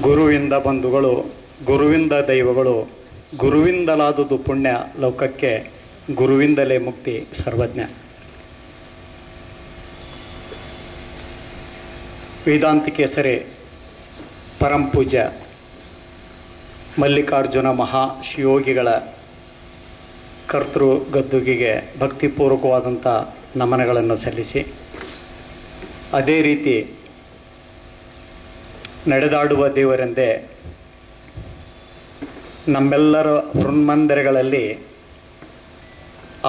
ಗುರುವಿಂದ ಬಂಧುಗಳು, ಗುರುವಿಂದ ದೈವಗಳು, ಗುರುವಿಂದಲಾದುದು ಪುಣ್ಯ ಲೋಕಕ್ಕೆ, ಗುರುವಿಂದಲೇ ಮುಕ್ತಿ ಸರ್ವಜ್ಞ. ವೇದಾಂತಿಕೇಸರಿ ಪರಂಪೂಜ್ಯ ಮಲ್ಲಿಕಾರ್ಜುನ ಮಹಾಶಿಯೋಗಿಗಳ ಕರ್ತೃ ಗದ್ದುಗೆಗೆ ಭಕ್ತಿಪೂರ್ವಕವಾದಂಥ ನಮನಗಳನ್ನು ಸಲ್ಲಿಸಿ, ಅದೇ ರೀತಿ ನಡೆದಾಡುವ ದೇವರೆಂದೇ ನಮ್ಮೆಲ್ಲರ ಹೃನ್ಮಂದಿರಗಳಲ್ಲಿ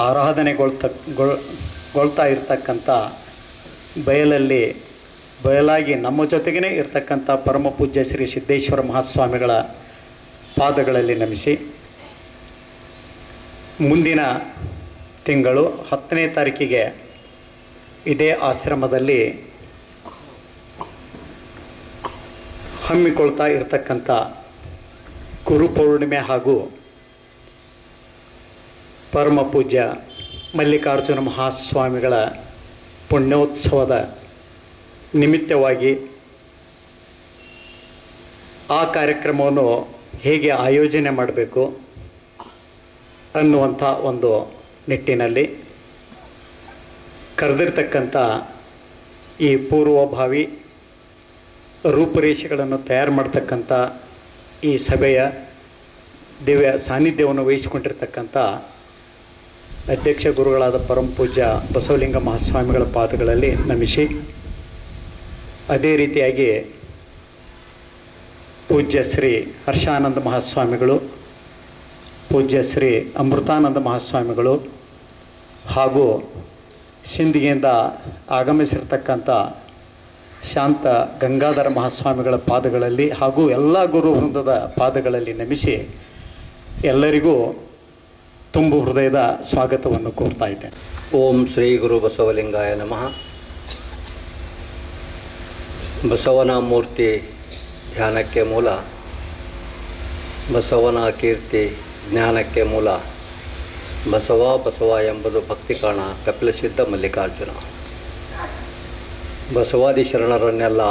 ಆರಾಧನೆಗೊಳ್ತಾ ಇರ್ತಕ್ಕಂಥ ಬಯಲಾಗಿ ನಮ್ಮ ಜೊತೆಗೇ ಇರ್ತಕ್ಕಂಥ ಪರಮ ಪೂಜ್ಯ ಶ್ರೀ ಸಿದ್ದೇಶ್ವರ ಮಹಾಸ್ವಾಮಿಗಳ ಪಾದಗಳಲ್ಲಿ ನಮಿಸಿ, ಮುಂದಿನ ತಿಂಗಳು 10ನೇ ತಾರೀಕಿಗೆ ಇದೇ ಆಶ್ರಮದಲ್ಲಿ ಹಮ್ಮಿಕೊಳ್ತಾ ಇರತಕ್ಕಂಥ ಗುರುಪೌರ್ಣಿಮೆ ಹಾಗೂ ಪರಮ ಪೂಜ್ಯ ಮಲ್ಲಿಕಾರ್ಜುನ ಮಹಾಸ್ವಾಮಿಗಳ ಪುಣ್ಯೋತ್ಸವದ ನಿಮಿತ್ತವಾಗಿ ಆ ಕಾರ್ಯಕ್ರಮವನ್ನು ಹೇಗೆ ಆಯೋಜನೆ ಮಾಡಬೇಕು ಅನ್ನುವಂಥ ಒಂದು ನಿಟ್ಟಿನಲ್ಲಿ ಕರೆದಿರ್ತಕ್ಕಂಥ ಈ ಪೂರ್ವಭಾವಿ ರೂಪುರೇಷೆಗಳನ್ನು ತಯಾರು ಮಾಡ್ತಕ್ಕಂಥ ಈ ಸಭೆಯ ದಿವ್ಯ ಸಾನ್ನಿಧ್ಯವನ್ನು ವಹಿಸಿಕೊಂಡಿರ್ತಕ್ಕಂಥ ಅಧ್ಯಕ್ಷ ಗುರುಗಳಾದ ಪರಮ ಪೂಜ್ಯ ಬಸವಲಿಂಗ ಮಹಾಸ್ವಾಮಿಗಳ ಪಾದಗಳಲ್ಲಿ ನಮಿಸಿ, ಅದೇ ರೀತಿಯಾಗಿ ಪೂಜ್ಯ ಶ್ರೀ ಹರ್ಷಾನಂದ ಮಹಾಸ್ವಾಮಿಗಳು, ಪೂಜ್ಯ ಶ್ರೀ ಅಮೃತಾನಂದ ಮಹಾಸ್ವಾಮಿಗಳು ಹಾಗೂ ಸಿಂದಗಿಯಿಂದ ಆಗಮಿಸಿರ್ತಕ್ಕಂಥ ಶಾಂತ ಗಂಗಾಧರ ಮಹಾಸ್ವಾಮಿಗಳ ಪಾದಗಳಲ್ಲಿ ಹಾಗೂ ಎಲ್ಲ ಗುರು ವೃಂದದ ಪಾದಗಳಲ್ಲಿ ನಮಿಸಿ ಎಲ್ಲರಿಗೂ ತುಂಬು ಹೃದಯದ ಸ್ವಾಗತವನ್ನು ಕೋರ್ತಾ ಇದ್ದೇನೆ. ಓಂ ಶ್ರೀ ಗುರು ಬಸವಲಿಂಗಾಯ ನಮಃ. ಬಸವನ ಮೂರ್ತಿ ಧ್ಯಾನಕ್ಕೆ ಮೂಲ, ಬಸವನ ಕೀರ್ತಿ ಜ್ಞಾನಕ್ಕೆ ಮೂಲ. ಬಸವ ಎಂಬುದು ಭಕ್ತಿ ಕಾಣ ಕಪಿಲಸಿದ್ಧ ಮಲ್ಲಿಕಾರ್ಜುನ. ಬಸವಾದಿ ಶರಣರನ್ನೆಲ್ಲ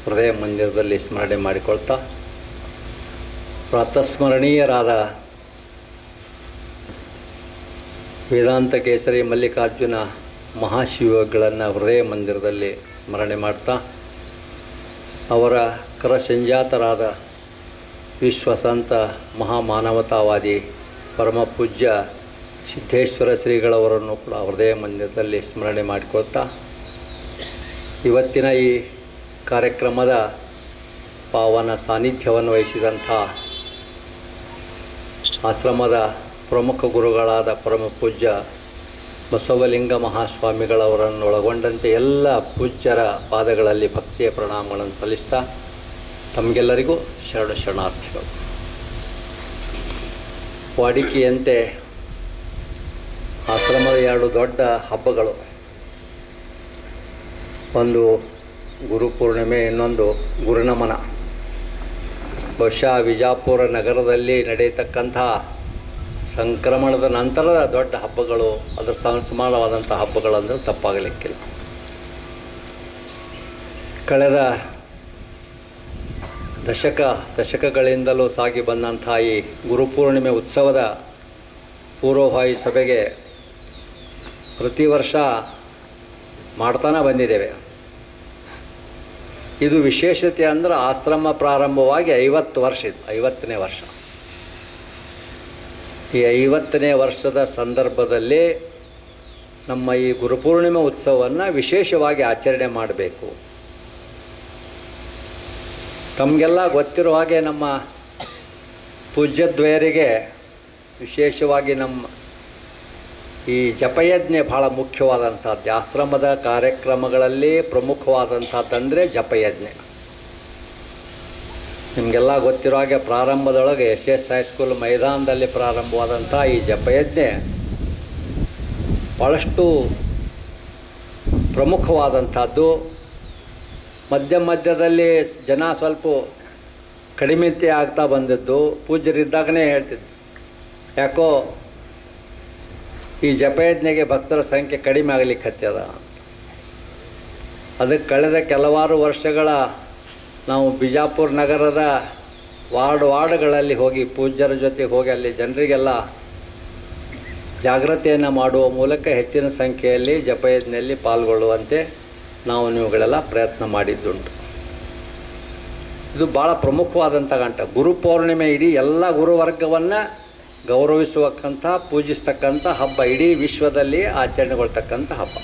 ಹೃದಯ ಮಂದಿರದಲ್ಲಿ ಸ್ಮರಣೆ ಮಾಡಿಕೊಳ್ತಾ, ಪ್ರಾತಸ್ಮರಣೀಯರಾದ ವೇದಾಂತ ಕೇಸರಿ ಮಲ್ಲಿಕಾರ್ಜುನ ಮಹಾಶಿವಗಳನ್ನು ಹೃದಯ ಮಂದಿರದಲ್ಲಿ ಸ್ಮರಣೆ ಮಾಡ್ತಾ, ಅವರ ಕರಸಂಜಾತರಾದ ವಿಶ್ವಸಂತ ಮಹಾಮಾನವತಾವಾದಿ ಪರಮ ಪೂಜ್ಯ ಸಿದ್ದೇಶ್ವರ ಶ್ರೀಗಳವರನ್ನು ಕೂಡ ಹೃದಯ ಮಂದಿರದಲ್ಲಿ ಸ್ಮರಣೆ ಮಾಡಿಕೊಳ್ತಾ, ಇವತ್ತಿನ ಈ ಕಾರ್ಯಕ್ರಮದ ಪಾವನ ಸಾನ್ನಿಧ್ಯವನ್ನು ವಹಿಸಿದಂಥ ಆಶ್ರಮದ ಪ್ರಮುಖ ಗುರುಗಳಾದ ಪರಮ ಪೂಜ್ಯ ಬಸವಲಿಂಗ ಮಹಾಸ್ವಾಮಿಗಳವರನ್ನು ಒಳಗೊಂಡಂತೆ ಎಲ್ಲ ಪೂಜ್ಯರ ಪಾದಗಳಲ್ಲಿ ಭಕ್ತಿಯ ಪ್ರಣಾಮಗಳನ್ನು ಸಲ್ಲಿಸ್ತಾ, ತಮಗೆಲ್ಲರಿಗೂ ಶರಣಾರ್ಥಿಗಳು. ವಾಡಿಕೆಯಂತೆ ಆಶ್ರಮದ 2 ದೊಡ್ಡ ಹಬ್ಬಗಳು, ಒಂದು ಗುರುಪೂರ್ಣಿಮೆ, ಇನ್ನೊಂದು ಗುರುನಮನ. ಬಹುಶಃ ವಿಜಾಪುರ ನಗರದಲ್ಲಿ ನಡೆಯತಕ್ಕಂಥ ಸಂಕ್ರಮಣದ ನಂತರದ ದೊಡ್ಡ ಹಬ್ಬಗಳು, ಅದರ ಸಮಾನವಾದಂಥ ಹಬ್ಬಗಳಂದ್ರೆ ತಪ್ಪಾಗಲಿಕ್ಕಿಲ್ಲ. ಕಳೆದ ದಶಕಗಳಿಂದಲೂ ಸಾಗಿ ಬಂದಂಥ ಈ ಗುರುಪೂರ್ಣಿಮೆ ಉತ್ಸವದ ಪೂರ್ವಭಾವಿ ಸಭೆಗೆ ಪ್ರತಿ ವರ್ಷ ಮಾಡ್ತಾನೆ ಬಂದಿದ್ದೇವೆ. ಇದು ವಿಶೇಷತೆ ಅಂದರೆ ಆಶ್ರಮ ಪ್ರಾರಂಭವಾಗಿ 50 ವರ್ಷ ಇತ್ತು, 50ನೇ ವರ್ಷ. ಈ 50ನೇ ವರ್ಷದ ಸಂದರ್ಭದಲ್ಲಿ ನಮ್ಮ ಈ ಗುರುಪೂರ್ಣಿಮೆ ಉತ್ಸವವನ್ನು ವಿಶೇಷವಾಗಿ ಆಚರಣೆ ಮಾಡಬೇಕು. ತಮಗೆಲ್ಲ ಗೊತ್ತಿರೋ ಹಾಗೆ ನಮ್ಮ ಪೂಜ್ಯದ್ವಯರಿಗೆ ವಿಶೇಷವಾಗಿ ನಮ್ಮ ಈ ಜಪಯಜ್ಞ ಭಾಳ ಮುಖ್ಯವಾದಂಥದ್ದು. ಆಶ್ರಮದ ಕಾರ್ಯಕ್ರಮಗಳಲ್ಲಿ ಪ್ರಮುಖವಾದಂಥದ್ದಂದರೆ ಜಪಯಜ್ಞ. ನಿಮಗೆಲ್ಲ ಗೊತ್ತಿರೋ ಹಾಗೆ ಪ್ರಾರಂಭದೊಳಗೆ SS ಹೈಸ್ಕೂಲ್ ಮೈದಾನದಲ್ಲಿ ಪ್ರಾರಂಭವಾದಂಥ ಈ ಜಪಯಜ್ಞ ಭಾಳಷ್ಟು ಪ್ರಮುಖವಾದಂಥದ್ದು. ಮಧ್ಯದಲ್ಲಿ ಜನ ಸ್ವಲ್ಪ ಕಡಿಮೆ ಆಗ್ತಾ ಬಂದದ್ದು. ಪೂಜ್ಯರಿದ್ದಾಗನೇ ಹೇಳ್ತಿದ್ದು, ಯಾಕೋ ಈ ಜಪಯಜ್ಞೆಗೆ ಭಕ್ತರ ಸಂಖ್ಯೆ ಕಡಿಮೆ ಆಗಲಿಕ್ಕೆ ಹತ್ಯದ. ಅದಕ್ಕೆ ಕಳೆದ ಕೆಲವಾರು ವರ್ಷಗಳ ನಾವು ಬಿಜಾಪುರ ನಗರದ ವಾರ್ಡ್ಗಳಲ್ಲಿ ಹೋಗಿ ಪೂಜ್ಯರ ಜೊತೆ ಹೋಗಿ ಅಲ್ಲಿ ಜನರಿಗೆಲ್ಲ ಜಾಗೃತಿಯನ್ನು ಮಾಡುವ ಮೂಲಕ ಹೆಚ್ಚಿನ ಸಂಖ್ಯೆಯಲ್ಲಿ ಜಪಯಜ್ಞೆಯಲ್ಲಿ ಪಾಲ್ಗೊಳ್ಳುವಂತೆ ನಾವು ನೀವುಗಳೆಲ್ಲ ಪ್ರಯತ್ನ ಮಾಡಿದ್ದುಂಟು. ಇದು ಭಾಳ ಪ್ರಮುಖವಾದಂಥ ಗಂಟ. ಗುರುಪೌರ್ಣಿಮೆ ಇಡೀ ಎಲ್ಲ ಗುರುವರ್ಗವನ್ನು ಗೌರವಿಸುವಕ್ಕಂಥ ಪೂಜಿಸ್ತಕ್ಕಂಥ ಹಬ್ಬ, ಇಡೀ ವಿಶ್ವದಲ್ಲಿ ಆಚರಣೆಗೊಳ್ತಕ್ಕಂಥ ಹಬ್ಬ.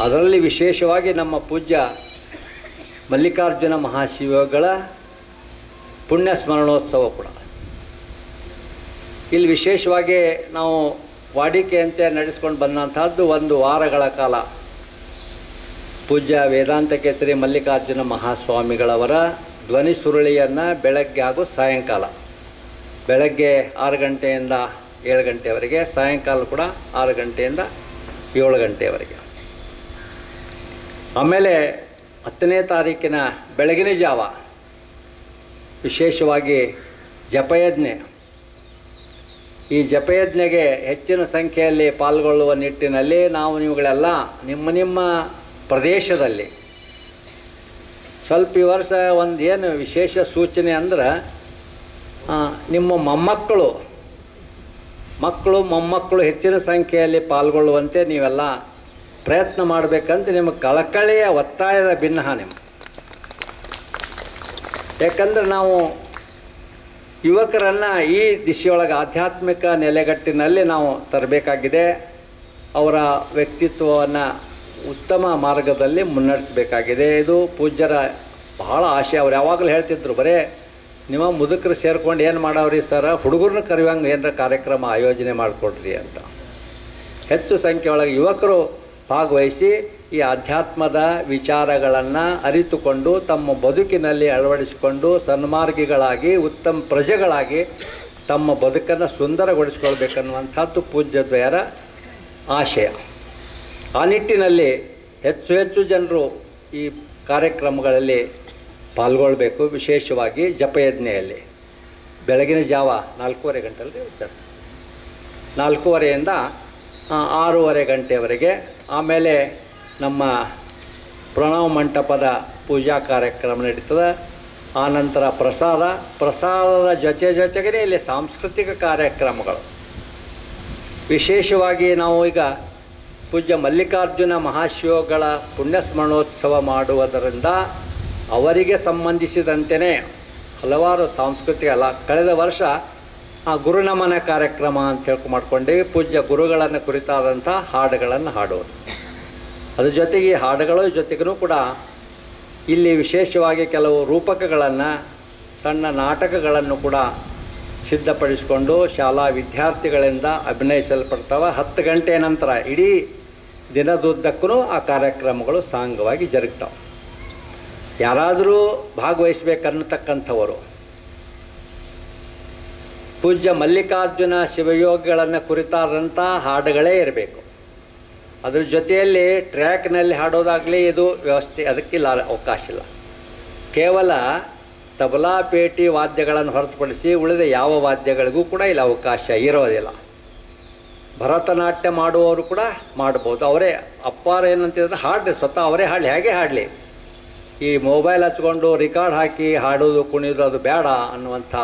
ಅದರಲ್ಲಿ ವಿಶೇಷವಾಗಿ ನಮ್ಮ ಪೂಜ್ಯ ಮಲ್ಲಿಕಾರ್ಜುನ ಮಹಾಶಿವಗಳ ಪುಣ್ಯ ಸ್ಮರಣೋತ್ಸವ ಕೂಡ ಇಲ್ಲಿ ವಿಶೇಷವಾಗಿ ನಾವು ವಾಡಿಕೆಯಂತೆ ನಡೆಸ್ಕೊಂಡು ಬಂದಂತಹದ್ದು. 1 ವಾರಗಳ ಕಾಲ ಪೂಜ್ಯ ವೇದಾಂತ ಕೇಸರಿ ಮಲ್ಲಿಕಾರ್ಜುನ ಮಹಾಸ್ವಾಮಿಗಳವರ ಧ್ವನಿ ಸುರುಳಿಯನ್ನು ಬೆಳಗ್ಗೆ ಹಾಗೂ ಸಾಯಂಕಾಲ, ಬೆಳಗ್ಗೆ 6 ಗಂಟೆಯಿಂದ 7 ಗಂಟೆಯವರೆಗೆ, ಸಾಯಂಕಾಲ ಕೂಡ 6 ಗಂಟೆಯಿಂದ 7 ಗಂಟೆಯವರೆಗೆ. ಆಮೇಲೆ 10ನೇ ತಾರೀಕಿನ ಬೆಳಗಿನ ಜಾವ ವಿಶೇಷವಾಗಿ ಜಪಯಜ್ಞೆ. ಈ ಜಪಯಜ್ಞೆಗೆ ಹೆಚ್ಚಿನ ಸಂಖ್ಯೆಯಲ್ಲಿ ಪಾಲ್ಗೊಳ್ಳುವ ನಿಟ್ಟಿನಲ್ಲಿ ನಾವು ನೀವುಗಳೆಲ್ಲ ನಿಮ್ಮ ಪ್ರದೇಶದಲ್ಲಿ ಸ್ವಲ್ಪ ಈ ವರ್ಷ ಒಂದು ಏನು ವಿಶೇಷ ಸೂಚನೆ ಅಂದ್ರೆ, ನಿಮ್ಮ ಮೊಮ್ಮಕ್ಕಳು ಹೆಚ್ಚಿನ ಸಂಖ್ಯೆಯಲ್ಲಿ ಪಾಲ್ಗೊಳ್ಳುವಂತೆ ನೀವೆಲ್ಲ ಪ್ರಯತ್ನ ಮಾಡಬೇಕಂತ ನಿಮ್ಮ ಕಳಕಳಿಯ ಒತ್ತಾಯದ ಭಿನ್ನ ನಿಮ್ಮ. ಯಾಕಂದ್ರೆ ನಾವು ಯುವಕರನ್ನು ಈ ದಿಶೆಯೊಳಗೆ ಆಧ್ಯಾತ್ಮಿಕ ನೆಲೆಗಟ್ಟಿನಲ್ಲಿ ನಾವು ತರಬೇಕಾಗಿದೆ. ಅವರ ವ್ಯಕ್ತಿತ್ವವನ್ನು ಉತ್ತಮ ಮಾರ್ಗದಲ್ಲಿ ಮುನ್ನಡೆಸಬೇಕಾಗಿದೆ. ಇದು ಪೂಜ್ಯರ ಬಹಳ ಆಶೆ. ಅವ್ರು ಯಾವಾಗಲೂ ಹೇಳ್ತಿದ್ರು, ಬರೇ ನಿಮ್ಮ ಮುದುಕರು ಸೇರ್ಕೊಂಡು ಏನು ಮಾಡವ್ರಿ ಸರ್, ಹುಡುಗರನ್ನ ಕರೆಯುವಂಗೆ ಏನರ ಕಾರ್ಯಕ್ರಮ ಆಯೋಜನೆ ಮಾಡಿಕೊಡ್ರಿ ಅಂತ. ಹೆಚ್ಚು ಸಂಖ್ಯೆಯೊಳಗೆ ಯುವಕರು ಭಾಗವಹಿಸಿ ಈ ಆಧ್ಯಾತ್ಮದ ವಿಚಾರಗಳನ್ನು ಅರಿತುಕೊಂಡು ತಮ್ಮ ಬದುಕಿನಲ್ಲಿ ಅಳವಡಿಸಿಕೊಂಡು ಸನ್ಮಾರ್ಗಿಗಳಾಗಿ ಉತ್ತಮ ಪ್ರಜೆಗಳಾಗಿ ತಮ್ಮ ಬದುಕನ್ನು ಸುಂದರಗೊಳಿಸ್ಕೊಳ್ಬೇಕನ್ನುವಂಥದ್ದು ಪೂಜ್ಯದ್ವಯರ ಆಶಯ. ಆ ನಿಟ್ಟಿನಲ್ಲಿ ಹೆಚ್ಚು ಜನರು ಈ ಕಾರ್ಯಕ್ರಮಗಳಲ್ಲಿ ಪಾಲ್ಗೊಳ್ಬೇಕು. ವಿಶೇಷವಾಗಿ ಜಪಯಜ್ಞೆಯಲ್ಲಿ ಬೆಳಗಿನ ಜಾವ 4:15 ಗಂಟೆಯಲ್ಲಿ 4:15ಯಿಂದ 6:30 ಗಂಟೆಯವರೆಗೆ. ಆಮೇಲೆ ನಮ್ಮ ಪ್ರಣವ ಮಂಟಪದ ಪೂಜಾ ಕಾರ್ಯಕ್ರಮ ನಡೀತದೆ. ಆನಂತರ ಪ್ರಸಾದದ ಜೊತೆಗೇ ಇಲ್ಲಿ ಸಾಂಸ್ಕೃತಿಕ ಕಾರ್ಯಕ್ರಮಗಳು. ವಿಶೇಷವಾಗಿ ನಾವು ಈಗ ಪೂಜ್ಯ ಮಲ್ಲಿಕಾರ್ಜುನ ಮಹಾಶಿವಗಳ ಪುಣ್ಯ ಸ್ಮರಣೋತ್ಸವ ಮಾಡುವುದರಿಂದ ಅವರಿಗೆ ಸಂಬಂಧಿಸಿದಂತೆಯೇ ಹಲವಾರು ಸಾಂಸ್ಕೃತಿಕ ಕಳೆದ ವರ್ಷ ಗುರುನಮನ ಕಾರ್ಯಕ್ರಮ ಅಂತ ಮಾಡ್ಕೊಂಡೇವಿ. ಪೂಜ್ಯ ಗುರುಗಳನ್ನು ಕುರಿತಾದಂಥ ಹಾಡುಗಳನ್ನು ಹಾಡೋದು. ಅದ್ರ ಜೊತೆಗೆ ಈ ಹಾಡುಗಳ ಜೊತೆಗೂ ಕೂಡ ಇಲ್ಲಿ ವಿಶೇಷವಾಗಿ ಕೆಲವು ರೂಪಕಗಳನ್ನು, ಸಣ್ಣ ನಾಟಕಗಳನ್ನು ಕೂಡ ಸಿದ್ಧಪಡಿಸಿಕೊಂಡು ಶಾಲಾ ವಿದ್ಯಾರ್ಥಿಗಳಿಂದ ಅಭಿನಯಿಸಲ್ಪಡ್ತವೆ. 10 ಗಂಟೆ ನಂತರ ಇಡೀ ದಿನದುದ್ದಕ್ಕೂ ಆ ಕಾರ್ಯಕ್ರಮಗಳು ಸಾಂಗವಾಗಿ ಜರುಗ್ತವೆ. ಯಾರಾದರೂ ಭಾಗವಹಿಸಬೇಕನ್ನತಕ್ಕಂಥವರು ಪೂಜ್ಯ ಮಲ್ಲಿಕಾರ್ಜುನ ಶಿವಯೋಗಿಗಳನ್ನು ಕುರಿತಾದಂಥ ಹಾಡುಗಳೇ ಇರಬೇಕು. ಅದ್ರ ಜೊತೆಯಲ್ಲಿ ಟ್ರ್ಯಾಕ್ನಲ್ಲಿ ಹಾಡೋದಾಗಲಿ ಇದು ವ್ಯವಸ್ಥೆ ಅದಕ್ಕಿಲ್ಲ, ಅವಕಾಶ ಇಲ್ಲ. ಕೇವಲ ತಬಲಾ ಪೇಟಿ ವಾದ್ಯಗಳನ್ನು ಹೊರತುಪಡಿಸಿ ಉಳಿದ ಯಾವ ವಾದ್ಯಗಳಿಗೂ ಕೂಡ ಇಲ್ಲಿ ಅವಕಾಶ ಇರೋದಿಲ್ಲ. ಭರತನಾಟ್ಯ ಮಾಡುವವರು ಕೂಡ ಮಾಡ್ಬೋದು. ಅವರೇ ಅಪ್ಪಾರ ಏನಂತಿದ್ರೆ ಹಾಡ್ರಿ, ಸ್ವತಃ ಅವರೇ ಹಾಡಲಿ, ಹೇಗೆ ಹಾಡಲಿ. ಈ ಮೊಬೈಲ್ ಹಚ್ಕೊಂಡು ರಿಕಾರ್ಡ್ ಹಾಕಿ ಹಾಡೋದು ಕುಣಿಯೋದು ಅದು ಬೇಡ ಅನ್ನುವಂಥ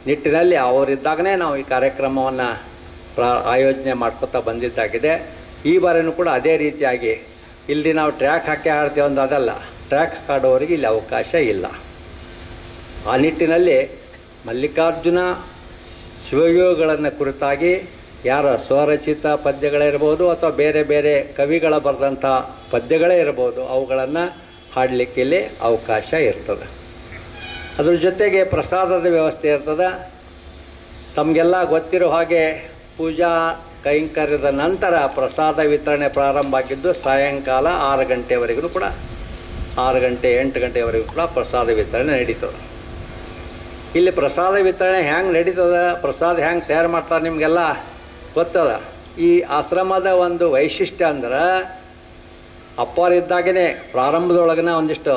ನಿಟ್ಟಿನಲ್ಲಿ ಅವರಿದ್ದಾಗಲೇ ನಾವು ಈ ಕಾರ್ಯಕ್ರಮವನ್ನು ಆಯೋಜನೆ ಮಾಡ್ಕೊತಾ ಬಂದಿದ್ದಾಗಿದೆ. ಈ ಬಾರಿನೂ ಕೂಡ ಅದೇ ರೀತಿಯಾಗಿ ಇಲ್ಲಿ ನಾವು ಟ್ರ್ಯಾಕ್ ಹಾಕಿ ಹಾಡ್ತೀವಿ ಒಂದು ಅದಲ್ಲ, ಟ್ರ್ಯಾಕ್ ಹಾಡೋರಿಗೆ ಇಲ್ಲಿ ಅವಕಾಶ ಇಲ್ಲ. ಆ ನಿಟ್ಟಿನಲ್ಲಿ ಮಲ್ಲಿಕಾರ್ಜುನ ಶಿವಯೋಗಿಗಳನ್ನು ಕುರಿತಾಗಿ ಯಾರ ಸ್ವರಚಿತ ಪದ್ಯಗಳಿರ್ಬೋದು ಅಥವಾ ಬೇರೆ ಬೇರೆ ಕವಿಗಳ ಬರೆದಂಥ ಪದ್ಯಗಳೇ ಇರ್ಬೋದು, ಅವುಗಳನ್ನು ಹಾಡಲಿಕ್ಕೆ ಇಲ್ಲಿ ಅವಕಾಶ ಇರ್ತದೆ. ಅದ್ರ ಜೊತೆಗೆ ಪ್ರಸಾದದ ವ್ಯವಸ್ಥೆ ಇರ್ತದೆ. ತಮಗೆಲ್ಲ ಗೊತ್ತಿರೋ ಹಾಗೆ ಪೂಜಾ ಕೈಂಕರ್ಯದ ನಂತರ ಪ್ರಸಾದ ವಿತರಣೆ ಪ್ರಾರಂಭ ಆಗಿದ್ದು ಸಾಯಂಕಾಲ 6 ಗಂಟೆವರೆಗೂ ಕೂಡ 6 ಗಂಟೆ 8 ಗಂಟೆವರೆಗೂ ಕೂಡ ಪ್ರಸಾದ ವಿತರಣೆ ನಡೀತದೆ. ಇಲ್ಲಿ ಪ್ರಸಾದ ವಿತರಣೆ ಹೆಂಗೆ ನಡೀತದೆ, ಪ್ರಸಾದ ಹೆಂಗೆ ತಯಾರು ಮಾಡ್ತಾರೆ ನಿಮಗೆಲ್ಲ ಗೊತ್ತದ. ಈ ಆಶ್ರಮದ ಒಂದು ವೈಶಿಷ್ಟ್ಯ ಅಂದ್ರೆ ಅಪ್ಪವರಿದ್ದಾಗೇ ಪ್ರಾರಂಭದೊಳಗನೆ ಒಂದಿಷ್ಟು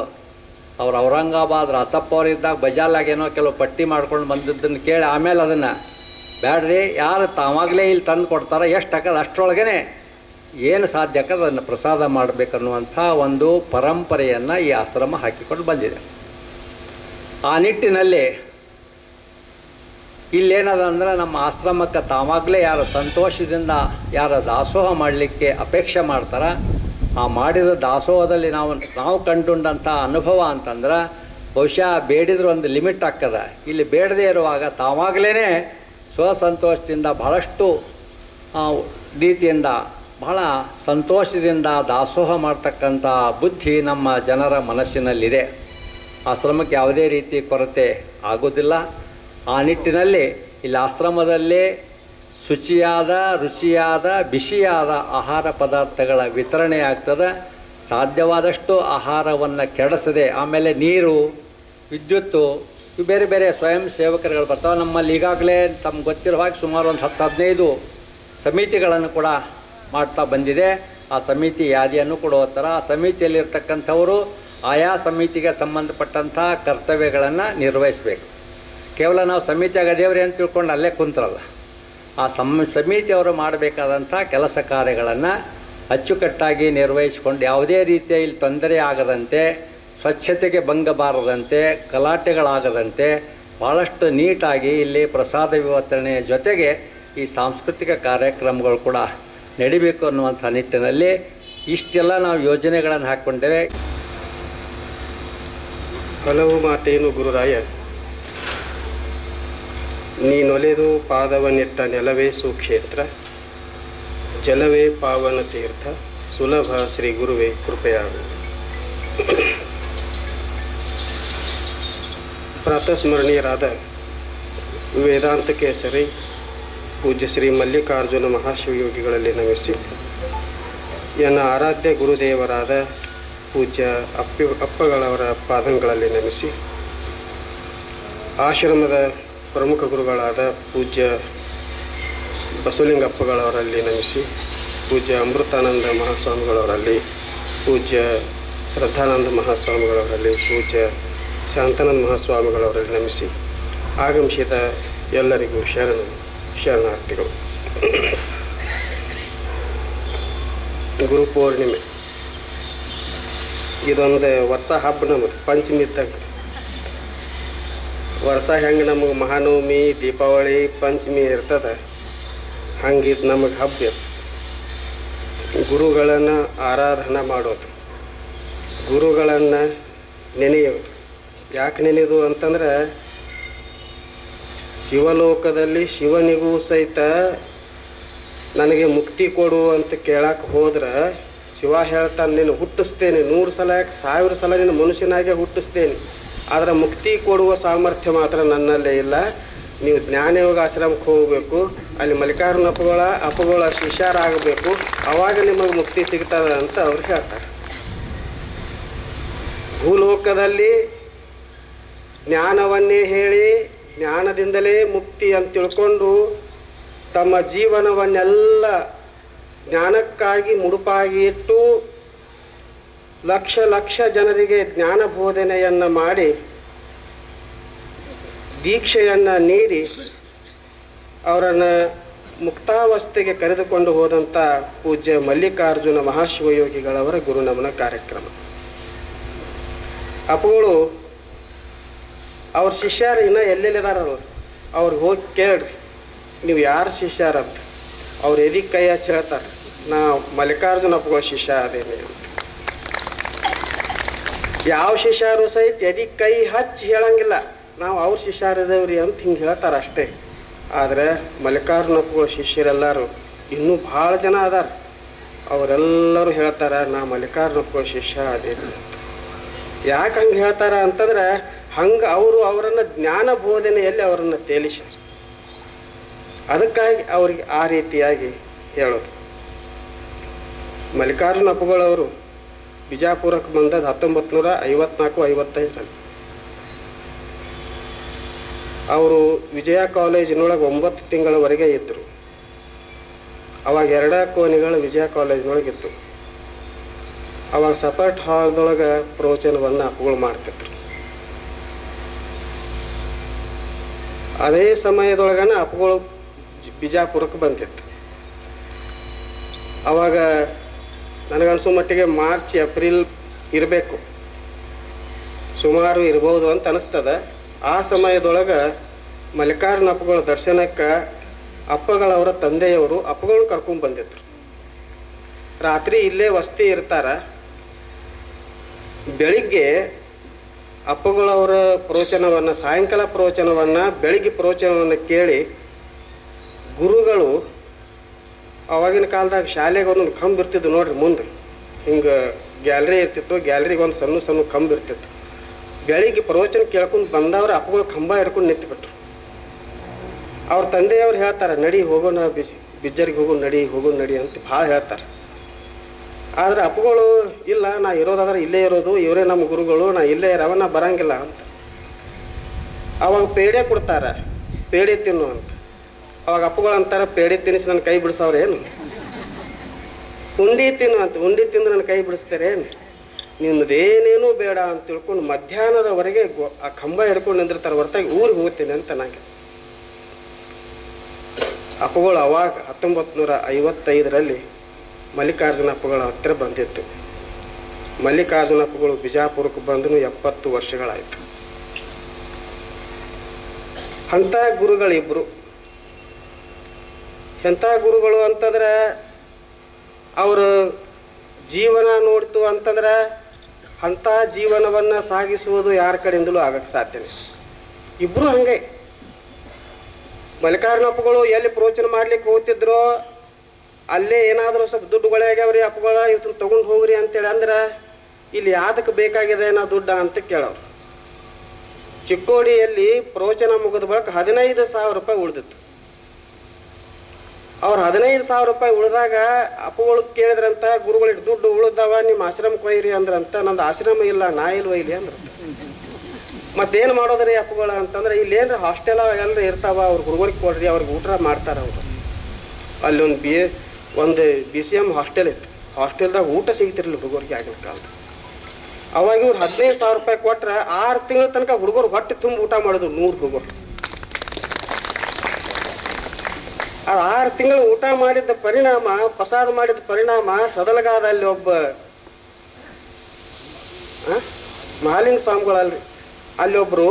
ಅವ್ರು ಔರಂಗಾಬಾದ್ ರಾಸಪ್ಪ ಅವ್ರು ಇದ್ದಾಗ ಬಜಾರ್ಲಾಗೇನೋ ಕೆಲವು ಪಟ್ಟಿ ಮಾಡ್ಕೊಂಡು ಬಂದಿದ್ದನ್ನು ಕೇಳಿ ಆಮೇಲೆ ಅದನ್ನು ಬ್ಯಾಡ್ರಿ ಯಾರು ತಾವಾಗಲೇ ಇಲ್ಲಿ ತಂದು ಕೊಡ್ತಾರೆ, ಎಷ್ಟು ಹಾಕೋದು ಅಷ್ಟರೊಳಗೇ ಏನು ಸಾಧ್ಯ ಹಾಕೋದು ಅದನ್ನು ಪ್ರಸಾದ ಮಾಡಬೇಕನ್ನುವಂಥ ಒಂದು ಪರಂಪರೆಯನ್ನು ಈ ಆಶ್ರಮ ಹಾಕಿಕೊಂಡು ಬಂದಿದೆ. ಆ ನಿಟ್ಟಿನಲ್ಲಿ ಇಲ್ಲೇನದ ಅಂದ್ರೆ ನಮ್ಮ ಆಶ್ರಮಕ್ಕೆ ತಾವಾಗಲೇ ಯಾರು ಸಂತೋಷದಿಂದ ಯಾರು ದಾಸೋಹ ಮಾಡಲಿಕ್ಕೆ ಅಪೇಕ್ಷೆ ಮಾಡ್ತಾರೆ, ಆ ಮಾಡಿದ ದಾಸೋಹದಲ್ಲಿ ನಾವು ಕಂಡುಕೊಂಡಂಥ ಅನುಭವ ಅಂತಂದ್ರೆ ಬಹುಶಃ ಬೇಡಿದ್ರೆ ಒಂದು ಲಿಮಿಟ್ ಆಗ್ತದೆ. ಇಲ್ಲಿ ಬೇಡದೇ ಇರುವಾಗ ತಾವಾಗಲೇ ಸ್ವಸಂತೋಷದಿಂದ ಬಹಳಷ್ಟು ರೀತಿಯಿಂದ ಬಹಳ ಸಂತೋಷದಿಂದ ದಾಸೋಹ ಮಾಡ್ತಕ್ಕಂಥ ಬುದ್ಧಿ ನಮ್ಮ ಜನರ ಮನಸ್ಸಿನಲ್ಲಿದೆ. ಆಶ್ರಮಕ್ಕೆ ಯಾವುದೇ ರೀತಿ ಕೊರತೆ ಆಗೋದಿಲ್ಲ. ಆ ನಿಟ್ಟಿನಲ್ಲಿ ಇಲ್ಲಿ ಆಶ್ರಮದಲ್ಲೇ ಶುಚಿಯಾದ, ರುಚಿಯಾದ, ಬಿಸಿಯಾದ ಆಹಾರ ಪದಾರ್ಥಗಳ ವಿತರಣೆ ಆಗ್ತದೆ. ಸಾಧ್ಯವಾದಷ್ಟು ಆಹಾರವನ್ನು ಕೆಡಿಸದೆ, ಆಮೇಲೆ ನೀರು, ವಿದ್ಯುತ್ತು, ಇವು ಬೇರೆ ಬೇರೆ ಸ್ವಯಂ ಸೇವಕರುಗಳು ಬರ್ತಾವೆ. ನಮ್ಮಲ್ಲಿ ಈಗಾಗಲೇ ತಮ್ಗೆ ಗೊತ್ತಿರೋ ಹಾಗೆ ಸುಮಾರು ಒಂದು 10-15 ಸಮಿತಿಗಳನ್ನು ಕೂಡ ಮಾಡ್ತಾ ಬಂದಿದೆ. ಆ ಸಮಿತಿ ಯಾದಿಯನ್ನು ಕೂಡ ಓದ್ತಾರೆ. ಆ ಸಮಿತಿಯಲ್ಲಿರ್ತಕ್ಕಂಥವರು ಆಯಾ ಸಮಿತಿಗೆ ಸಂಬಂಧಪಟ್ಟಂಥ ಕರ್ತವ್ಯಗಳನ್ನು ನಿರ್ವಹಿಸಬೇಕು. ಕೇವಲ ನಾವು ಸಮಿತಿ ಆಗದೇವ್ರಿ ಅಂತ ತಿಳ್ಕೊಂಡು ಅಲ್ಲೇ ಕುಂತರಲ್ಲ. ಆ ಸಮಿತಿಯವರು ಮಾಡಬೇಕಾದಂಥ ಕೆಲಸ ಕಾರ್ಯಗಳನ್ನು ಅಚ್ಚುಕಟ್ಟಾಗಿ ನಿರ್ವಹಿಸಿಕೊಂಡು ಯಾವುದೇ ರೀತಿಯ ಇಲ್ಲಿ ತೊಂದರೆ ಆಗದಂತೆ, ಸ್ವಚ್ಛತೆಗೆ ಭಂಗ ಬಾರದಂತೆ, ಗಲಾಟೆಗಳಾಗದಂತೆ ಭಾಳಷ್ಟು ನೀಟಾಗಿ ಇಲ್ಲಿ ಪ್ರಸಾದ ವಿತರಣೆಯ ಜೊತೆಗೆ ಈ ಸಾಂಸ್ಕೃತಿಕ ಕಾರ್ಯಕ್ರಮಗಳು ಕೂಡ ನಡಿಬೇಕು ಅನ್ನುವಂಥ ನಿಟ್ಟಿನಲ್ಲಿ ಇಷ್ಟೆಲ್ಲ ನಾವು ಯೋಜನೆಗಳನ್ನು ಹಾಕ್ಕೊಂಡೇವೆ. ಹಲವು ಮಾತೇನು ಗುರುರಾಯ, ನೀನೊಲೆದು ಪಾದವನ್ನಿಟ್ಟ ನೆಲವೇ ಸುಕ್ಷೇತ್ರ, ಜಲವೇ ಪಾವನ ತೀರ್ಥ, ಸುಲಭ ಶ್ರೀ ಗುರುವೇ ಕೃಪೆಯಾಗು. ಪ್ರಾತಸ್ಮರಣೀಯರಾದ ವೇದಾಂತ ಕೇಸರಿ ಪೂಜ್ಯ ಶ್ರೀ ಮಲ್ಲಿಕಾರ್ಜುನ ಮಹಾಶಿವಯೋಗಿಗಳಲ್ಲಿ ನಮಿಸಿ, ಎನ್ನ ಆರಾಧ್ಯ ಗುರುದೇವರಾದ ಪೂಜ್ಯ ಅಪ್ಪಗಳವರ ಪಾದಂಗಳಲ್ಲಿ ನಮಿಸಿ, ಆಶ್ರಮದ ಪ್ರಮುಖ ಗುರುಗಳಾದ ಪೂಜ್ಯ ಬಸವಲಿಂಗಪ್ಪಗಳವರಲ್ಲಿ ನಮಿಸಿ, ಪೂಜ್ಯ ಅಮೃತಾನಂದ ಮಹಾಸ್ವಾಮಿಗಳವರಲ್ಲಿ, ಪೂಜ್ಯ ಶ್ರದ್ಧಾನಂದ ಮಹಾಸ್ವಾಮಿಗಳವರಲ್ಲಿ, ಪೂಜ್ಯ ಶಾಂತಾನಂದ ಮಹಾಸ್ವಾಮಿಗಳವರಲ್ಲಿ ನಮಿಸಿ, ಆಗಮಿಸಿದ ಎಲ್ಲರಿಗೂ ಶರಣಾರ್ಥಿಗಳು. ಗುರುಪೂರ್ಣಿಮೆ ಇದೊಂದು ವರ್ಷ ಹಬ್ಬ. ನಮಗೆ ಪಂಚಮಿ ಇದ್ದಾಗ ವರ್ಷ ಹೆಂಗೆ ನಮಗೆ ಮಹಾನವಮಿ, ದೀಪಾವಳಿ, ಪಂಚಮಿ ಇರ್ತದೆ, ಹಂಗಿದ್ದು ನಮಗೆ ಹಬ್ಬ ಇರ್ತದೆ. ಗುರುಗಳನ್ನು ಆರಾಧನೆ ಮಾಡೋದು, ಗುರುಗಳನ್ನು ನೆನೆಯೋದು. ಯಾಕೆ ನೆನೆಯೋದು ಅಂತಂದ್ರೆ, ಶಿವಲೋಕದಲ್ಲಿ ಶಿವನಿಗೂ ಸಹಿತ ನನಗೆ ಮುಕ್ತಿ ಕೊಡು ಅಂತ ಕೇಳಕ್ಕೆ ಹೋದ್ರೆ ಶಿವ ಹೇಳ್ತಾನೆ, ನೀನು ಹುಟ್ಟಿಸ್ತೇನೆ 100 ಸಲ, 1000 ಸಲ ನೀನು ಮನುಷ್ಯನಾಗೆ ಹುಟ್ಟಿಸ್ತೇನೆ, ಆದರೆ ಮುಕ್ತಿ ಕೊಡುವ ಸಾಮರ್ಥ್ಯ ಮಾತ್ರ ನನ್ನಲ್ಲೇ ಇಲ್ಲ. ನೀವು ಜ್ಞಾನಯೋಗ ಆಶ್ರಮಕ್ಕೆ ಹೋಗಬೇಕು, ಅಲ್ಲಿ ಮಲ್ಲಿಕಾರ್ಜುನ ಅಪ್ಪಗಳ ಶಿಷ್ಯರಾಗಬೇಕು, ಆವಾಗ ನಿಮಗೆ ಮುಕ್ತಿ ಸಿಗ್ತದೆ ಅಂತ ಅವ್ರು ಹೇಳ್ತಾರೆ. ಭೂಲೋಕದಲ್ಲಿ ಜ್ಞಾನವನ್ನೇ ಹೇಳಿ ಜ್ಞಾನದಿಂದಲೇ ಮುಕ್ತಿ ಅಂತ ತಿಳ್ಕೊಂಡು ತಮ್ಮ ಜೀವನವನ್ನೆಲ್ಲ ಜ್ಞಾನಕ್ಕಾಗಿ ಮುಡುಪಾಗಿ ಇಟ್ಟು ಲಕ್ಷ ಲಕ್ಷ ಜನರಿಗೆ ಜ್ಞಾನ ಬೋಧನೆಯನ್ನು ಮಾಡಿ ದೀಕ್ಷೆಯನ್ನು ನೀಡಿ ಅವರನ್ನು ಮುಕ್ತಾವಸ್ಥೆಗೆ ಕರೆದುಕೊಂಡು ಹೋದಂಥ ಪೂಜ್ಯ ಮಲ್ಲಿಕಾರ್ಜುನ ಮಹಾಶಿವಯೋಗಿಗಳವರ ಗುರುನಮನ ಕಾರ್ಯಕ್ರಮ. ಅಪ್ಪಗಳು ಅವ್ರ ಶಿಷ್ಯರು ಇನ್ನೂ ಎಲ್ಲೆಲ್ಲಿದಾರಲ್ಲ, ಅವ್ರಿಗೆ ಹೋಗಿ ಕೇಳ್ರಿ, ನೀವು ಯಾರು ಶಿಷ್ಯರಂತ. ಅವ್ರು ಎದಿಗೆ ಕೈ ಹಚ್ಚಿ ಹೇಳ್ತಾರೆ, ನಾ ಮಲ್ಲಿಕಾರ್ಜುನ ಅಪ್ಪಗಳ ಶಿಷ್ಯ ಅದೇನೆ ಅಂತ. ಯಾವ ಶಿಷ್ಯರು ಸಹಿತ ಎದಿಗೆ ಕೈ ಹಚ್ಚಿ ಹೇಳಂಗಿಲ್ಲ, ನಾವು ಅವ್ರ ಶಿಷ್ಯರಿದೇವ್ರಿ ಅಂತ ಹಿಂಗೆ ಹೇಳ್ತಾರೆ ಅಷ್ಟೇ. ಆದರೆ ಮಲ್ಲಿಕಾರ್ಜುನ ಅಪ್ಪಗಳ ಶಿಷ್ಯರೆಲ್ಲರೂ ಇನ್ನೂ ಭಾಳ ಜನ ಅದಾರ, ಅವರೆಲ್ಲರೂ ಹೇಳ್ತಾರೆ, ನಾ ಮಲ್ಲಿಕಾರ್ಜುನ ಅಪ್ಪಗಳ ಶಿಷ್ಯ ಅದೇನೆ ಅಂತ. ಯಾಕೆ ಹಂಗೆ ಹೇಳ್ತಾರ ಅಂತಂದ್ರೆ, ಹಂಗೆ ಅವರನ್ನು ಜ್ಞಾನ ಬೋಧನೆಯಲ್ಲಿ ಅವರನ್ನು ತೇಲಿಸ್ಯಾರ. ಅದಕ್ಕಾಗಿ ಅವ್ರಿಗೆ ಆ ರೀತಿಯಾಗಿ ಹೇಳೋದು. ಮಲ್ಲಿಕಾರ್ಜುನ ಅಪ್ಪಗಳವರು ಬಿಜಾಪುರಕ್ಕೆ ಬಂದದ್ದು 1954-55. ಅವರು ವಿಜಯ ಕಾಲೇಜಿನೊಳಗೆ 9 ತಿಂಗಳವರೆಗೆ ಇದ್ದರು. ಅವಾಗ 2 ಕೋಣೆಗಳು ವಿಜಯ ಕಾಲೇಜಿನೊಳಗಿತ್ತು. ಅವಾಗ ಸಪರೇಟ್ ಹಾಲ್ದೊಳಗೆ ಪ್ರವಚನವನ್ನು ಅಪ್ಪಗಳು ಮಾಡ್ತಿದ್ರು. ಅದೇ ಸಮಯದೊಳಗನ ಅಪ್ಪಗಳು ಬಿಜಾಪುರಕ್ಕೆ ಬಂದಿತ್ತು. ಅವಾಗ ನನಗನ್ಸೋ ಮಟ್ಟಿಗೆ ಮಾರ್ಚ್ ಏಪ್ರಿಲ್ ಇರಬೇಕು. ಸುಮಾರು ಇರ್ಬೋದು ಅಂತ ಅನಿಸ್ತದ. ಆ ಸಮಯದೊಳಗೆ ಮಲ್ಲಿಕಾರ್ಜುನ ಅಪ್ಪಗಳ ದರ್ಶನಕ್ಕೆ ಅಪ್ಪಗಳವರ ತಂದೆಯವರು ಅಪ್ಪಗಳನ್ನ ಕರ್ಕೊಂಡು ಬಂದಿದ್ರು. ರಾತ್ರಿ ಇಲ್ಲೇ ವಸತಿ ಇರ್ತಾರ. ಬೆಳಿಗ್ಗೆ ಅಪ್ಪಗಳವರ ಪ್ರವಚನವನ್ನು, ಸಾಯಂಕಾಲ ಪ್ರವಚನವನ್ನು, ಬೆಳಿಗ್ಗೆ ಪ್ರವಚನವನ್ನು ಕೇಳಿ ಗುರುಗಳು ಅವಾಗಿನ ಕಾಲದಾಗ ಶಾಲೆಗೆ ಒಂದೊಂದು ಕಂಬ ಇರ್ತಿದ್ದು ನೋಡ್ರಿ. ಮುಂದೆ ಹಿಂಗೆ ಗ್ಯಾಲರಿ ಇರ್ತಿತ್ತು, ಗ್ಯಾಲರಿಗೆ ಒಂದು ಸಣ್ಣ ಸಣ್ಣ ಕಂಬ ಇರ್ತಿತ್ತು. ಬೆಳಿಗ್ಗೆ ಪ್ರವಚನ ಕೇಳ್ಕೊಂಡು ಬಂದವ್ರು ಅಪ್ಪಗಳು ಕಂಬ ಹಿಡ್ಕೊಂಡು ನಿಂತುಬಿಟ್ರು. ಅವ್ರ ತಂದೆಯವ್ರು ಹೇಳ್ತಾರೆ, ನಡಿ ಹೋಗೋಣ, ಬಿಜ್ಜರಿಗೆ ಹೋಗೋಣ, ನಡಿ ಅಂತ ಭಾಳ ಹೇಳ್ತಾರೆ. ಆದರೆ ಅಪ್ಪಗಳು ಇಲ್ಲ, ನಾ ಇರೋದಾದ್ರೆ ಇಲ್ಲೇ ಇರೋದು, ಇವರೇ ನಮ್ಮ ಗುರುಗಳು, ನಾ ಇಲ್ಲೇ ಇರವ, ನಾ ಬರಂಗಿಲ್ಲ ಅಂತ. ಅವಾಗ ಪೇಡೆ ಕೊಡ್ತಾರೆ, ಪೇಡೆ ತಿನ್ನು ಅಂತ. ಅವಾಗ ಅಪ್ಪಗಳು ಅಂತಾರೆ, ಪೇಡೆ ತಿನ್ನಿಸಿ ನನ್ನ ಕೈ ಬಿಡಿಸವ್ರೇನು? ಉಂಡಿ ತಿನ್ನು ಅಂತ. ಉಂಡಿ ತಿಂದು ನನ್ನ ಕೈ ಬಿಡಿಸ್ತಾರೇನು? ನಿನ್ನದೇನೇನೂ ಬೇಡ ಅಂತ ತಿಳ್ಕೊಂಡು ಮಧ್ಯಾಹ್ನದವರೆಗೆ ಆ ಕಂಬ ಹಿಡ್ಕೊಂಡು ನಿಂದಿರ್ತಾರೆ, ಹೊರತಾಗಿ ಊರಿಗೆ ಹೋಗ್ತೀನಿ ಅಂತ ನನಗೆ. ಅಪ್ಪಗಳು ಅವಾಗ 1955ರಲ್ಲಿ ಮಲ್ಲಿಕಾರ್ಜುನ ಅಪ್ಪಗಳ ಹತ್ತಿರ ಬಂದಿತ್ತು. ಮಲ್ಲಿಕಾರ್ಜುನ ಅಪ್ಪಗಳು ಬಿಜಾಪುರಕ್ಕೆ ಬಂದು 70 ವರ್ಷಗಳಾಯಿತು. ಅಂಥ ಗುರುಗಳಿಬ್ರು. ಎಂಥ ಗುರುಗಳು ಅಂತಂದ್ರೆ, ಅವರು ಜೀವನ ನೋಡ್ತು ಅಂತಂದ್ರೆ ಅಂಥ ಜೀವನವನ್ನು ಸಾಗಿಸುವುದು ಯಾರ ಕಡೆಯಿಂದಲೂ ಆಗಕ್ಕೆ ಸಾಧ್ಯನೇ. ಇಬ್ಬರು ಹಂಗೆ. ಮಲ್ಲಿಕಾರ್ಜುನ ಅಪ್ಪಗಳು ಎಲ್ಲಿ ಪ್ರವಚನ ಮಾಡ್ಲಿಕ್ಕೆ ಹೋಗ್ತಿದ್ರು, ಅಲ್ಲೇ ಏನಾದರೂ ಸ್ವಲ್ಪ ದುಡ್ಡುಗಳಾಗ್ಯಾವ್ರಿ ಅಪ್ಪಗಳ, ಇವತ್ತು ತಗೊಂಡು ಹೋಗ್ರಿ ಅಂತೇಳಿ ಅಂದ್ರೆ, ಇಲ್ಲಿ ಯಾವ್ದಕ್ಕೆ ಬೇಕಾಗಿದೆ ನಾ ದುಡ್ಡ ಅಂತ ಕೇಳೋರು. ಚಿಕ್ಕೋಡಿಯಲ್ಲಿ ಪ್ರವಚನ ಮುಗಿದ ಬಳಿಕ 15,000 ರೂಪಾಯಿ ಉಳಿದಿತ್ತು. ಅವ್ರು 15,000 ರೂಪಾಯಿ ಉಳಿದಾಗ ಅಪ್ಪಗಳು ಕೇಳಿದ್ರಂತ, ಗುರುಗಳಿಗೆ ದುಡ್ಡು ಉಳಿದವ, ನಿಮ್ಮ ಆಶ್ರಮಕ್ಕೆ ಒಯ್ಯಿರಿ ಅಂದ್ರಂತ. ನಂದು ಆಶ್ರಮ ಇಲ್ಲ, ನಾ ಇಲ್ಲಿ ಒಯ್ಲಿ ಅಂದ್ರ. ಮತ್ತೇನು ಮಾಡೋದ್ರಿ ಅಪ್ಪಗಳ ಅಂತಂದ್ರೆ, ಇಲ್ಲೇನ್ರ ಹಾಸ್ಟೆಲ್ ಎಲ್ಲರೂ ಇರ್ತಾವ, ಅವ್ರ ಗುರುಗಳಿಗೆ ಕೊಡ್ರಿ, ಅವ್ರಿಗೆ ಊಟ ಮಾಡ್ತಾರೆ ಅವರು. ಅಲ್ಲಿ ಒಂದು BCM ಹಾಸ್ಟೆಲ್ ಇತ್ತು. ಹಾಸ್ಟೆಲ್ದಾಗ ಊಟ ಸಿಗ್ತಿರ್ಲಿಲ್ಲ ಹುಡುಗರಿಗೆ ಆಗಿನ ಕಾಲದ. ಅವಾಗ ಇವ್ರು 15,000 ರೂಪಾಯಿ ಕೊಟ್ರೆ 6 ತಿಂಗಳ ತನಕ ಹುಡುಗರು ಹೊಟ್ಟೆ ತುಂಬ ಊಟ ಮಾಡಿದ್ರು. 100 ಹುಡುಗರು. ಆ 6 ತಿಂಗಳು ಊಟ ಮಾಡಿದ್ದ ಪರಿಣಾಮ, ಪ್ರಸಾದ ಮಾಡಿದ ಪರಿಣಾಮ, ಸದಲಗಾದಲ್ಲಿ ಒಬ್ಬ ಮಹಾಲಿಂಗ ಸ್ವಾಮಿಗಳಲ್ರಿ, ಅಲ್ಲಿ ಒಬ್ರು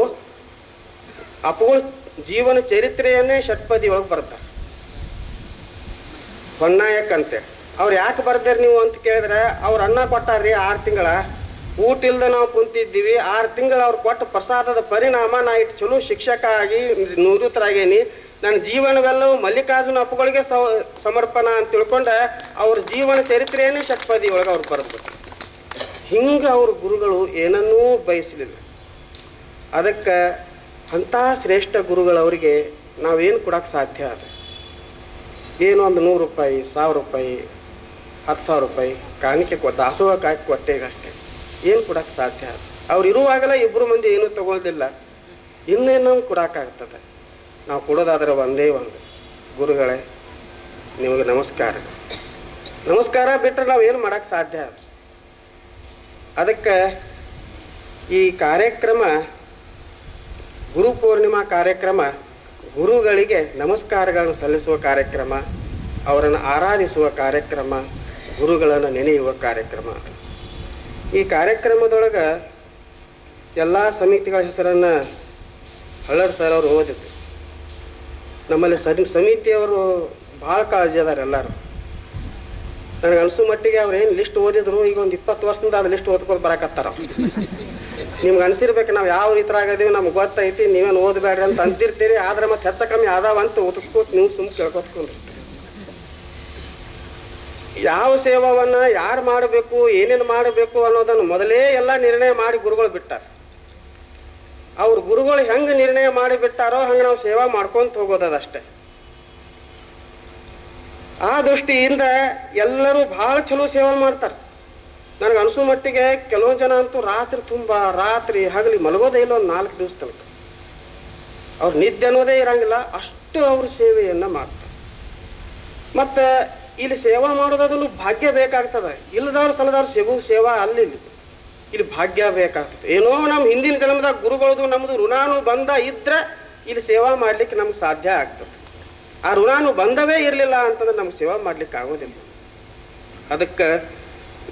ಅಪ್ಪಗಳು ಜೀವನ ಚರಿತ್ರೆಯನ್ನೇ ಷಟ್ಪದಿ ಒಳಗೆ ಬರ್ತಾರೆ. ಹೊನ್ನಾಯಕ್ ಅಂತೇಳಿ. ಅವ್ರು ಯಾಕೆ ಬರ್ದೇರಿ ನೀವು ಅಂತ ಕೇಳಿದ್ರೆ, ಅವ್ರು ಅನ್ನ ಕೊಟ್ಟಾರ್ರಿ 6 ತಿಂಗಳ, ಊಟ ಇಲ್ದ ನಾವು ಕುಂತಿದ್ದೀವಿ. 6 ತಿಂಗಳು ಅವ್ರು ಕೊಟ್ಟ ಪ್ರಸಾದದ ಪರಿಣಾಮ, ನಾ ಇಟ್ಟು ಚಲೋ ಶಿಕ್ಷಕ ಆಗಿ ನಿವೃತ್ತರಾಗೇನಿ, ನನ್ನ ಜೀವನವೆಲ್ಲವೂ ಮಲ್ಲಿಕಾರ್ಜುನ ಅಪ್ಪಗಳಿಗೆ ಸಮರ್ಪಣ ಅಂತ ತಿಳ್ಕೊಂಡ ಅವ್ರ ಜೀವನ ಚರಿತ್ರೆಯನ್ನೇ ಷಟ್ಪದಿ ಒಳಗೆ ಅವ್ರು ಬರೆದ್ಬಿಟ್ಟು. ಹಿಂಗೆ ಅವ್ರ ಗುರುಗಳು ಏನನ್ನೂ ಬಯಸಲಿಲ್ಲ. ಅದಕ್ಕೆ ಅಂಥ ಶ್ರೇಷ್ಠ ಗುರುಗಳವರಿಗೆ ನಾವೇನು ಕೊಡೋಕ್ಕೆ ಸಾಧ್ಯ ಅದ? ಏನು ಒಂದು 100 ರೂಪಾಯಿ, 1000 ರೂಪಾಯಿ, 10,000 ರೂಪಾಯಿ ಕಾಣಿಕೆ ದಾಸೋಹಕ್ಕೆ ಹಾಕಿ ಕೊಟ್ಟೆಗಷ್ಟೇ. ಏನು ಕೊಡೋಕ್ಕೆ ಸಾಧ್ಯ ಅದ? ಅವ್ರು ಇರುವಾಗಲೇ ಇಬ್ಬರು ಮಂದಿ ಏನೂ ತಗೊಳ್ದಿಲ್ಲ, ಇನ್ನೇನು ಕೊಡೋಕ್ಕಾಗ್ತದೆ? ನಾವು ಕೊಡೋದಾದ್ರೆ ಒಂದೇ ಒಂದು, ಗುರುಗಳೇ ನಿಮಗೆ ನಮಸ್ಕಾರ. ನಮಸ್ಕಾರ ಬಿಟ್ಟರೆ ನಾವೇನು ಮಾಡೋಕ್ಕೆ ಸಾಧ್ಯ ಅದ? ಅದಕ್ಕೆ ಈ ಕಾರ್ಯಕ್ರಮ, ಗುರು ಪೂರ್ಣಿಮಾ ಕಾರ್ಯಕ್ರಮ, ಗುರುಗಳಿಗೆ ನಮಸ್ಕಾರಗಳನ್ನು ಸಲ್ಲಿಸುವ ಕಾರ್ಯಕ್ರಮ, ಅವರನ್ನು ಆರಾಧಿಸುವ ಕಾರ್ಯಕ್ರಮ, ಗುರುಗಳನ್ನು ನೆನೆಯುವ ಕಾರ್ಯಕ್ರಮ. ಈ ಕಾರ್ಯಕ್ರಮದೊಳಗೆ ಎಲ್ಲ ಸಮಿತಿಗಳ ಹೆಸರನ್ನು ಹಳ್ಳರ್ ಸರ್ ಅವರು ಓದಿದ್ರು. ನಮ್ಮಲ್ಲಿ ಸಮಿತಿಯವರು ಭಾಳ ಕಾಳಜಿ ಅದಾರ ಎಲ್ಲರೂ. ನನಗೆ ಅನಿಸೋ ಮಟ್ಟಿಗೆ ಅವ್ರು ಏನು ಲಿಸ್ಟ್ ಓದಿದ್ರು, ಈಗ ಒಂದು 20 ವರ್ಷದಿಂದ ಅದು ಲಿಸ್ಟ್ ಓದ್ಕೊಂಡು ಬರಕತ್ತಾರ. ನಿಮ್ಗೆ ಅನಿಸಿರ್ಬೇಕು ನಾವು ಯಾವ ರೀತಿಯಾಗದೀವಿ, ನಮ್ಗೆ ಗೊತ್ತೈತಿ, ನೀವೇನು ಓದಬೇಡ್ರಿ ಅಂತ ಅಂತಿರ್ತೀರಿ. ಆದ್ರೆ ಮತ್ತೆ ಹೆಚ್ಚು ಕಮ್ಮಿ ಆದಾವಂತ ಓದಿಸ್ಕೋತ ನೀವು ಸುಮ್ಮನೆ ಕೇಳ್ಕೊತ್ಕೊಂಡ್ರಿ. ಯಾವ ಸೇವಾವನ್ನು ಯಾರು ಮಾಡಬೇಕು, ಏನೇನು ಮಾಡಬೇಕು ಅನ್ನೋದನ್ನು ಮೊದಲೇ ಎಲ್ಲ ನಿರ್ಣಯ ಮಾಡಿ ಗುರುಗಳು ಬಿಟ್ಟಾರ. ಅವ್ರ ಗುರುಗಳು ಹೆಂಗೆ ನಿರ್ಣಯ ಮಾಡಿಬಿಟ್ಟಾರೋ ಹಂಗೆ ನಾವು ಸೇವಾ ಮಾಡ್ಕೊಂತ ಹೋಗೋದಷ್ಟೆ. ಆ ದೃಷ್ಟಿಯಿಂದ ಎಲ್ಲರೂ ಭಾಳ ಚಲೋ ಸೇವಾ ಮಾಡ್ತಾರೆ. ನನಗೆ ಅನಿಸೋ ಮಟ್ಟಿಗೆ ಕೆಲವೊಂದು ಜನ ಅಂತೂ ರಾತ್ರಿ ಹಗಲಿ ಮಲಗೋದೇ ಇಲ್ಲ, ಒಂದು 4 ದಿವಸ ತನಕ. ಅವ್ರು ನಿದ್ದೆ ಅನ್ನೋದೇ ಇರಂಗಿಲ್ಲ, ಅಷ್ಟು ಅವರು ಸೇವೆಯನ್ನು ಮಾಡ್ತಾರೆ. ಮತ್ತು ಇಲ್ಲಿ ಸೇವಾ ಮಾಡೋದನ್ನು ಭಾಗ್ಯ ಬೇಕಾಗ್ತದೆ. ಇಲ್ಲದವ್ರು ಸಲದವ್ರು ಸೇವಾ ಇಲ್ಲಿ ಭಾಗ್ಯ ಬೇಕಾಗ್ತದೆ. ಏನೋ ನಮ್ಮ ಹಿಂದಿನ ಜನ್ಮದಾಗ ಗುರುಗಳದು ನಮ್ಮದು ಋಣಾನು ಬಂದ ಇದ್ರೆ ಇಲ್ಲಿ ಸೇವಾ ಮಾಡಲಿಕ್ಕೆ ನಮ್ಗೆ ಸಾಧ್ಯ ಆಗ್ತದೆ. ಆ ಋಣಾನು ಬಂದವೇ ಇರಲಿಲ್ಲ ಅಂತಂದ್ರೆ ನಮ್ಗೆ ಸೇವಾ ಮಾಡ್ಲಿಕ್ಕೆ ಆಗೋದಿಲ್ಲ. ಅದಕ್ಕೆ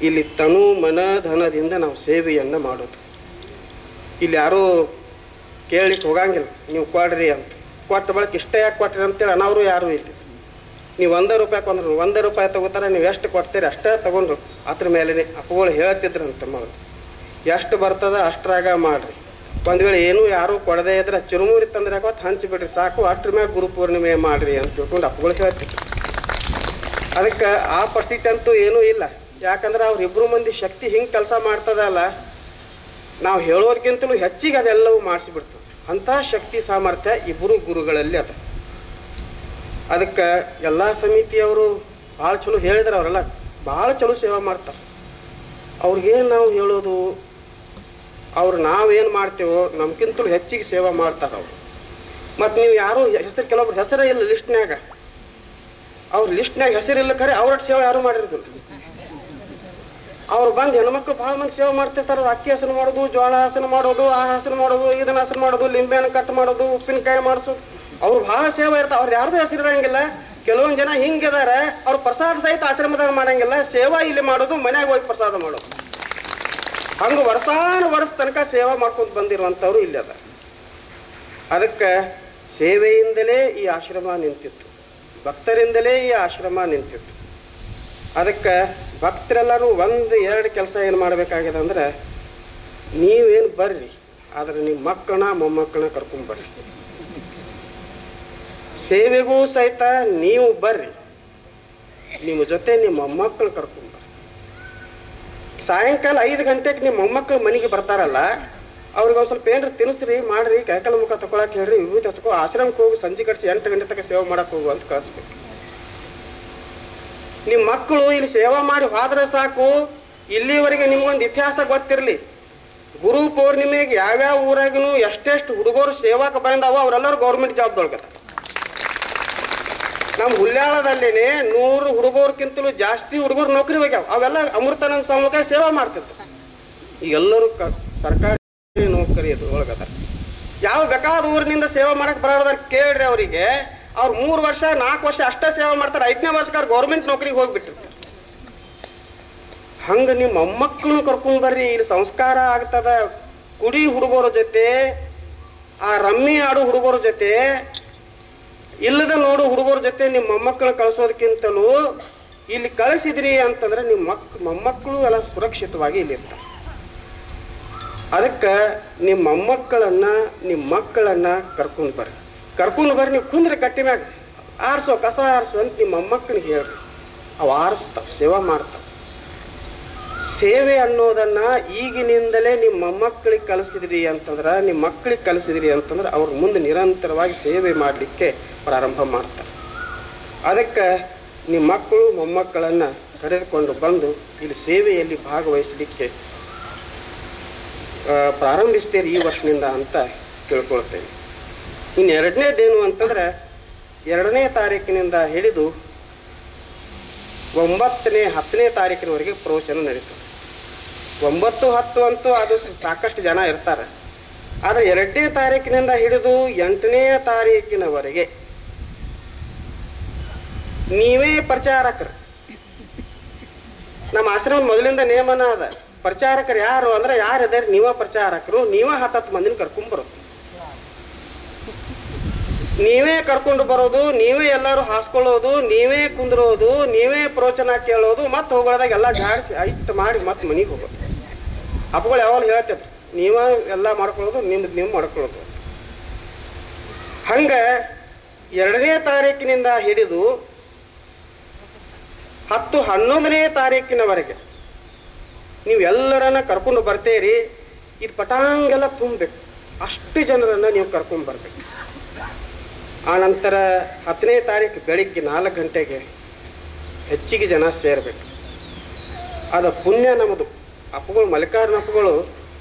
ಇಲ್ಲಿ ತನು ಮನ ಧನದಿಂದ ನಾವು ಸೇವೆಯನ್ನು ಮಾಡೋದು. ಇಲ್ಲಿ ಯಾರೂ ಕೇಳಲಿಕ್ಕೆ ಹೋಗಂಗಿಲ್ಲ, ನೀವು ಕೊಡ್ರಿ ಅಂತ. ಕೊಟ್ಟ ಬಳಕ ಇಷ್ಟ ಯಾಕೆ ಕೊಟ್ರಿ ಅಂತೇಳಿ ಅನ್ನೋರು ಯಾರೂ ಇಲ್ಲ. ನೀವು ₹1 ಕೊಂಡ್ರು ₹1 ತಗೋತಾರೆ, ನೀವು ಎಷ್ಟು ಕೊಡ್ತೀರಿ ಅಷ್ಟೇ ತಗೊಂಡ್ರು. ಅದ್ರ ಮೇಲೆ ಅಪ್ಪಗಳು ಹೇಳ್ತಿದ್ರಂತ ಮಗಳು, ಎಷ್ಟು ಬರ್ತದ ಅಷ್ಟ್ರಾಗ ಮಾಡ್ರಿ. ಒಂದು ವೇಳೆ ಏನೂ ಯಾರೂ ಕೊಡದೇ ಇದ್ರೆ ಚುರುಮುರಿ ತಂದ್ರೆ ಹಾಕೋತ್ ಹಂಚಿಬಿಡ್ರಿ ಸಾಕು, ಅಷ್ಟ್ರ ಮ್ಯಾಗ ಗುರು ಪೂರ್ಣಿಮೆ ಮಾಡ್ರಿ ಅಂತ ತಿಳ್ಕೊಂಡು ಅಪ್ಪಗಳು ಹೇಳ್ತಿದ್ರು. ಅದಕ್ಕೆ ಆ ಪಟ್ಟಿಟ್ಟಂತೂ ಏನೂ ಇಲ್ಲ. ಯಾಕಂದ್ರೆ ಅವ್ರಿಬ್ರು ಮಂದಿ ಶಕ್ತಿ ಹಿಂಗೆ ಕೆಲಸ ಮಾಡ್ತದಲ್ಲ, ನಾವು ಹೇಳೋದಕ್ಕಿಂತಲೂ ಹೆಚ್ಚಿಗೆ ಅದೆಲ್ಲವೂ ಮಾಡಿಸಿಬಿಡ್ತದೆ. ಅಂಥ ಶಕ್ತಿ ಸಾಮರ್ಥ್ಯ ಇಬ್ಬರು ಗುರುಗಳಲ್ಲಿ ಅದ. ಅದಕ್ಕೆ ಎಲ್ಲ ಸಮಿತಿಯವರು ಭಾಳ ಚಲೋ ಹೇಳಿದ್ರೆ, ಅವರೆಲ್ಲ ಭಾಳ ಚಲೋ ಸೇವೆ ಮಾಡ್ತಾರೆ. ಅವ್ರಿಗೇನು ನಾವು ಹೇಳೋದು, ಅವ್ರು ನಾವೇನು ಮಾಡ್ತೇವೋ ನಮ್ಗಿಂತಲೂ ಹೆಚ್ಚಿಗೆ ಸೇವೆ ಮಾಡ್ತಾರೆ ಅವರು. ಮತ್ತು ನೀವು ಯಾರೂ ಹೆಸರು, ಕೆಲವೊಬ್ರು ಹೆಸರೇ ಇಲ್ಲ ಲಿಸ್ಟ್ನ್ಯಾಗ, ಅವ್ರ ಲಿಸ್ಟ್ನ್ಯಾಗ ಹೆಸರಿಲ್ಲ ಖರೆ ಅವ್ರ ಸೇವೆ ಯಾರೂ ಮಾಡಿರೋದಿಲ್ಲ. ಅವ್ರು ಬಂದು ಹೆಣ್ಮಕ್ಳು ಭಾಳ ಮಂದಿ ಸೇವೆ ಮಾಡ್ತಿರ್ತಾರೆ. ಅಕ್ಕಿ ಹಸನ ಮಾಡೋದು, ಜೋಳ ಹಸನ ಮಾಡೋದು, ಆ ಹಸನ ಮಾಡೋದು, ಇದನ್ನ ಹಸನ ಮಾಡೋದು, ಲಿಂಬೆಹಣ್ಣು ಕಟ್ ಮಾಡೋದು, ಉಪ್ಪಿನಕಾಯಿ ಮಾಡಿಸೋದು, ಅವ್ರು ಭಾಳ ಸೇವೆ ಇರ್ತಾರೆ. ಅವ್ರು ಯಾರ್ದು ಹೆಸರಿರಂಗಿಲ್ಲ. ಕೆಲವೊಂದು ಜನ ಹಿಂಗಿದ್ದಾರೆ, ಅವ್ರು ಪ್ರಸಾದ ಸಹಿತ ಆಶ್ರಮದಾಗ ಮಾಡಂಗಿಲ್ಲ, ಸೇವಾ ಇಲ್ಲಿ ಮಾಡೋದು, ಮನ್ಯಾಗ ಹೋಗಿ ಪ್ರಸಾದ ಮಾಡೋದು. ಹಂಗೆ ವರ್ಷ ತನಕ ಸೇವಾ ಮಾಡ್ಕೊಂಡು ಬಂದಿರುವಂಥವ್ರು ಇಲ್ಲಿ ಅದ. ಅದಕ್ಕೆ ಸೇವೆಯಿಂದಲೇ ಈ ಆಶ್ರಮ ನಿಂತಿತ್ತು, ಭಕ್ತರಿಂದಲೇ ಈ ಆಶ್ರಮ ನಿಂತಿತ್ತು. ಅದಕ್ಕೆ ಭಕ್ತರೆಲ್ಲರೂ 1-2 ಕೆಲಸ ಏನು ಮಾಡಬೇಕಾಗಿದೆ ಅಂದ್ರೆ, ನೀವೇನು ಬರ್ರಿ, ಆದರೆ ನಿಮ್ಮ ಮಕ್ಕಳನ್ನ ಮೊಮ್ಮಕ್ಕಳನ್ನ ಕರ್ಕೊಂಬರ್ರಿ. ಸೇವೆಗೂ ಸಹಿತ ನೀವು ಬರ್ರಿ, ನಿಮ್ಮ ಜೊತೆ ನಿಮ್ಮ ಮೊಮ್ಮಕ್ಕಳು ಕರ್ಕೊಂಬರ್ರಿ. ಸಾಯಂಕಾಲ 5 ಗಂಟೆಗೆ ನಿಮ್ಮ ಮೊಮ್ಮಕ್ಕಳು ಮನೆಗೆ ಬರ್ತಾರಲ್ಲ, ಅವ್ರಿಗೆ ಒಂದು ಸ್ವಲ್ಪ ಏನ್ರಿ ತಿನ್ನಿಸ್ರಿ, ಮಾಡ್ರಿ, ಕೈಕಾಲು ಮುಖ ತಗೊಳಕ್ಕೆ ಹೇಳ್ರಿ, ವಿಭೂತಿ ಹಚ್ಕೋ, ಆಶ್ರಮಕ್ಕೆ ಹೋಗಿ ಸಂಜೆ ಕಡಿಸಿ 8 ಗಂಟೆ ತನಕ ಸೇವೆ ಮಾಡಕ್ಕೆ ಹೋಗು ಅಂತ ಕಳಿಸ್ಬೇಕು. ನಿಮ್ಮ ಮಕ್ಕಳು ಇಲ್ಲಿ ಸೇವಾ ಮಾಡಿ ಹೋದ್ರೆ ಸಾಕು. ಇಲ್ಲಿವರೆಗೆ ನಿಮ್ಗೊಂದು ಇತಿಹಾಸ ಗೊತ್ತಿರಲಿ, ಗುರು ಪೌರ್ಣಿಮೆಗೆ ಯಾವ್ಯಾವ ಊರಾಗಿನೂ ಎಷ್ಟೆಷ್ಟು ಹುಡುಗರು ಸೇವಾಕ ಬಂದಾವೋ ಅವರೆಲ್ಲರೂ ಗೌರ್ಮೆಂಟ್ ಜಾಬ್ದೊಳಗದ. ನಮ್ಮ ಹುಲ್ಯಾಳದಲ್ಲೇನೆ 100 ಹುಡುಗರ್ಕಿಂತಲೂ ಜಾಸ್ತಿ ಹುಡುಗರು ನೌಕರಿ ಹೋಗ್ಯಾವ. ಅವೆಲ್ಲ ಅಮೃತಾನಂದ ಸ್ವಾಮಿ ಸೇವಾ ಮಾಡ್ತಿರ್ತಾರೆ. ಈಗೆಲ್ಲರೂ ಸರ್ಕಾರಿ ನೌಕರಿ ಅದು ಒಳಗದ. ಯಾವ ಬೇಕಾದ ಊರಿನಿಂದ ಸೇವೆ ಮಾಡಕ್ಕೆ ಬರೋದಾರ ಕೇಳ್ರಿ ಅವರಿಗೆ. ಅವ್ರು 3 ವರ್ಷ 4 ವರ್ಷ ಅಷ್ಟೇ ಸೇವೆ ಮಾಡ್ತಾರೆ, 5ನೇ ವರ್ಷಕ್ಕೆ ಅವ್ರು ಗೌರ್ಮೆಂಟ್ ನೌಕರಿಗೆ ಹೋಗ್ಬಿಟ್ಟಿರ್ತಾರೆ. ಹಂಗೆ ನಿಮ್ಮ ಮೊಮ್ಮಕ್ಕಳನ್ನು ಕರ್ಕೊಂಡು ಬರ್ರಿ, ಇಲ್ಲಿ ಸಂಸ್ಕಾರ ಆಗ್ತದ. ಕುಡಿ ಹುಡುಗರ ಜೊತೆ, ಆ ರಮ್ಮಿ ಆಡೋ ಹುಡುಗರ ಜೊತೆ, ಇಲ್ಲದ ನೋಡು ಹುಡುಗರ ಜೊತೆ ನಿಮ್ಮ ಮೊಮ್ಮಕ್ಕಳನ್ನ ಕಳಿಸೋದಕ್ಕಿಂತಲೂ ಇಲ್ಲಿ ಕಳಿಸಿದ್ರಿ ಅಂತಂದ್ರೆ ನಿಮ್ಮ ಮೊಮ್ಮಕ್ಕಳು ಎಲ್ಲ ಸುರಕ್ಷಿತವಾಗಿ ಇಲ್ಲಿರ್ತಾರೆ. ಅದಕ್ಕೆ ನಿಮ್ಮ ಮೊಮ್ಮಕ್ಕಳನ್ನ ನಿಮ್ಮ ಮಕ್ಕಳನ್ನ ಕರ್ಕೊಂಡು ಬರ್ರಿ. ನೀವು ಕುಂದ್ರಿ ಕಟ್ಟಿ ಮ್ಯಾಗ, ಆರಿಸೋ ಕಸ ಆರಿಸು ಅಂತ ನಿಮ್ಮ ಮೊಮ್ಮಕ್ಕಳಿಗೆ ಹೇಳ್ರಿ. ಅವು ಆರಿಸ್ತಾವೆ, ಸೇವಾ ಮಾಡ್ತಾವೆ. ಸೇವೆ ಅನ್ನೋದನ್ನ ಈಗಿನಿಂದಲೇ ನಿಮ್ಮ ಮೊಮ್ಮಕ್ಕಳಿಗೆ ಕಲಿಸಿದ್ರಿ ಅಂತಂದ್ರೆ, ನಿಮ್ಮ ಮಕ್ಕಳಿಗೆ ಕಲಿಸಿದ್ರಿ ಅಂತಂದ್ರೆ ಅವ್ರ ಮುಂದೆ ನಿರಂತರವಾಗಿ ಸೇವೆ ಮಾಡಲಿಕ್ಕೆ ಪ್ರಾರಂಭ ಮಾಡ್ತಾರೆ. ಅದಕ್ಕೆ ನಿಮ್ಮ ಮಕ್ಕಳು ಮೊಮ್ಮಕ್ಕಳನ್ನು ಕರೆದುಕೊಂಡು ಬಂದು ಇಲ್ಲಿ ಸೇವೆಯಲ್ಲಿ ಭಾಗವಹಿಸಲಿಕ್ಕೆ ಪ್ರಾರಂಭಿಸ್ತೇವೆ ಈ ವರ್ಷದಿಂದ ಅಂತ ತಿಳ್ಕೊಳ್ತೇವೆ. ಇನ್ನು 2ನೇದೇನು ಅಂತಂದ್ರೆ, 2ನೇ ತಾರೀಕಿನಿಂದ ಹಿಡಿದು 9ನೇ 10ನೇ ತಾರೀಕಿನವರೆಗೆ ಪ್ರವಚನ ನಡೀತದೆ. 9, 10 ಅಂತೂ ಅದು ಸಾಕಷ್ಟು ಜನ ಇರ್ತಾರೆ. ಆದರೆ 2ನೇ ತಾರೀಕಿನಿಂದ ಹಿಡಿದು 8ನೇ ತಾರೀಕಿನವರೆಗೆ ನೀವೇ ಪ್ರಚಾರಕರು. ನಮ್ಮ ಆಶ್ರಮ ಮೊದಲಿಂದ ನೇಮನ ಅದ. ಪ್ರಚಾರಕರು ಯಾರು ಅಂದ್ರೆ, ಯಾರಿದ್ದಾರೆ ನೀವೇ ಪ್ರಚಾರಕರು. ನೀವೇ 10 ಮಂದಿನ ಕರ್ಕೊಂಡ್ಬರೋದು, ನೀವೇ ಕರ್ಕೊಂಡು ಬರೋದು, ನೀವೇ ಎಲ್ಲರೂ ಹಾಸ್ಕೊಳ್ಳೋದು, ನೀವೇ ಕುಂದ್ರೋದು, ನೀವೇ ಪ್ರವಚನ ಕೇಳೋದು, ಮತ್ತೆ ಹೋಗೋದಾಗ ಎಲ್ಲ ಜಾಡಿಸಿ ಐಟ್ ಮಾಡಿ ಮತ್ತೆ ಮನೆಗೆ ಹೋಗೋದು. ಅಪ್ಪಗಳು ಯಾವಾಗ ಹೇಳ್ತಿದ್ರು, ನೀವೇ ಎಲ್ಲ ಮಾಡ್ಕೊಳ್ಳೋದು, ನೀವು ಮಾಡ್ಕೊಳ್ಳೋದು. ಹಂಗೆ 2ನೇ ತಾರೀಕಿನಿಂದ ಹಿಡಿದು 10, 11ನೇ ತಾರೀಕಿನವರೆಗೆ ನೀವು ಎಲ್ಲರನ್ನ ಕರ್ಕೊಂಡು ಬರ್ತೀರಿ. ಇದು ಪಟಾಂಗೆಲ್ಲ ತುಂಬಬೇಕು, ಅಷ್ಟು ಜನರನ್ನು ನೀವು ಕರ್ಕೊಂಡು ಬರ್ಬೇಕು. ಆನಂತರ 10ನೇ ತಾರೀಕು ಬೆಳಿಗ್ಗೆ 4 ಗಂಟೆಗೆ ಹೆಚ್ಚಿಗೆ ಜನ ಸೇರಬೇಕು. ಅದು ಪುಣ್ಯ ನಮ್ಮದು. ಅಪ್ಪಗಳು, ಮಲ್ಲಿಕಾರ್ಜುನ ಅಪ್ಪಗಳು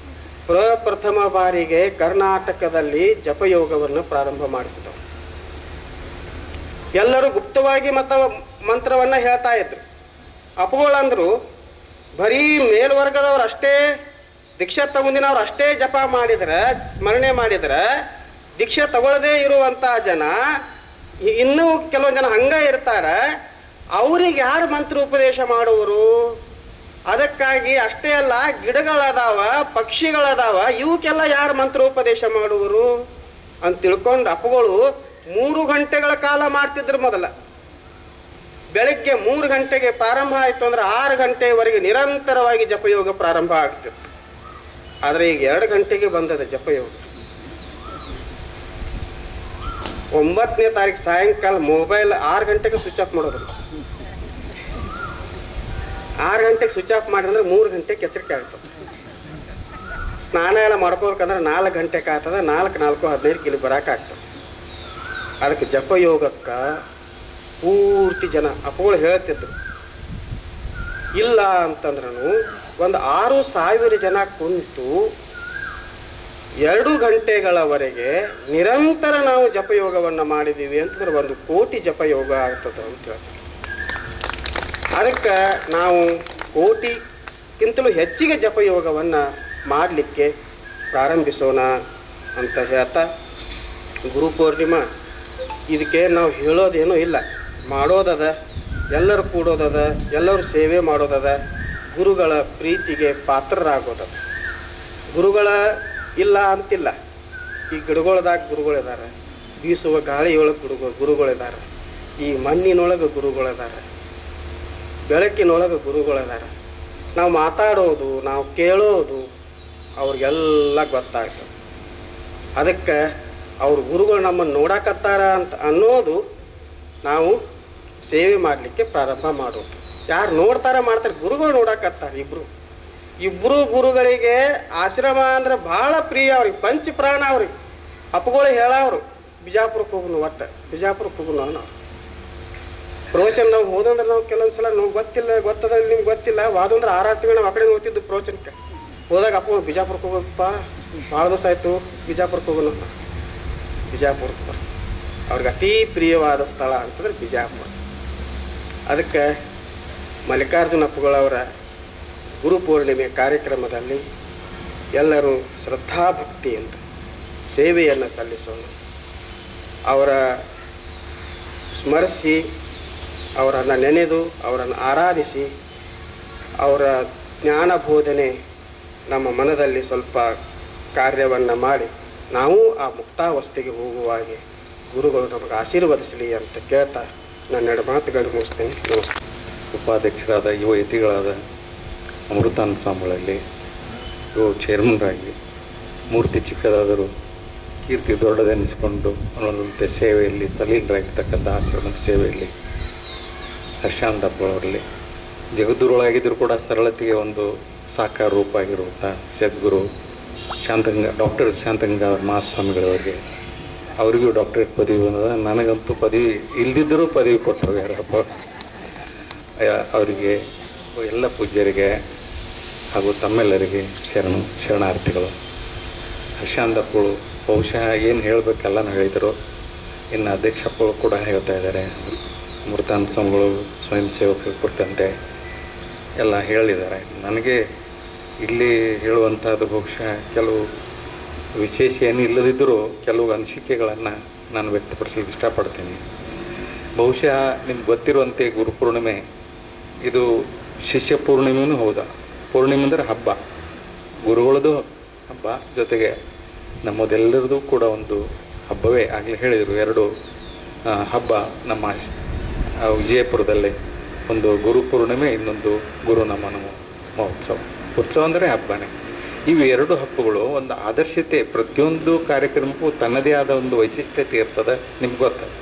ಪ್ರಪ್ರಥಮ ಬಾರಿಗೆ ಕರ್ನಾಟಕದಲ್ಲಿ ಜಪಯೋಗವನ್ನು ಪ್ರಾರಂಭ ಮಾಡಿಸಿದವು. ಎಲ್ಲರೂ ಗುಪ್ತವಾಗಿ ಮಂತ್ರವನ್ನ ಹೇಳ್ತಾ ಇದ್ರು. ಅಪ್ಪಗಳಂದ್ರು ಬರೀ ಮೇಲ್ವರ್ಗದವ್ರು ಅಷ್ಟೇ ದೀಕ್ಷೆ ತಗೊಂಡಿನವ್ರು ಅಷ್ಟೇ ಜಪ ಮಾಡಿದ್ರೆ, ಸ್ಮರಣೆ ಮಾಡಿದ್ರೆ, ದೀಕ್ಷೆ ತಗೊಳ್ಳದೇ ಇರುವಂತ ಜನ ಇನ್ನೂ ಕೆಲವೊಂದು ಜನ ಹಂಗ ಇರ್ತಾರೆ. ಅವ್ರಿಗೆ ಯಾರು ಮಂತ್ರ ಉಪದೇಶ ಮಾಡುವರು? ಅದಕ್ಕಾಗಿ ಅಷ್ಟೇ ಅಲ್ಲ, ಗಿಡಗಳದಾವ, ಪಕ್ಷಿಗಳದಾವ, ಇವಕ್ಕೆಲ್ಲ ಯಾರು ಮಂತ್ರೋಪದೇಶ ಮಾಡುವರು ಅಂತ ತಿಳ್ಕೊಂಡು ಅಪ್ಪಗಳು 3 ಗಂಟೆಗಳ ಕಾಲ ಮಾಡ್ತಿದ್ರು. ಮೊದಲ ಬೆಳಗ್ಗೆ 3 ಗಂಟೆಗೆ ಪ್ರಾರಂಭ ಆಯಿತು ಅಂದ್ರೆ 6 ಗಂಟೆವರೆಗೆ ನಿರಂತರವಾಗಿ ಜಪಯೋಗ ಪ್ರಾರಂಭ ಆಗ್ತಿತ್ತು. ಆದರೆ ಈಗ 2 ಗಂಟೆಗೆ ಬಂದದ ಜಪಯೋಗ. 9ನೇ ತಾರೀಕು ಸಾಯಂಕಾಲ ಮೊಬೈಲ್ 6 ಗಂಟೆಗೆ ಸ್ವಿಚ್ ಆಫ್ ಮಾಡೋದಿಲ್ಲ. 6 ಗಂಟೆಗೆ ಸ್ವಿಚ್ ಆಫ್ ಮಾಡಿದ್ರೆ 3 ಗಂಟೆಗೆ ಎಚ್ಚರಿಕೆ ಆಗ್ತದೆ. ಸ್ನಾನ ಎಲ್ಲ ಮಾಡ್ಕೋಬೇಕಂದ್ರೆ 4 ಗಂಟೆಗೆ ಆಗ್ತದೆ. 4:15 ಇಲ್ಲಿ ಬರೋಕ್ಕಾಗ್ತದೆ. ಅದಕ್ಕೆ ಜಪಯೋಗಕ್ಕೆ ಪೂರ್ತಿ ಜನ ಅಪ್ಪಗಳು ಹೇಳ್ತಿದ್ರು. ಇಲ್ಲ ಅಂತಂದ್ರೂ ಒಂದು 6,000 ಜನ ಕುಂತು 2 ಗಂಟೆಗಳವರೆಗೆ ನಿರಂತರ ನಾವು ಜಪಯೋಗವನ್ನು ಮಾಡಿದ್ದೀವಿ ಅಂತಂದ್ರೆ 1 ಕೋಟಿ ಜಪಯೋಗ ಆಗ್ತದೆ ಅಂತ ಹೇಳ್ತಾರೆ. ಅದಕ್ಕೆ ನಾವು ಕೋಟಿಗಿಂತಲೂ ಹೆಚ್ಚಿಗೆ ಜಪಯೋಗವನ್ನು ಮಾಡಲಿಕ್ಕೆ ಪ್ರಾರಂಭಿಸೋಣ ಅಂತ ಹೇಳ್ತಾ, ಗುರು ಪೂರ್ಣಿಮಾ ಇದಕ್ಕೆ ನಾವು ಹೇಳೋದೇನೂ ಇಲ್ಲ, ಮಾಡೋದದ, ಎಲ್ಲರೂ ಕೂಡೋದದ, ಎಲ್ಲರೂ ಸೇವೆ ಮಾಡೋದದ, ಗುರುಗಳ ಪ್ರೀತಿಗೆ ಪಾತ್ರರಾಗೋದದ. ಗುರುಗಳ ಇಲ್ಲ ಅಂತಿಲ್ಲ. ಈ ಗಿಡಗಳದಾಗ ಗುರುಗಳಿದ್ದಾರೆ, ಬೀಸುವ ಗಾಳಿಯೊಳಗೆ ಗುರುಗಳಿದ್ದಾರೆ, ಈ ಮಣ್ಣಿನೊಳಗೆ ಗುರುಗಳಿದ್ದಾರೆ, ಬೆಳಕಿನೊಳಗೆ ಗುರುಗಳಿದ್ದಾರೆ. ನಾವು ಮಾತಾಡೋದು, ನಾವು ಕೇಳೋದು ಅವ್ರಿಗೆಲ್ಲ ಗೊತ್ತಾಗ್ತದೆ. ಅದಕ್ಕೆ ಅವ್ರ ಗುರುಗಳು ನಮ್ಮನ್ನು ನೋಡಕತ್ತಾರ ಅಂತ ಅನ್ನೋದು ನಾವು ಸೇವೆ ಮಾಡಲಿಕ್ಕೆ ಪ್ರಾರಂಭ ಮಾಡೋದು. ಯಾರು ನೋಡ್ತಾರೆ ಮಾಡ್ತಾರೆ, ಗುರುಗಳು ನೋಡಕತ್ತಾರೆ. ಇಬ್ಬರು ಗುರುಗಳಿಗೆ ಆಶ್ರಮ ಅಂದ್ರೆ ಭಾಳ ಪ್ರಿಯ ಅವ್ರಿಗೆ, ಪಂಚಪ್ರಾಣ ಅವ್ರಿಗೆ. ಅಪ್ಪಗಳು ಹೇಳವ್ರು ಬಿಜಾಪುರಕ್ಕೆ ಹೋಗೋಣ, ಬಿಜಾಪುರಕ್ಕೆ ಹೋಗೋಣ. ನಾವು ಪ್ರವಚನ ನಾವು ಹೋದಂದ್ರೆ ನಾವು ಕೆಲವೊಂದ್ಸಲ ನಾವು ಗೊತ್ತದ ನಿಮ್ಗೆ ಗೊತ್ತಿಲ್ಲ, ವಾದಂದ್ರೆ 6 ತಿಂಗಳು ನಾವು ಆ ಕಡೆ ಹೋಗ್ತಿದ್ದು ಪ್ರವಚನಕ್ಕೆ. ಹೋದಾಗ ಅಪ್ಪ ಬಿಜಾಪುರಕ್ಕೆ ಹೋಗಪ್ಪ, ಭಾಳ ದಿವಸ ಆಯಿತು, ಬಿಜಾಪುರಕ್ಕೆ ಹೋಗೋಣ. ಬಿಜಾಪುರಕ್ಕೆ ಬರ ಅವ್ರಿಗೆ ಅತೀ ಪ್ರಿಯವಾದ ಸ್ಥಳ ಅಂತಂದ್ರೆ ಬಿಜಾಪುರ. ಅದಕ್ಕೆ ಮಲ್ಲಿಕಾರ್ಜುನ ಅಪ್ಪಗಳವರ ಗುರು ಪೂರ್ಣಿಮೆ ಕಾರ್ಯಕ್ರಮದಲ್ಲಿ ಎಲ್ಲರೂ ಶ್ರದ್ಧಾಭಕ್ತಿಯಿಂದ ಸೇವೆಯನ್ನು ಸಲ್ಲಿಸೋಣ. ಅವರ ಸ್ಮರಿಸಿ, ಅವರನ್ನು ನೆನೆದು, ಅವರನ್ನು ಆರಾಧಿಸಿ, ಅವರ ಜ್ಞಾನ ಬೋಧನೆ ನಮ್ಮ ಮನದಲ್ಲಿ ಸ್ವಲ್ಪ ಕಾರ್ಯವನ್ನು ಮಾಡಿ ನಾವು ಆ ಮುಕ್ತಾವಸ್ಥೆಗೆ ಹೋಗುವಾಗೆ ಗುರುಗಳು ನಮಗೆ ಆಶೀರ್ವದಿಸಲಿ ಅಂತ ಕೇಳ್ತಾ ನನ್ನ 2 ಮಾತುಗಳು ಮುಗಿಸ್ತೇನೆ. ನಮಸ್ಕಾರ. ಉಪಾಧ್ಯಕ್ಷರಾದ ಯುವ ಯತಿಗಳಾದ ಅಮೃತಾನಂದ ಸ್ವಾಮಿಗಳಲ್ಲಿ ಇವು ಚೇರ್ಮನ್ರಾಗಿ ಮೂರ್ತಿ ಚಿಕ್ಕದಾದರೂ ಕೀರ್ತಿ ದೊಡ್ಡದೆನಿಸಿಕೊಂಡು ಅನ್ನುವಂತೆ ಸೇವೆಯಲ್ಲಿ ತಲೀನರಾಗಿರ್ತಕ್ಕಂಥ ಆಶ್ರಮದ ಸೇವೆಯಲ್ಲಿ ಹರ್ಷಾನಂದಪ್ಪಳವರಲ್ಲಿ ಜಗದ್ಗುರುಗಳಾಗಿದ್ದರೂ ಕೂಡ ಸರಳತೆಗೆ ಒಂದು ಸಾಕಾರ ರೂಪ ಆಗಿರುವಂಥ ಜಗದ್ಗುರು ಡಾಕ್ಟರ್ ಶಾಂತಗಂಗಾಧರ ಮಹಾಸ್ವಾಮಿಗಳವರಿಗೆ, ಅವರಿಗೂ ಡಾಕ್ಟರೇಟ್ ಪದವಿ ಬಂದದ. ನನಗಂತೂ ಪದವಿ ಇಲ್ದಿದ್ದರೂ ಪದವಿ ಕೊಟ್ಟು ಹೋಗ್ಯಾರಪ್ಪ. ಅವರಿಗೆ ಎಲ್ಲ ಪೂಜ್ಯರಿಗೆ ಹಾಗೂ ತಮ್ಮೆಲ್ಲರಿಗೆ ಶರಣಾರ್ಥಿಗಳು. ಹರ್ಷಾನಂದಪ್ಪಳು ಬಹುಶಃ ಏನು ಹೇಳಬೇಕೆಲ್ಲನೂ ಹೇಳಿದರು. ಇನ್ನು ಅಧ್ಯಕ್ಷಪ್ಪಳು ಕೂಡ ಹೇಳ್ತಾ ಇದ್ದಾರೆ. ಅಮೃತಾನಂದ ಸ್ವಾಮಿಗಳು ಸ್ವಯಂ ಸೇವಕರ ಕುರಿತಂತೆ ಎಲ್ಲ ಹೇಳಿದ್ದಾರೆ. ನನಗೆ ಇಲ್ಲಿ ಹೇಳುವಂಥದ್ದು ಬಹುಶಃ ಕೆಲವು ವಿಶೇಷ ಏನು ಇಲ್ಲದಿದ್ದರೂ ಕೆಲವು ಅನಿಸಿಕೆಗಳನ್ನು ನಾನು ವ್ಯಕ್ತಪಡಿಸಲಿಕ್ಕೆ ಇಷ್ಟಪಡ್ತೀನಿ. ಬಹುಶಃ ನಿಮ್ಗೆ ಗೊತ್ತಿರುವಂತೆ ಗುರುಪೂರ್ಣಿಮೆ ಇದು ಶಿಷ್ಯ ಪೂರ್ಣಿಮೆಯೂ ಹೌದಾ. ಪೂರ್ಣಿಮೆ ಅಂದರೆ ಹಬ್ಬ, ಗುರುಗಳದ್ದು ಹಬ್ಬ, ಜೊತೆಗೆ ನಮ್ಮದೆಲ್ಲರದು ಕೂಡ ಒಂದು ಹಬ್ಬವೇ. ಆಗಲೇ ಹೇಳಿದರು 2 ಹಬ್ಬ ನಮ್ಮ ವಿಜಯಪುರದಲ್ಲಿ, ಒಂದು ಗುರುಪೂರ್ಣಿಮೆ, ಇನ್ನೊಂದು ಗುರು ನಮನ ಮಹೋತ್ಸವ. ಉತ್ಸವ ಅಂದರೆ ಹಬ್ಬನೇ. ಇವು 2 ಹಬ್ಬಗಳು ಒಂದು ಆದರ್ಶತೆ, ಪ್ರತಿಯೊಂದು ಕಾರ್ಯಕ್ರಮಕ್ಕೂ ತನ್ನದೇ ಆದ ಒಂದು ವೈಶಿಷ್ಟ್ಯತೆ ಇರ್ತದೆ. ನಿಮ್ಗೆ ಗೊತ್ತದ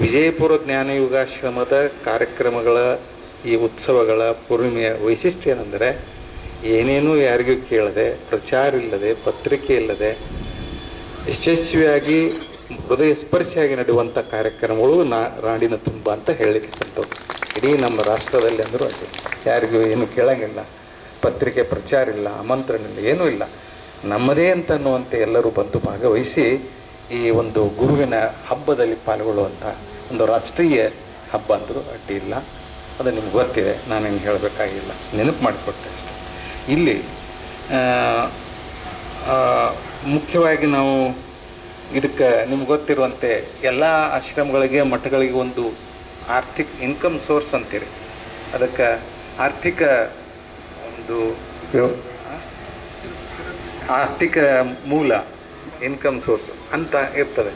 ವಿಜಯಪುರ ಜ್ಞಾನಯುಗಾಶ್ರಮದ ಕಾರ್ಯಕ್ರಮಗಳ ಈ ಉತ್ಸವಗಳ ಪೂರ್ಣಿಮೆಯ ವೈಶಿಷ್ಟ್ಯ ಏನಂದರೆ, ಏನೇನೂ ಯಾರಿಗೂ ಕೇಳದೆ, ಪ್ರಚಾರ ಇಲ್ಲದೆ, ಪತ್ರಿಕೆ ಇಲ್ಲದೆ ಯಶಸ್ವಿಯಾಗಿ ಹೃದಯ ಸ್ಪರ್ಶಿಯಾಗಿ ನಡೆಯುವಂಥ ಕಾರ್ಯಕ್ರಮಗಳು ನಾಡಿನ ತುಂಬ ಅಂತ ಹೇಳಲಿಕ್ಕೆ ಸಂತೋಷ. ಇಡೀ ನಮ್ಮ ರಾಷ್ಟ್ರದಲ್ಲಿ ಅಂದರೂ ಅಷ್ಟೇ, ಯಾರಿಗೂ ಏನು ಕೇಳಂಗಿಲ್ಲ, ಪತ್ರಿಕೆ ಪ್ರಚಾರ ಇಲ್ಲ, ಆಮಂತ್ರಣ ಇಲ್ಲ, ಏನೂ ಇಲ್ಲ. ನಮ್ಮದೇ ಅಂತ ಅನ್ನುವಂತೆ ಎಲ್ಲರೂ ಬಂದು ಭಾಗವಹಿಸಿ ಈ ಒಂದು ಗುರುವಿನ ಹಬ್ಬದಲ್ಲಿ ಪಾಲ್ಗೊಳ್ಳುವಂಥ ಒಂದು ರಾಷ್ಟ್ರೀಯ ಹಬ್ಬ ಅಂದರೂ ಅಡ್ಡಿ ಇಲ್ಲ. ಅದು ನಿಮ್ಗೆ ಗೊತ್ತಿದೆ, ನಾನೇನು ಹೇಳಬೇಕಾಗಿಲ್ಲ, ನೆನಪು ಮಾಡಿಕೊಟ್ಟೆ ಅಷ್ಟೆ. ಇಲ್ಲಿ ಮುಖ್ಯವಾಗಿ ನಾವು ಇದಕ್ಕೆ ನಿಮ್ಗೆ ಗೊತ್ತಿರುವಂತೆ ಎಲ್ಲ ಆಶ್ರಮಗಳಿಗೆ, ಮಠಗಳಿಗೆ ಒಂದು ಆರ್ಥಿಕ ಇನ್ಕಮ್ ಸೋರ್ಸ್ ಅಂತೀರಿ. ಅದಕ್ಕೆ ಆರ್ಥಿಕ ಒಂದು ಆರ್ಥಿಕ ಮೂಲ, ಇನ್ಕಮ್ ಸೋರ್ಸ್ ಅಂತ ಇರ್ತದೆ.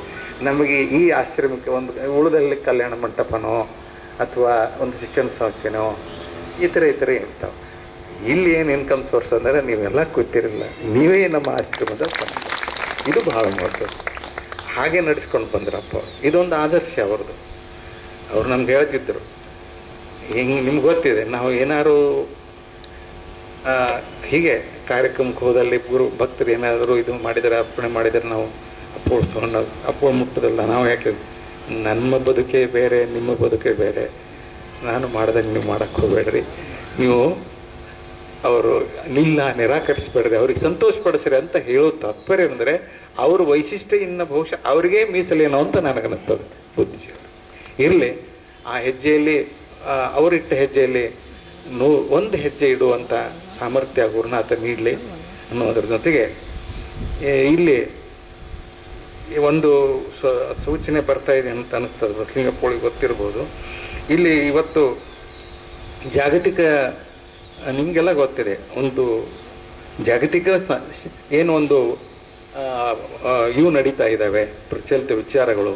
ನಮಗೆ ಈ ಆಶ್ರಮಕ್ಕೆ ಒಂದು ಉಳಿದಲ್ಲಿ ಕಲ್ಯಾಣ ಮಂಟಪನೋ ಅಥವಾ ಒಂದು ಶಿಕ್ಷಣ ಸಂಸ್ಥೆನೋ ಈ ಥರ ಇರ್ತಾವೆ. ಇಲ್ಲಿ ಏನು ಇನ್ಕಮ್ ಸೋರ್ಸ್ ಅಂದರೆ ನೀವೆಲ್ಲ ಗೊತ್ತಿರಲಿಲ್ಲ, ನೀವೇ ನಮ್ಮ ಆಶ್ರಮದ ಸಂಸ್ಥೆ. ಇದು ಭಾಳ ಮಹತ್ವ. ಹಾಗೆ ನಡೆಸ್ಕೊಂಡು ಬಂದ್ರಪ್ಪ. ಇದೊಂದು ಆದರ್ಶ ಅವ್ರದ್ದು. ಅವ್ರು ನಮ್ಗೆ ಹೇಳ್ತಿದ್ರು, ಹಿಂಗೆ ನಿಮ್ಗೆ ಗೊತ್ತಿದೆ, ನಾವು ಏನಾದ್ರು ಹೀಗೆ ಕಾರ್ಯಕ್ರಮಕ್ಕೆ ಹೋದಲ್ಲಿ ಗುರು ಭಕ್ತರು ಏನಾದರೂ ಇದು ಮಾಡಿದರೆ, ಅರ್ಪಣೆ ಮಾಡಿದರೆ ನಾವು ಅಪ್ಪೋಳು ಮುಟ್ಟದಲ್ಲ. ನಾವು ಯಾಕೆ, ನಮ್ಮ ಬದುಕೇ ಬೇರೆ, ನಿಮ್ಮ ಬದುಕೇ ಬೇರೆ, ನಾನು ಮಾಡ್ದಂಗೆ ನೀವು ಮಾಡೋಕ್ಕೆ ಹೋಗಬೇಡ್ರಿ, ನೀವು ಅವರು ನಿರಾಕರಿಸ್ಬೇಡ್ರಿ, ಅವ್ರಿಗೆ ಸಂತೋಷ ಪಡಿಸ್ರಿ ಅಂತ ಹೇಳೋ ತಾತ್ಪರ್ಯ ಅಂದರೆ ಅವ್ರ ವೈಶಿಷ್ಟ್ಯ ಇನ್ನು ಬಹುಶಃ ಅವ್ರಿಗೆ ಮೀಸಲೇನೋ ಅಂತ ನನಗನ್ನಿಸ್ತದೆ. ಬುದ್ಧಿಜೀವಿ ಇರಲಿ, ಆ ಹೆಜ್ಜೆಯಲ್ಲಿ ಅವರಿಟ್ಟ ಹೆಜ್ಜೆಯಲ್ಲಿ ಒಂದು ಹೆಜ್ಜೆ ಇಡುವಂಥ ಸಾಮರ್ಥ್ಯ ಗುರುನಾಥ ನೀಡಲಿ ಅನ್ನೋದ್ರ ಜೊತೆಗೆ ಇಲ್ಲಿ ಒಂದು ಸೂಚನೆ ಬರ್ತಾ ಇದೆ ಅಂತ ಅನಿಸ್ತದೆ. ಬಸಲಿಂಗಪ್ಪಳಿಗೆ ಗೊತ್ತಿರ್ಬೋದು. ಇಲ್ಲಿ ಇವತ್ತು ಜಾಗತಿಕ, ನಿಮಗೆಲ್ಲ ಗೊತ್ತಿದೆ, ಒಂದು ಜಾಗತಿಕ ಏನು ಒಂದು ಇವು ನಡೀತಾ ಇದ್ದಾವೆ ಪ್ರಚಲಿತ ವಿಚಾರಗಳು.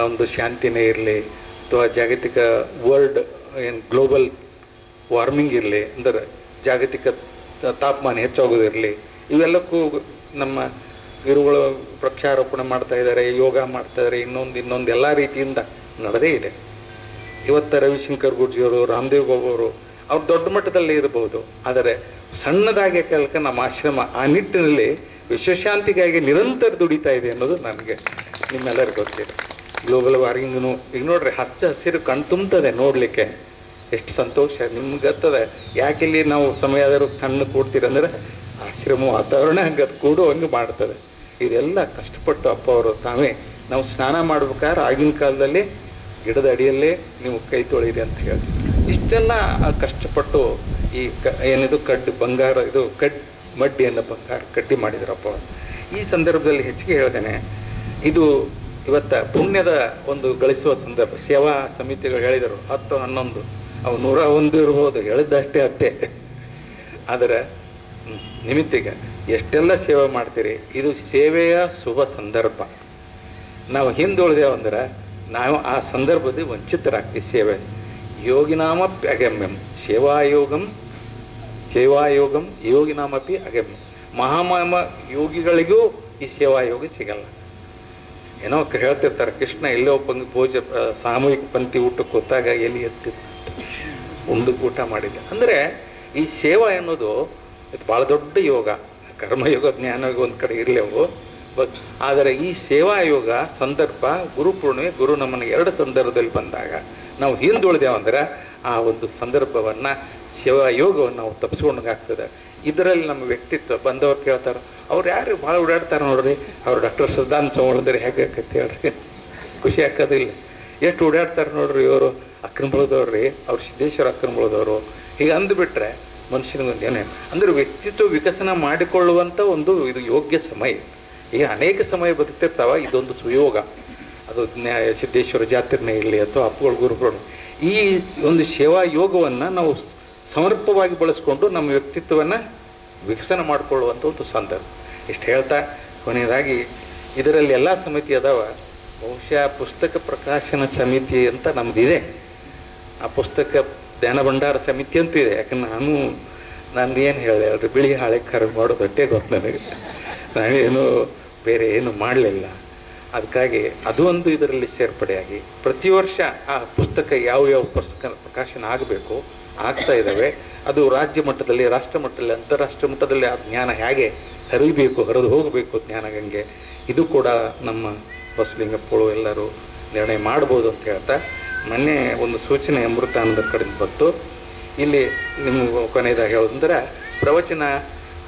ಒಂದು ಶಾಂತಿನೇ ಇರಲಿ ಅಥವಾ ಜಾಗತಿಕ ವರ್ಲ್ಡ್ ಏನು ಗ್ಲೋಬಲ್ ವಾರ್ಮಿಂಗ್ ಇರಲಿ, ಅಂದರೆ ಜಾಗತಿಕ ತಾಪಮಾನ ಹೆಚ್ಚಾಗೋದಿರಲಿ, ಇವೆಲ್ಲಕ್ಕೂ ನಮ್ಮ ಗುರುಗಳು ವೃಕ್ಷಾರೋಪಣೆ ಮಾಡ್ತಾ ಇದ್ದಾರೆ, ಯೋಗ ಮಾಡ್ತಾ ಇದ್ದಾರೆ, ಇನ್ನೊಂದು ಎಲ್ಲ ರೀತಿಯಿಂದ ನಡೆದೇ ಇದೆ. ಇವತ್ತು ರವಿಶಂಕರ್ ಗುರ್ಜಿಯವರು, ರಾಮದೇವ್ ಬಾಬವರು ಅವ್ರು ದೊಡ್ಡ ಮಟ್ಟದಲ್ಲಿ ಇರಬಹುದು, ಆದರೆ ಸಣ್ಣದಾಗಿ ಕೆಲಕ ನಮ್ಮ ಆಶ್ರಮ ಆ ನಿಟ್ಟಿನಲ್ಲಿ ವಿಶ್ವಶಾಂತಿಗಾಗಿ ನಿರಂತರ ದುಡಿತಾ ಇದೆ ಅನ್ನೋದು ನನಗೆ ನಿಮ್ಮೆಲ್ಲರಿಗೂ ಗೊತ್ತಿದೆ. ಗ್ಲೋಬಲ್ ವಾರ್ಮಿಂಗ್ನು ಈಗ ನೋಡ್ರಿ, ಹಚ್ಚ ಹಸಿರು ಕಣ್ತುಂಬ್ತದೆ ನೋಡಲಿಕ್ಕೆ, ಎಷ್ಟು ಸಂತೋಷ ನಿಮ್ಗೆ ಗೊತ್ತದೆ. ಯಾಕೆಲ್ಲಿ ನಾವು ಸಮಯ ಆದರೂ ಕಣ್ಣು ಕೂಡ್ತೀರಂದ್ರೆ ಆಶ್ರಮ ವಾತಾವರಣ ಹಂಗೆ ಅದು ಕೂಡು ಹಂಗೆ ಮಾಡ್ತದೆ. ಇದೆಲ್ಲ ಕಷ್ಟಪಟ್ಟು ಅಪ್ಪ ಅವರು ತಾವೇ, ನಾವು ಸ್ನಾನ ಮಾಡ್ಬೇಕಾದ್ರೆ ಆಗಿನ ಕಾಲದಲ್ಲಿ ಗಿಡದ ಅಡಿಯಲ್ಲೇ ನೀವು ಕೈ ತೊಳಿರಿ ಅಂತ ಹೇಳ್ತೀವಿ. ಇಷ್ಟೆಲ್ಲ ಕಷ್ಟಪಟ್ಟು ಈ ಏನಿದು ಬಂಗಾರ, ಇದು ಮಡ್ಡಿಯನ್ನು ಬಂಗಾರ ಕಡ್ಡಿ ಮಾಡಿದ್ರಪ್ಪ. ಈ ಸಂದರ್ಭದಲ್ಲಿ ಹೆಚ್ಚಿಗೆ ಹೇಳ್ತೇನೆ, ಇದು ಇವತ್ತ ಪುಣ್ಯದ ಒಂದು ಗಳಿಸುವ ಸಂದರ್ಭ. ಸೇವಾ ಸಮಿತಿಗಳು ಹೇಳಿದರು 10, 11, ಅವು 101 ಇರ್ಬೋದು, ಹೇಳಿದ್ದಷ್ಟೇ ಅಷ್ಟೇ. ಆದರೆ ನಿಮಿತ್ತಿಗೆ ಎಷ್ಟೆಲ್ಲ ಸೇವೆ ಮಾಡ್ತೀರಿ, ಇದು ಸೇವೆಯ ಶುಭ ಸಂದರ್ಭ. ನಾವು ಹಿಂದುಳಿದೇವಂದ್ರೆ ನಾವು ಆ ಸಂದರ್ಭದಲ್ಲಿ ವಂಚಿತರಾಗ್ತೀವಿ. ಸೇವೆ ಯೋಗಿನಾಮಪಿ ಅಗಮ್ಯಂ, ಸೇವಾಯೋಗಂ ಯೋಗಿನಾಮಪಿ ಅಗಮ್ಯಂ. ಮಹಾಮಾಮ ಯೋಗಿಗಳಿಗೂ ಈ ಸೇವಾಯೋಗ ಸಿಗಲ್ಲ. ಏನೋ ಹೇಳ್ತಿರ್ತಾರೆ, ಕೃಷ್ಣ ಎಲ್ಲೋ ಸಾಮೂಹಿಕ ಪಂಕ್ತಿ ಊಟಕ್ಕೆ ಹೋದಾಗ ಎಲ್ಲಿ ಉಂಡು ಊಟ ಮಾಡಿದ್ದೆ ಅಂದರೆ ಈ ಸೇವಾ ಎನ್ನುವುದು ಇದು ಭಾಳ ದೊಡ್ಡ ಯೋಗ. ಕರ್ಮಯೋಗ, ಜ್ಞಾನಯೋಗ ಒಂದು ಕಡೆ ಇರಲೇವು, ಆದರೆ ಈ ಸೇವಾ ಯೋಗ ಸಂದರ್ಭ ಗುರುಪೂರ್ಣಿಮೆ, ಗುರು ನಮನ 2 ಸಂದರ್ಭದಲ್ಲಿ ಬಂದಾಗ ನಾವು ಹಿಂದುಳಿದೇವಂದ್ರೆ ಆ ಒಂದು ಸಂದರ್ಭವನ್ನು, ಸೇವಾ ಯೋಗವನ್ನು ನಾವು ತಪ್ಪಿಸ್ಕೊಂಡಾಗ್ತದೆ. ಇದರಲ್ಲಿ ನಮ್ಮ ವ್ಯಕ್ತಿತ್ವ ಬಂದವ್ರು ಕೇಳ್ತಾರೆ, ಅವ್ರು ಯಾರು ಭಾಳ ಓಡಾಡ್ತಾರೆ ನೋಡ್ರಿ, ಅವ್ರು ಡಾಕ್ಟರ್ ಶ್ರದ್ಧಾಂತ ಚೌಹಾಣಂದ್ರೆ ಹೇಗೆ ಆಕೈತಿ ಹೇಳ್ರಿ, ಖುಷಿ ಆಗೋದಿಲ್ಲ. ಎಷ್ಟು ಓಡಾಡ್ತಾರೆ ನೋಡ್ರಿ ಇವರು, ಅಕ್ರಮಗಳದವ್ರಿ, ಅವ್ರು ಸಿದ್ದೇಶ್ವರ ಅಕ್ರಮಗಳದವರು, ಹೀಗೆ ಅಂದುಬಿಟ್ರೆ ಮನುಷ್ಯನಿಗೊಂದು ಏನೇ ಅಂದರೆ ವ್ಯಕ್ತಿತ್ವ ವಿಕಸನ ಮಾಡಿಕೊಳ್ಳುವಂಥ ಒಂದು ಇದು ಯೋಗ್ಯ ಸಮಯ. ಈಗ ಅನೇಕ ಸಮಯ ಬದುಕ್ತಿರ್ತಾವ, ಇದೊಂದು ಸುಯೋಗ. ಅದು ಸಿದ್ದೇಶ್ವರ ಜಾತ್ರೆನೇ ಇರಲಿ ಅಥವಾ ಅಪ್ಪುಗಳ ಗುರುಗಳು, ಈ ಒಂದು ಸೇವಾ ಯೋಗವನ್ನು ನಾವು ಸಮರ್ಪವಾಗಿ ಬಳಸ್ಕೊಂಡು ನಮ್ಮ ವ್ಯಕ್ತಿತ್ವವನ್ನು ವಿಕಸನ ಮಾಡಿಕೊಳ್ಳುವಂಥ ಒಂದು ಸಂದರ್ಭ. ಇಷ್ಟು ಹೇಳ್ತಾ ಕೊನೆಯದಾಗಿ ಇದರಲ್ಲಿ ಎಲ್ಲ ಸಮಿತಿ ಅದಾವ. ಬಹುಶಃ ಪುಸ್ತಕ ಪ್ರಕಾಶನ ಸಮಿತಿ ಅಂತ ನಮ್ಮದಿದೆ, ಆ ಪುಸ್ತಕ ಜ್ಞಾನ ಭಂಡಾರ ಸಮಿತಿ ಅಂತ ಇದೆ. ಯಾಕಂದ್ರೆ ನಾನು ಏನು ಹೇಳಿದೆ ಅಲ್ರಿ, ಬಿಳಿ ಹಾಳೆ ಕರೆ ಮಾಡೋದು ಅಷ್ಟೇ ಗೊತ್ತು ನನಗೆ, ನಾನೇನು ಬೇರೆ ಏನು ಮಾಡಲಿಲ್ಲ. ಅದಕ್ಕಾಗಿ ಅದು ಒಂದು ಇದರಲ್ಲಿ ಸೇರ್ಪಡೆಯಾಗಿ ಪ್ರತಿ ವರ್ಷ ಆ ಪುಸ್ತಕ ಯಾವ ಪುಸ್ತಕ ಪ್ರಕಾಶನ ಆಗಬೇಕು ಆಗ್ತಾ ಇದ್ದಾವೆ. ಅದು ರಾಜ್ಯ ಮಟ್ಟದಲ್ಲಿ, ರಾಷ್ಟ್ರ ಮಟ್ಟದಲ್ಲಿ, ಅಂತಾರಾಷ್ಟ್ರೀಯ ಮಟ್ಟದಲ್ಲಿ ಆ ಜ್ಞಾನ ಹೇಗೆ ಹರಿಬೇಕು, ಹರಿದು ಹೋಗಬೇಕು ಜ್ಞಾನಗಂಗೆ, ಇದು ಕೂಡ ನಮ್ಮ ಬಸಲಿಂಗಪ್ಪಳು ಎಲ್ಲರೂ ನಿರ್ಣಯ ಮಾಡ್ಬೋದು ಅಂತ ಹೇಳ್ತಾ, ಮೊನ್ನೆ ಒಂದು ಸೂಚನೆ ಅಮೃತಾನಂದ ಕಡೆಯಿಂದ ಬಂತು. ಇಲ್ಲಿ ನಿಮ್ಗೆ ಕೊನೆಯದಾಗಿ ಹೇಳೋದಂದ್ರೆ, ಪ್ರವಚನ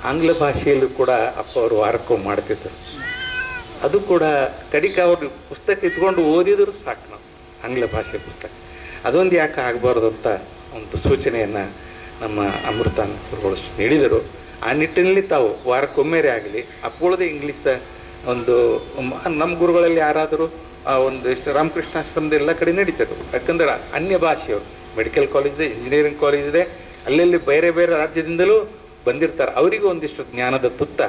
ಆಂಗ್ಲ ಭಾಷೆಯಲ್ಲೂ ಕೂಡ ಅಪ್ಪ ಅವರು ವಾರಕ್ಕೊಮ್ಮೆ ಮಾಡ್ತಿದ್ದರು. ಅದು ಕೂಡ ಕಡಿಕ ಅವ್ರು ಪುಸ್ತಕ ಇಟ್ಕೊಂಡು ಓದಿದ್ರು ಸಾಕು, ನಾವು ಆಂಗ್ಲ ಭಾಷೆ ಪುಸ್ತಕ ಅದೊಂದು ಯಾಕೆ ಆಗಬಾರ್ದು ಅಂತ ಒಂದು ಸೂಚನೆಯನ್ನು ನಮ್ಮ ಅಮೃತಾನಂದರುಗಳು ನೀಡಿದರು. ಆ ನಿಟ್ಟಿನಲ್ಲಿ ತಾವು ವಾರಕ್ಕೊಮ್ಮೆರೇ ಆಗಲಿ ಅಪ್ಪುಳದೇ ಇಂಗ್ಲೀಷ್ ಒಂದು ನಮ್ಮ ಗುರುಗಳಲ್ಲಿ ಯಾರಾದರೂ ಒಂದು ರಾಮಕೃಷ್ಣಾಶ್ರಮದ ಎಲ್ಲ ಕಡೆ ನಡೀತದೆ. ಯಾಕಂದ್ರೆ ಅನ್ಯ ಭಾಷೆಯವರು ಮೆಡಿಕಲ್ ಕಾಲೇಜ್ ಇದೆ, ಇಂಜಿನಿಯರಿಂಗ್ ಕಾಲೇಜ್ ಇದೆ, ಅಲ್ಲೆಲ್ಲಿ ಬೇರೆ ಬೇರೆ ರಾಜ್ಯದಿಂದಲೂ ಬಂದಿರ್ತಾರೆ. ಅವರಿಗೂ ಒಂದಿಷ್ಟು ಜ್ಞಾನದ ತುತ್ತ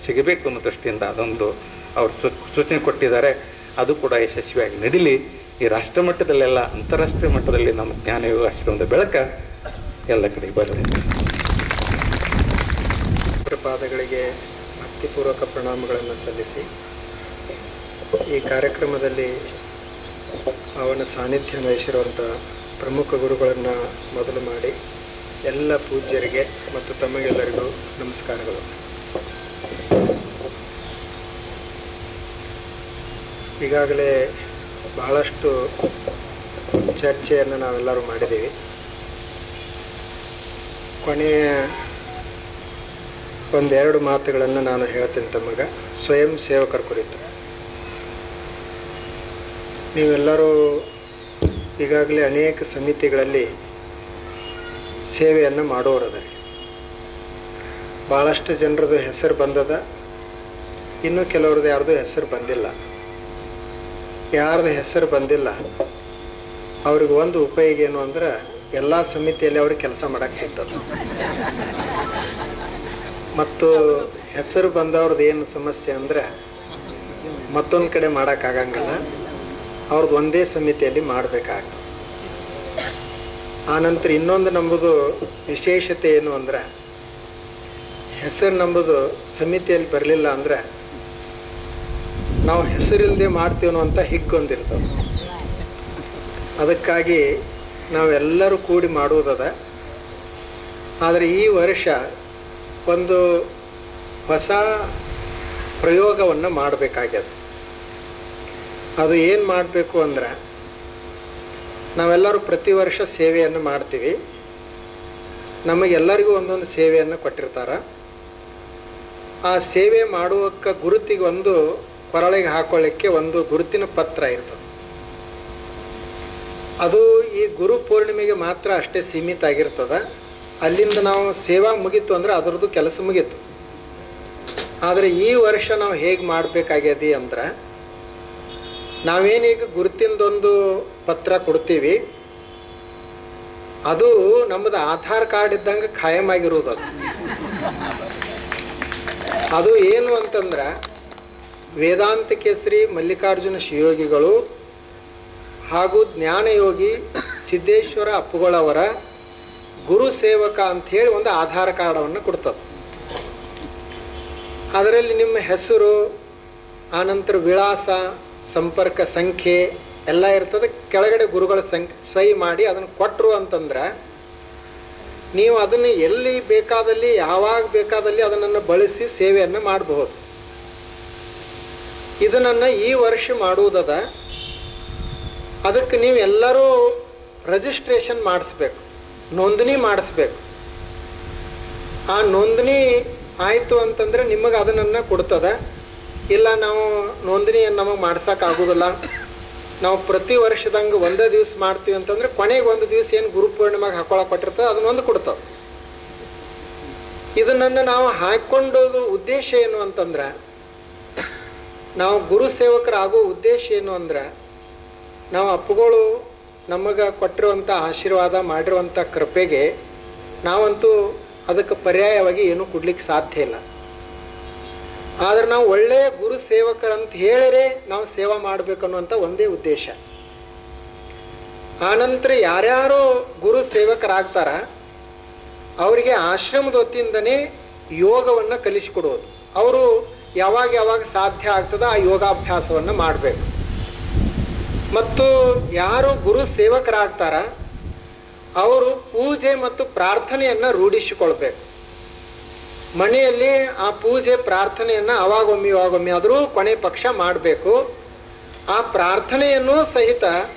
ಸಿಗಬೇಕು ಅನ್ನೋ ದೃಷ್ಟಿಯಿಂದ ಅದೊಂದು ಅವರು ಸೂಚನೆ ಕೊಟ್ಟಿದ್ದಾರೆ. ಅದು ಕೂಡ ಯಶಸ್ವಿಯಾಗಿ ನಡೀಲಿ. ಈ ರಾಷ್ಟ್ರ ಮಟ್ಟದಲ್ಲೆಲ್ಲ ಅಂತಾರಾಷ್ಟ್ರೀಯ ಮಟ್ಟದಲ್ಲಿ ನಮ್ಮ ಜ್ಞಾನ ಯೋಗಾಶ್ರಮದ ಬೆಳಕ ಎಲ್ಲ ಕಡೆಗೆ ಬರಲಿ. ಪಾದಗಳಿಗೆ ಭಕ್ತಿಪೂರ್ವಕ ಪ್ರಣಾಮಗಳನ್ನು ಸಲ್ಲಿಸಿ ಈ ಕಾರ್ಯಕ್ರಮದಲ್ಲಿ ಅವನ ಸಾನ್ನಿಧ್ಯ ವಹಿಸಿರುವಂಥ ಪ್ರಮುಖ ಗುರುಗಳನ್ನು ಮೊದಲು ಮಾಡಿ ಎಲ್ಲ ಪೂಜ್ಯರಿಗೆ ಮತ್ತು ತಮಗೆಲ್ಲರಿಗೂ ನಮಸ್ಕಾರಗಳು. ಈಗಾಗಲೇ ಬಹಳಷ್ಟು ಚರ್ಚೆಯನ್ನು ನಾವೆಲ್ಲರೂ ಮಾಡಿದ್ದೀವಿ. ಕೊನೆಯ ಒಂದೆರಡು ಮಾತುಗಳನ್ನು ನಾನು ಹೇಳ್ತೀನಿ ತಮಗ. ಸ್ವಯಂ ಸೇವಕರ ಕುರಿತು ನೀವೆಲ್ಲರೂ ಈಗಾಗಲೇ ಅನೇಕ ಸಮಿತಿಗಳಲ್ಲಿ ಸೇವೆಯನ್ನು ಮಾಡೋರದ. ಭಾಳಷ್ಟು ಜನರದು ಹೆಸರು ಬಂದದ, ಇನ್ನೂ ಕೆಲವ್ರದ್ದು ಯಾರ್ದು ಹೆಸರು ಬಂದಿಲ್ಲ. ಯಾರ್ದು ಹೆಸರು ಬಂದಿಲ್ಲ ಅವ್ರಿಗೆ ಒಂದು ಉಪಯೋಗ ಏನು ಅಂದ್ರೆ ಎಲ್ಲ ಸಮಿತಿಯಲ್ಲಿ ಅವ್ರಿಗೆ ಕೆಲಸ ಮಾಡಕ್ಕೆ ಸಿಗ್ತದೆ. ಮತ್ತು ಹೆಸರು ಬಂದವ್ರದ್ದು ಏನು ಸಮಸ್ಯೆ ಅಂದರೆ ಮತ್ತೊಂದು ಕಡೆ ಮಾಡೋಕ್ಕಾಗಂಗಿಲ್ಲ, ಅವ್ರದ್ದು ಒಂದೇ ಸಮಿತಿಯಲ್ಲಿ ಮಾಡಬೇಕಾಗ್ತದೆ. ಆನಂತರ ಇನ್ನೊಂದು ನಂಬುದು ವಿಶೇಷತೆ ಏನು ಅಂದ್ರೆ ಹೆಸರು ನಂಬುದು ಸಮಿತಿಯಲ್ಲಿ ಬರಲಿಲ್ಲ ಅಂದರೆ ನಾವು ಹೆಸರಿಲ್ಲದೆ ಮಾಡ್ತೀವೋ ಅಂತ ಹಿಗ್ಗೊಂದಿರ್ತದೆ. ಅದಕ್ಕಾಗಿ ನಾವೆಲ್ಲರೂ ಕೂಡಿ ಮಾಡುವುದದ. ಆದರೆ ಈ ವರ್ಷ ಒಂದು ಹೊಸ ಪ್ರಯೋಗವನ್ನು ಮಾಡಬೇಕಾಗ್ಯದ. ಅದು ಏನು ಮಾಡಬೇಕು ಅಂದ್ರೆ ನಾವೆಲ್ಲರೂ ಪ್ರತಿ ವರ್ಷ ಸೇವೆಯನ್ನು ಮಾಡ್ತೀವಿ. ನಮಗೆಲ್ಲರಿಗೂ ಒಂದೊಂದು ಸೇವೆಯನ್ನು ಕೊಟ್ಟಿರ್ತಾರೆ. ಆ ಸೇವೆ ಮಾಡುವಕ್ಕೆ ಗುರುತಿಗೆ ಒಂದು ಕೊರಳಿಗೆ ಹಾಕೊಳ್ಳಿಕ್ಕೆ ಒಂದು ಗುರುತಿನ ಪತ್ರ ಇರ್ತದೆ. ಅದು ಈ ಗುರು ಪೂರ್ಣಿಮೆಗೆ ಮಾತ್ರ ಅಷ್ಟೇ ಸೀಮಿತ ಆಗಿರ್ತದೆ. ಅಲ್ಲಿಂದ ನಾವು ಸೇವಾ ಮುಗೀತು ಅಂದ್ರೆ ಅದರದ್ದು ಕೆಲಸ ಮುಗೀತು. ಆದರೆ ಈ ವರ್ಷ ನಾವು ಹೇಗೆ ಮಾಡಬೇಕಾಗ್ಯದಿ ಅಂದ್ರೆ ನಾವೇನೀಗ ಗುರುತಿಂದೊಂದು ಪತ್ರ ಕೊಡ್ತೀವಿ, ಅದು ನಮ್ಮದು ಆಧಾರ್ ಕಾರ್ಡ್ ಇದ್ದಂಗೆ ಖಾಯಂ ಆಗಿರುವುದು. ಅದು ಏನು ಅಂತಂದ್ರೆ ವೇದಾಂತ ಕೇಸರಿ ಮಲ್ಲಿಕಾರ್ಜುನ ಶಿವಯೋಗಿಗಳು ಹಾಗೂ ಜ್ಞಾನಯೋಗಿ ಸಿದ್ದೇಶ್ವರ ಅಪ್ಪುಗಳವರ ಗುರು ಸೇವಕ ಅಂಥೇಳಿ ಒಂದು ಆಧಾರ್ ಕಾರ್ಡವನ್ನು ಕೊಡ್ತದೆ. ಅದರಲ್ಲಿ ನಿಮ್ಮ ಹೆಸರು, ಆನಂತರ ವಿಳಾಸ, ಸಂಪರ್ಕ ಸಂಖ್ಯೆ ಎಲ್ಲ ಇರ್ತದೆ. ಕೆಳಗಡೆ ಗುರುಗಳ ಸಹಿ ಮಾಡಿ ಅದನ್ನು ಕೊಟ್ಟರು ಅಂತಂದ್ರೆ ನೀವು ಅದನ್ನು ಎಲ್ಲಿ ಬೇಕಾದಲ್ಲಿ ಯಾವಾಗ ಬೇಕಾದಲ್ಲಿ ಅದನ್ನು ಬಳಸಿ ಸೇವೆಯನ್ನು ಮಾಡಬಹುದು. ಇದನ್ನು ಈ ವರ್ಷ ಮಾಡುವುದದ. ಅದಕ್ಕೆ ನೀವು ಎಲ್ಲರೂ ರಿಜಿಸ್ಟ್ರೇಷನ್ ಮಾಡಿಸ್ಬೇಕು, ನೋಂದಣಿ ಮಾಡಿಸ್ಬೇಕು. ಆ ನೋಂದಣಿ ಆಯಿತು ಅಂತಂದರೆ ನಿಮಗೆ ಅದನ್ನು ಕೊಡ್ತದೆ. ಇಲ್ಲ ನಾವು ನೋಂದಣಿಯನ್ನು ನಮಗೆ ಮಾಡ್ಸೋಕ್ಕಾಗೋದಿಲ್ಲ, ನಾವು ಪ್ರತಿ ವರ್ಷದಂಗೆ ಒಂದೇ ದಿವಸ ಮಾಡ್ತೀವಿ ಅಂತಂದರೆ ಕೊನೆಗೆ ಒಂದು ದಿವಸ ಏನು ಗುರು ಪೂರ್ಣಿಮೆಗೆ ಹಾಕೊಳಕ್ಕೆ ಕೊಟ್ಟಿರ್ತದೆ ಅದನ್ನೊಂದು ಕೊಡ್ತವೆ. ಇದನ್ನು ನಾವು ಹಾಕ್ಕೊಂಡೋದು ಉದ್ದೇಶ ಏನು ಅಂತಂದ್ರೆ ನಾವು ಗುರು ಸೇವಕರಾಗೋ ಉದ್ದೇಶ ಏನು ಅಂದ್ರೆ ನಾವು ಅಪ್ಪುಗಳು ನಮಗೆ ಕೊಟ್ಟಿರುವಂಥ ಆಶೀರ್ವಾದ ಮಾಡಿರುವಂಥ ಕೃಪೆಗೆ ನಾವಂತೂ ಅದಕ್ಕೆ ಪರ್ಯಾಯವಾಗಿ ಏನೂ ಕೊಡ್ಲಿಕ್ಕೆ ಸಾಧ್ಯ ಇಲ್ಲ. ಆದರೆ ನಾವು ಒಳ್ಳೆಯ ಗುರು ಸೇವಕರಂತ ಹೇಳಿದ್ರೆ ನಾವು ಸೇವಾ ಮಾಡಬೇಕನ್ನುವಂಥ ಒಂದೇ ಉದ್ದೇಶ. ಆನಂತರ ಯಾರ್ಯಾರು ಗುರು ಸೇವಕರಾಗ್ತಾರ ಅವರಿಗೆ ಆಶ್ರಮದ ವತಿಯಿಂದನೇ ಯೋಗವನ್ನು ಕಲಿಸಿಕೊಡೋದು. ಅವರು ಯಾವಾಗ ಯಾವಾಗ ಸಾಧ್ಯ ಆಗ್ತದೆ ಆ ಯೋಗಾಭ್ಯಾಸವನ್ನು ಮಾಡಬೇಕು. ಮತ್ತು ಯಾರು ಗುರು ಸೇವಕರಾಗ್ತಾರ ಅವರು ಪೂಜೆ ಮತ್ತು ಪ್ರಾರ್ಥನೆಯನ್ನು ರೂಢಿಸಿಕೊಳ್ಬೇಕು. ಮನೆಯಲ್ಲಿ ಆ ಪೂಜೆ ಪ್ರಾರ್ಥನೆಯನ್ನು ಅವಾಗೊಮ್ಮೆ ಆದರೂ ಕೊನೆ ಪಕ್ಷ ಮಾಡಬೇಕು. ಆ ಪ್ರಾರ್ಥನೆಯನ್ನು ಸಹಿತ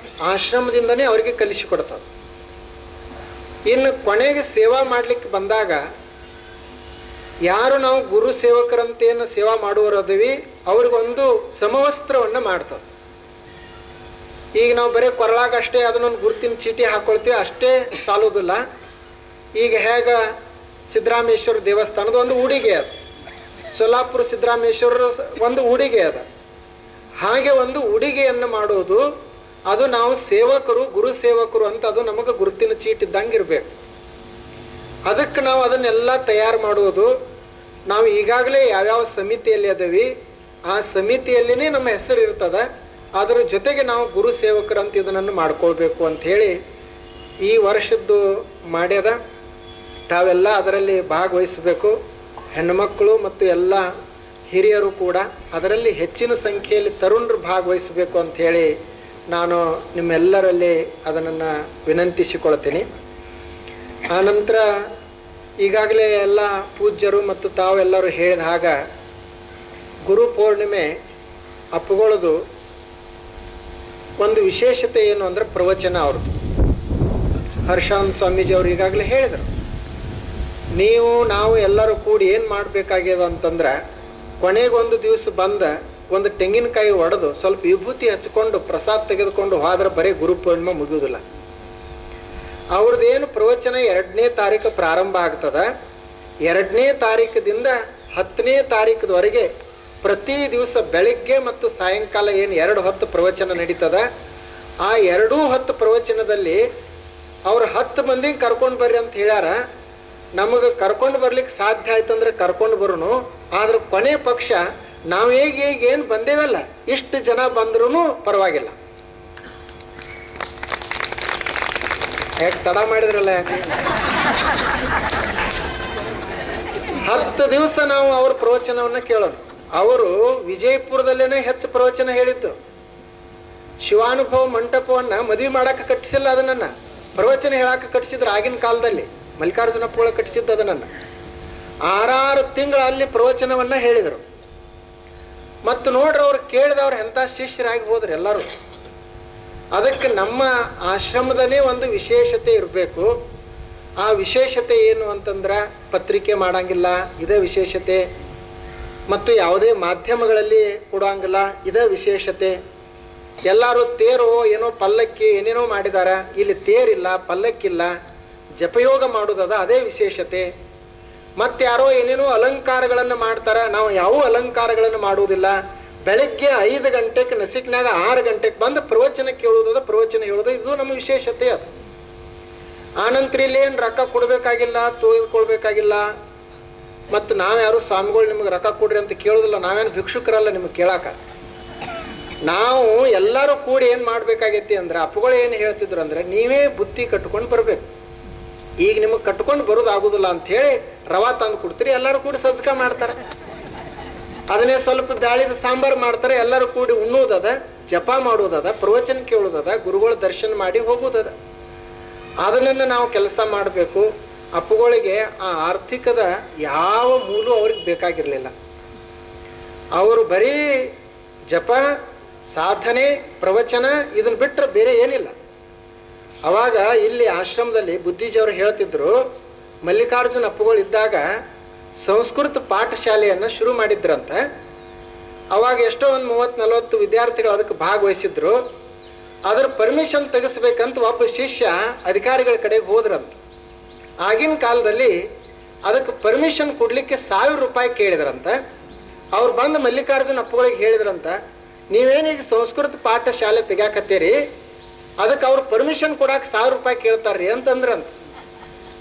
ಆಶ್ರಮದಿಂದನೇ ಅವರಿಗೆ ಕಲಿಸಿಕೊಡ್ತದೆ. ಇನ್ನು ಕೊನೆಗೆ ಸೇವಾ ಮಾಡಲಿಕ್ಕೆ ಬಂದಾಗ ಯಾರು ನಾವು ಗುರು ಸೇವಕರಂತೇನು ಸೇವಾ ಮಾಡುವರದೀವಿ ಅವ್ರಿಗೊಂದು ಸಮವಸ್ತ್ರವನ್ನು ಮಾಡ್ತದೆ. ಈಗ ನಾವು ಬರೀ ಕೊರಳಾಗಷ್ಟೇ ಅದನ್ನೊಂದು ಗುರುತಿನ ಚೀಟಿ ಹಾಕೊಳ್ತೀವಿ ಅಷ್ಟೇ ಸಾಲೋದಿಲ್ಲ. ಈಗ ಹೇಗೆ ಸಿದ್ದರಾಮೇಶ್ವರ ದೇವಸ್ಥಾನದ ಒಂದು ಉಡುಗೆ ಅದ, ಸೊಲ್ಲಾಪುರ ಸಿದ್ದರಾಮೇಶ್ವರ ಒಂದು ಉಡುಗೆ ಅದ. ಹಾಗೆ ಒಂದು ಉಡುಗೆಯನ್ನು ಮಾಡೋದು ಅದು ನಾವು ಸೇವಕರು ಗುರು ಸೇವಕರು ಅಂತ ಅದು ನಮಗೆ ಗುರುತಿನ ಚೀಟ್ ಇದ್ದಂಗೆ ಇರಬೇಕು. ಅದಕ್ಕೆ ನಾವು ಅದನ್ನೆಲ್ಲ ತಯಾರು ಮಾಡುವುದು. ನಾವು ಈಗಾಗಲೇ ಯಾವ್ಯಾವ ಸಮಿತಿಯಲ್ಲಿ ಅದವಿ ಆ ಸಮಿತಿಯಲ್ಲಿನೇ ನಮ್ಮ ಹೆಸರು ಇರ್ತದೆ. ಅದರ ಜೊತೆಗೆ ನಾವು ಗುರು ಸೇವಕರಂತ ಇದನ್ನು ಮಾಡ್ಕೊಳ್ಬೇಕು ಅಂಥೇಳಿ ಈ ವರ್ಷದ್ದು ಮಾಡ್ಯದ. ತಾವೆಲ್ಲ ಅದರಲ್ಲಿ ಭಾಗವಹಿಸಬೇಕು. ಹೆಣ್ಣುಮಕ್ಕಳು ಮತ್ತು ಎಲ್ಲ ಹಿರಿಯರು ಕೂಡ ಅದರಲ್ಲಿ ಹೆಚ್ಚಿನ ಸಂಖ್ಯೆಯಲ್ಲಿ ತರುಣರು ಭಾಗವಹಿಸಬೇಕು ಅಂಥೇಳಿ ನಾನು ನಿಮ್ಮೆಲ್ಲರಲ್ಲಿ ಅದನ್ನು ವಿನಂತಿಸಿಕೊಳ್ತೀನಿ. ಆನಂತರ ಈಗಾಗಲೇ ಎಲ್ಲ ಪೂಜ್ಯರು ಮತ್ತು ತಾವೆಲ್ಲರೂ ಹೇಳಿದ ಹಾಗ ಗುರು ಪೂರ್ಣಿಮೆ ಅಪ್ಪುಗಳದು ಒಂದು ವಿಶೇಷತೆ ಏನು ಅಂದರೆ ಪ್ರವಚನ. ಅವರು ಹರ್ಷಾನಂದ ಸ್ವಾಮೀಜಿ ಅವರು ಈಗಾಗಲೇ ಹೇಳಿದರು, ನಾವು ಎಲ್ಲರೂ ಕೂಡಿ ಏನು ಮಾಡಬೇಕಾಗ್ಯದ ಅಂತಂದ್ರೆ ಕೊನೆಗೊಂದು ದಿವಸ ಬಂದ ಒಂದು ತೆಂಗಿನಕಾಯಿ ಒಡೆದು ಸ್ವಲ್ಪ ವಿಭೂತಿ ಹಚ್ಕೊಂಡು ಪ್ರಸಾದ ತೆಗೆದುಕೊಂಡು ಹೋದ್ರೆ ಬರೀ ಗುರು ಪೂರ್ಣಿಮೆ ಮುಗಿಯುವುದಿಲ್ಲ. ಅವ್ರದ್ದೇನು ಪ್ರವಚನ 2ನೇ ತಾರೀಕು ಪ್ರಾರಂಭ ಆಗ್ತದ. 2ನೇ ತಾರೀಕದಿಂದ 10ನೇ ತಾರೀಕದವರೆಗೆ ಪ್ರತಿ ದಿವಸ ಬೆಳಗ್ಗೆ ಮತ್ತು ಸಾಯಂಕಾಲ ಏನು 2 ಹೊತ್ತು ಪ್ರವಚನ ನಡೀತದ. ಆ 2 ಹೊತ್ತು ಪ್ರವಚನದಲ್ಲಿ ಅವ್ರು 10 ಮಂದಿಗೆ ಕರ್ಕೊಂಡು ಬರ್ರಿ ಅಂತ ಹೇಳ್ಯಾರ. ನಮಗೆ ಕರ್ಕೊಂಡು ಬರ್ಲಿಕ್ಕೆ ಸಾಧ್ಯ ಆಯ್ತಂದ್ರೆ ಕರ್ಕೊಂಡು ಬರೋನು. ಆದ್ರೆ ಕೊನೆ ಪಕ್ಷ ನಾವು ಈಗ ಏನು ಬಂದೇವಲ್ಲ ಇಷ್ಟು ಜನ ಬಂದ್ರೂ ಪರವಾಗಿಲ್ಲ. ಯಾಕೆ ತಡ ಮಾಡಿದ್ರಲ್ಲ? ಯಾಕೆ 10 ದಿವಸ ನಾವು ಅವ್ರ ಪ್ರವಚನವನ್ನ ಕೇಳೋಣ. ಅವರು ವಿಜಯಪುರದಲ್ಲೇನೆ ಹೆಚ್ಚು ಪ್ರವಚನ ಹೇಳಿದ್ದು. ಶಿವಾನುಭವ ಮಂಟಪವನ್ನ ಮದುವೆ ಮಾಡಕ್ಕೆ ಕಟ್ಟಿಸಿಲ್ಲ, ಅದನ್ನ ಪ್ರವಚನ ಹೇಳಕ್ಕೆ ಕಟ್ಟಿಸಿದ್ರು. ಆಗಿನ ಕಾಲದಲ್ಲಿ ಮಲ್ಲಿಕಾರ್ಜುನಪ್ಪಳ ಕಟ್ಟಿಸಿದ್ದು ಅದನ್ನ 6 ತಿಂಗಳು ಅಲ್ಲಿ ಪ್ರವಚನವನ್ನ ಹೇಳಿದರು. ಮತ್ತು ನೋಡ್ರಿ ಅವ್ರು ಕೇಳಿದವ್ರು ಎಂಥ ಶಿಷ್ಯರಾಗಿ ಹೋದ್ರು ಎಲ್ಲರೂ. ಅದಕ್ಕೆ ನಮ್ಮ ಆಶ್ರಮದಲ್ಲೇ ಒಂದು ವಿಶೇಷತೆ ಇರಬೇಕು. ಆ ವಿಶೇಷತೆ ಏನು ಅಂತಂದ್ರೆ ಪತ್ರಿಕೆ ಮಾಡಂಗಿಲ್ಲ, ಇದೇ ವಿಶೇಷತೆ. ಮತ್ತು ಯಾವುದೇ ಮಾಧ್ಯಮಗಳಲ್ಲಿ ಕೊಡೋಂಗಿಲ್ಲ, ಇದೇ ವಿಶೇಷತೆ. ಎಲ್ಲರೂ ತೇರು ಏನೋ ಪಲ್ಲಕ್ಕಿ ಏನೇನೋ ಮಾಡಿದಾರ, ಇಲ್ಲಿ ತೇರಿಲ್ಲ, ಪಲ್ಲಕ್ಕಿಲ್ಲ, ಜಪಯೋಗ ಮಾಡೋದದ, ಅದೇ ವಿಶೇಷತೆ. ಮತ್ತೆ ಯಾರೋ ಏನೇನೋ ಅಲಂಕಾರಗಳನ್ನು ಮಾಡ್ತಾರ, ನಾವು ಯಾವ ಅಲಂಕಾರಗಳನ್ನು ಮಾಡುವುದಿಲ್ಲ. ಬೆಳಗ್ಗೆ 5 ಗಂಟೆಗೆ ನಸಿಕ್ನಾಗ 6 ಗಂಟೆಗೆ ಬಂದು ಪ್ರವಚನ ಕೇಳುವುದ, ಪ್ರವಚನ ಹೇಳೋದು, ಇದು ನಮ್ಮ ವಿಶೇಷತೆ. ಅದು ಆನಂತರ ಇಲ್ಲಿ ಏನು ರೊಕ್ಕ ಕೊಡ್ಬೇಕಾಗಿಲ್ಲ, ತೊಗೆದುಕೊಳ್ಬೇಕಾಗಿಲ್ಲ. ಮತ್ತು ನಾವ್ಯಾರು ಸ್ವಾಮಿಗಳು ನಿಮಗೆ ರೊಕ್ಕ ಕೊಡ್ರಿ ಅಂತ ಕೇಳೋದಿಲ್ಲ. ನಾವೇನು ಭಿಕ್ಷುಕರಲ್ಲ ನಿಮಗೆ ಕೇಳಾಕ. ನಾವು ಎಲ್ಲರೂ ಕೂಡಿ ಏನು ಮಾಡ್ಬೇಕಾಗೈತಿ ಅಂದ್ರೆ ಅಪ್ಪುಗಳು ಏನು ಹೇಳ್ತಿದ್ರು ಅಂದ್ರೆ ನೀವೇ ಬುತ್ತಿ ಕಟ್ಕೊಂಡು ಬರ್ಬೇಕು. ಈಗ ನಿಮಗೆ ಕಟ್ಕೊಂಡು ಬರೋದಾಗುದಿಲ್ಲ ಅಂತ ಹೇಳಿ ರವಾ ತಂದು ಕೊಡ್ತೀರಿ, ಎಲ್ಲರೂ ಕೂಡಿ ಸಜ್ಜಕ ಮಾಡ್ತಾರೆ. ಅದನ್ನೇ ಸ್ವಲ್ಪ ದಾಳಿದ ಸಾಂಬಾರು ಮಾಡ್ತಾರೆ, ಎಲ್ಲರೂ ಕೂಡಿ ಉಣ್ಣುವುದದ, ಜಪ ಮಾಡುವುದದ, ಪ್ರವಚನ ಕೇಳುವುದದ, ಗುರುಗಳ ದರ್ಶನ ಮಾಡಿ ಹೋಗುವುದದ. ಅದನ್ನ ನಾವು ಕೆಲಸ ಮಾಡಬೇಕು. ಅಪ್ಪುಗಳಿಗೆ ಆ ಆರ್ಥಿಕದ ಯಾವ ಮೂಲ ಅವ್ರಿಗೆ ಬೇಕಾಗಿರಲಿಲ್ಲ. ಅವರು ಬರೀ ಜಪ, ಸಾಧನೆ, ಪ್ರವಚನ ಇದನ್ನ ಬಿಟ್ಟರೆ ಬೇರೆ ಏನಿಲ್ಲ. ಅವಾಗ ಇಲ್ಲಿ ಆಶ್ರಮದಲ್ಲಿ ಬುದ್ಧಿಜಿಯವರು ಹೇಳ್ತಿದ್ರು, ಮಲ್ಲಿಕಾರ್ಜುನ ಅಪ್ಪುಗಳು ಇದ್ದಾಗ ಸಂಸ್ಕೃತ ಪಾಠಶಾಲೆಯನ್ನು ಶುರು ಮಾಡಿದ್ರಂತ. ಅವಾಗ ಎಷ್ಟೋ ಒಂದು 30-40 ವಿದ್ಯಾರ್ಥಿಗಳು ಅದಕ್ಕೆ ಭಾಗವಹಿಸಿದ್ರು. ಅದರ ಪರ್ಮಿಷನ್ ತೆಗೆಸ್ಬೇಕಂತ ಒಬ್ಬ ಶಿಷ್ಯ ಅಧಿಕಾರಿಗಳ ಕಡೆಗೆ ಹೋದ್ರಂತ. ಆಗಿನ ಕಾಲದಲ್ಲಿ ಅದಕ್ಕೆ ಪರ್ಮಿಷನ್ ಕೊಡ್ಲಿಕ್ಕೆ 1000 ರೂಪಾಯಿ ಕೇಳಿದ್ರಂತ. ಅವ್ರು ಬಂದು ಮಲ್ಲಿಕಾರ್ಜುನ ಅಪ್ಪುಗಳಿಗೆ ಹೇಳಿದ್ರಂತ, ನೀವೇನೀಗ ಸಂಸ್ಕೃತ ಪಾಠಶಾಲೆ ತೆಗ್ಯಾಕತ್ತೀರಿ, ಅದಕ್ಕೆ ಅವ್ರು ಪರ್ಮಿಷನ್ ಕೊಡಕ್ಕೆ 1000 ರೂಪಾಯಿ ಕೇಳ್ತಾರ್ರಿ ಅಂತಂದ್ರಂತ.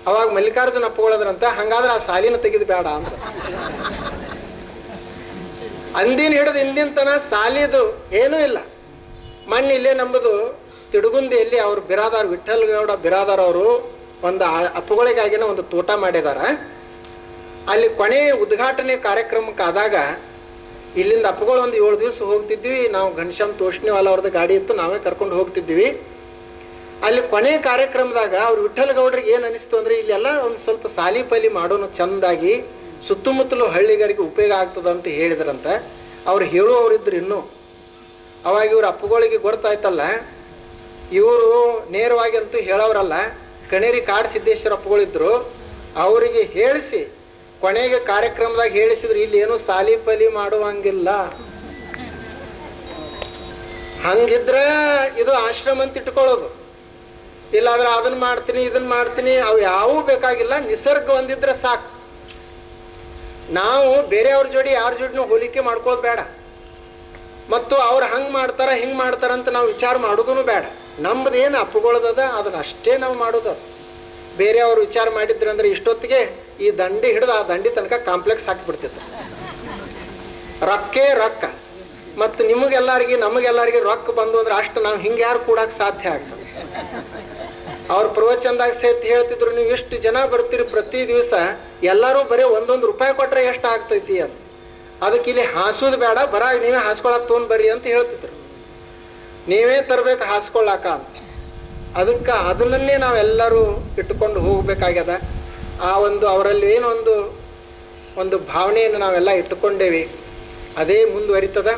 ಅವಾಗ ಮಲ್ಲಿಕಾರ್ಜುನ ಅಪ್ಪುಗಳದ್ರಂತ, ಹಂಗಾದ್ರೆ ಆ ಸಾಲಿನ ತೆಗೆದು ಬೇಡ ಅಂದ್ರ. ಅಂದಿನ ಹಿಡಿದು ಇಂದಿನ ತನ ಸಾಲಿದು ಏನೂ ಇಲ್ಲ. ಮಣ್ಣು ಇಲ್ಲೇ ನಂಬುದು ತಿಡುಗುಂದಿಯಲ್ಲಿ ಅವ್ರು ಬಿರಾದಾರ್ ವಿಠಲ್ ಗೌಡ ಬಿರಾದಾರ್ ಅವರು ಒಂದು ಅಪ್ಪುಗಳಿಗಾಗಿನ ಒಂದು ತೋಟ ಮಾಡಿದಾರ. ಅಲ್ಲಿ ಕೊನೆ ಉದ್ಘಾಟನೆ ಕಾರ್ಯಕ್ರಮಕ್ಕೆ ಆದಾಗ ಇಲ್ಲಿಂದ ಅಪ್ಪುಗಳು ಒಂದು 7 ದಿವಸ ಹೋಗ್ತಿದ್ವಿ ನಾವು. ಘನಶ್ಯಾಮ್ ತೋಷ್ಣಿವಾಲ ಅವ್ರದ್ದು ಗಾಡಿ ಇತ್ತು, ನಾವೇ ಕರ್ಕೊಂಡು ಹೋಗ್ತಿದ್ವಿ. ಅಲ್ಲಿ ಕೊನೆ ಕಾರ್ಯಕ್ರಮದಾಗ ಅವ್ರು ವಿಠಲ್ ಗೌಡ್ರಿಗೆ ಏನು ಅನಿಸ್ತು ಅಂದ್ರೆ ಇಲ್ಲೆಲ್ಲ ಒಂದು ಸ್ವಲ್ಪ ಸಾಲಿ ಪಲಿ ಮಾಡೋನು ಚಂದಾಗಿ, ಸುತ್ತಮುತ್ತಲು ಹಳ್ಳಿಗರಿಗೆ ಉಪಯೋಗ ಆಗ್ತದಂತ ಹೇಳಿದ್ರಂತ. ಅವ್ರು ಹೇಳುವವರಿದ್ರು ಇನ್ನೂ. ಅವಾಗ ಇವ್ರ ಅಪ್ಪುಗಳಿಗೆ ಗೊತ್ತಾಯ್ತಲ್ಲ, ಇವರು ನೇರವಾಗಿ ಅಂತೂ ಹೇಳೋರಲ್ಲ. ಕಣೇರಿ ಕಾಡು ಸಿದ್ದೇಶ್ವರ ಅಪ್ಪುಗಳಿದ್ರು, ಅವರಿಗೆ ಹೇಳಿಸಿ ಕೊನೆಗೆ ಕಾರ್ಯಕ್ರಮದಾಗ ಹೇಳಿಸಿದ್ರು, ಇಲ್ಲಿ ಏನು ಸಾಲಿ ಪಲಿ ಮಾಡುವಂಗಿಲ್ಲ, ಹಂಗಿದ್ರೆ ಇದು ಆಶ್ರಮ ಅಂತ ಇಟ್ಕೊಳ್ಳೋದು. ಇಲ್ಲಾಂದ್ರೆ ಅದನ್ನ ಮಾಡ್ತೀನಿ ಇದನ್ನ ಮಾಡ್ತೀನಿ, ಅವು ಯಾವೂ ಬೇಕಾಗಿಲ್ಲ, ನಿಸರ್ಗ ಒಂದಿದ್ರೆ ಸಾಕು. ನಾವು ಬೇರೆಯವ್ರ ಜೋಡಿ ಯಾರ ಜೋಡಿನೂ ಹೋಲಿಕೆ ಮಾಡ್ಕೋದು ಬೇಡ. ಮತ್ತು ಅವ್ರು ಹಂಗೆ ಮಾಡ್ತಾರ ಹಿಂಗೆ ಮಾಡ್ತಾರಂತ ನಾವು ವಿಚಾರ ಮಾಡೋದೂ ಬೇಡ. ನಮ್ದು ಏನು ಅಪ್ಪುಗಳದ ಅದನ್ನ ಅಷ್ಟೇ ನಾವು ಮಾಡೋದು. ಬೇರೆ ಅವರು ವಿಚಾರ ಮಾಡಿದ್ರು ಅಂದ್ರೆ ಇಷ್ಟೊತ್ತಿಗೆ ಈ ದಂಡಿ ಹಿಡಿದು ಆ ದಂಡಿ ತನಕ ಕಾಂಪ್ಲೆಕ್ಸ್ ಹಾಕಿಬಿಡ್ತಿತ್ತು. ರೊಕ್ಕೇ ರೊಕ್ಕ. ಮತ್ತು ನಿಮಗೆಲ್ಲರಿಗೆ ನಮಗೆಲ್ಲರಿಗೆ ರೊಕ್ಕ ಬಂದು ಅಂದ್ರೆ ಅಷ್ಟು ನಾವು ಹಿಂಗೆ ಯಾರು ಕೂಡಕ್ಕೆ ಸಾಧ್ಯ ಆಗ್ತದೆ. ಅವ್ರ ಪ್ರವಚನದಾಗ ಸಹಿತ ಹೇಳ್ತಿದ್ರು, ನೀವು ಎಷ್ಟು ಜನ ಬರ್ತೀರಿ ಪ್ರತಿ ದಿವಸ, ಎಲ್ಲರೂ ಬರೀ ಒಂದೊಂದು ರೂಪಾಯಿ ಕೊಟ್ರೆ ಎಷ್ಟು ಆಗ್ತೈತಿ ಅಂತ. ಅದಕ್ಕೆ ಇಲ್ಲಿ ಹಾಸೋದು ಬೇಡ, ಬರಾಗ ನೀವೇ ಹಾಸ್ಕೊಳಕ್ ತೊಗೊಂಡ್ ಬರ್ರಿ ಅಂತ ಹೇಳ್ತಿದ್ರು. ನೀವೇ ತರಬೇಕು ಹಾಸ್ಕೊಳ್ಳಾಕ ಅಂತ. ಅದಕ್ಕೆ ಅದನ್ನೇ ನಾವೆಲ್ಲರೂ ಇಟ್ಟುಕೊಂಡು ಹೋಗ್ಬೇಕಾಗ್ಯದ. ಆ ಒಂದು ಅವರಲ್ಲಿ ಏನೊಂದು ಭಾವನೆಯನ್ನು ನಾವೆಲ್ಲ ಇಟ್ಟುಕೊಂಡೇವಿ, ಅದೇ ಮುಂದುವರಿತದ.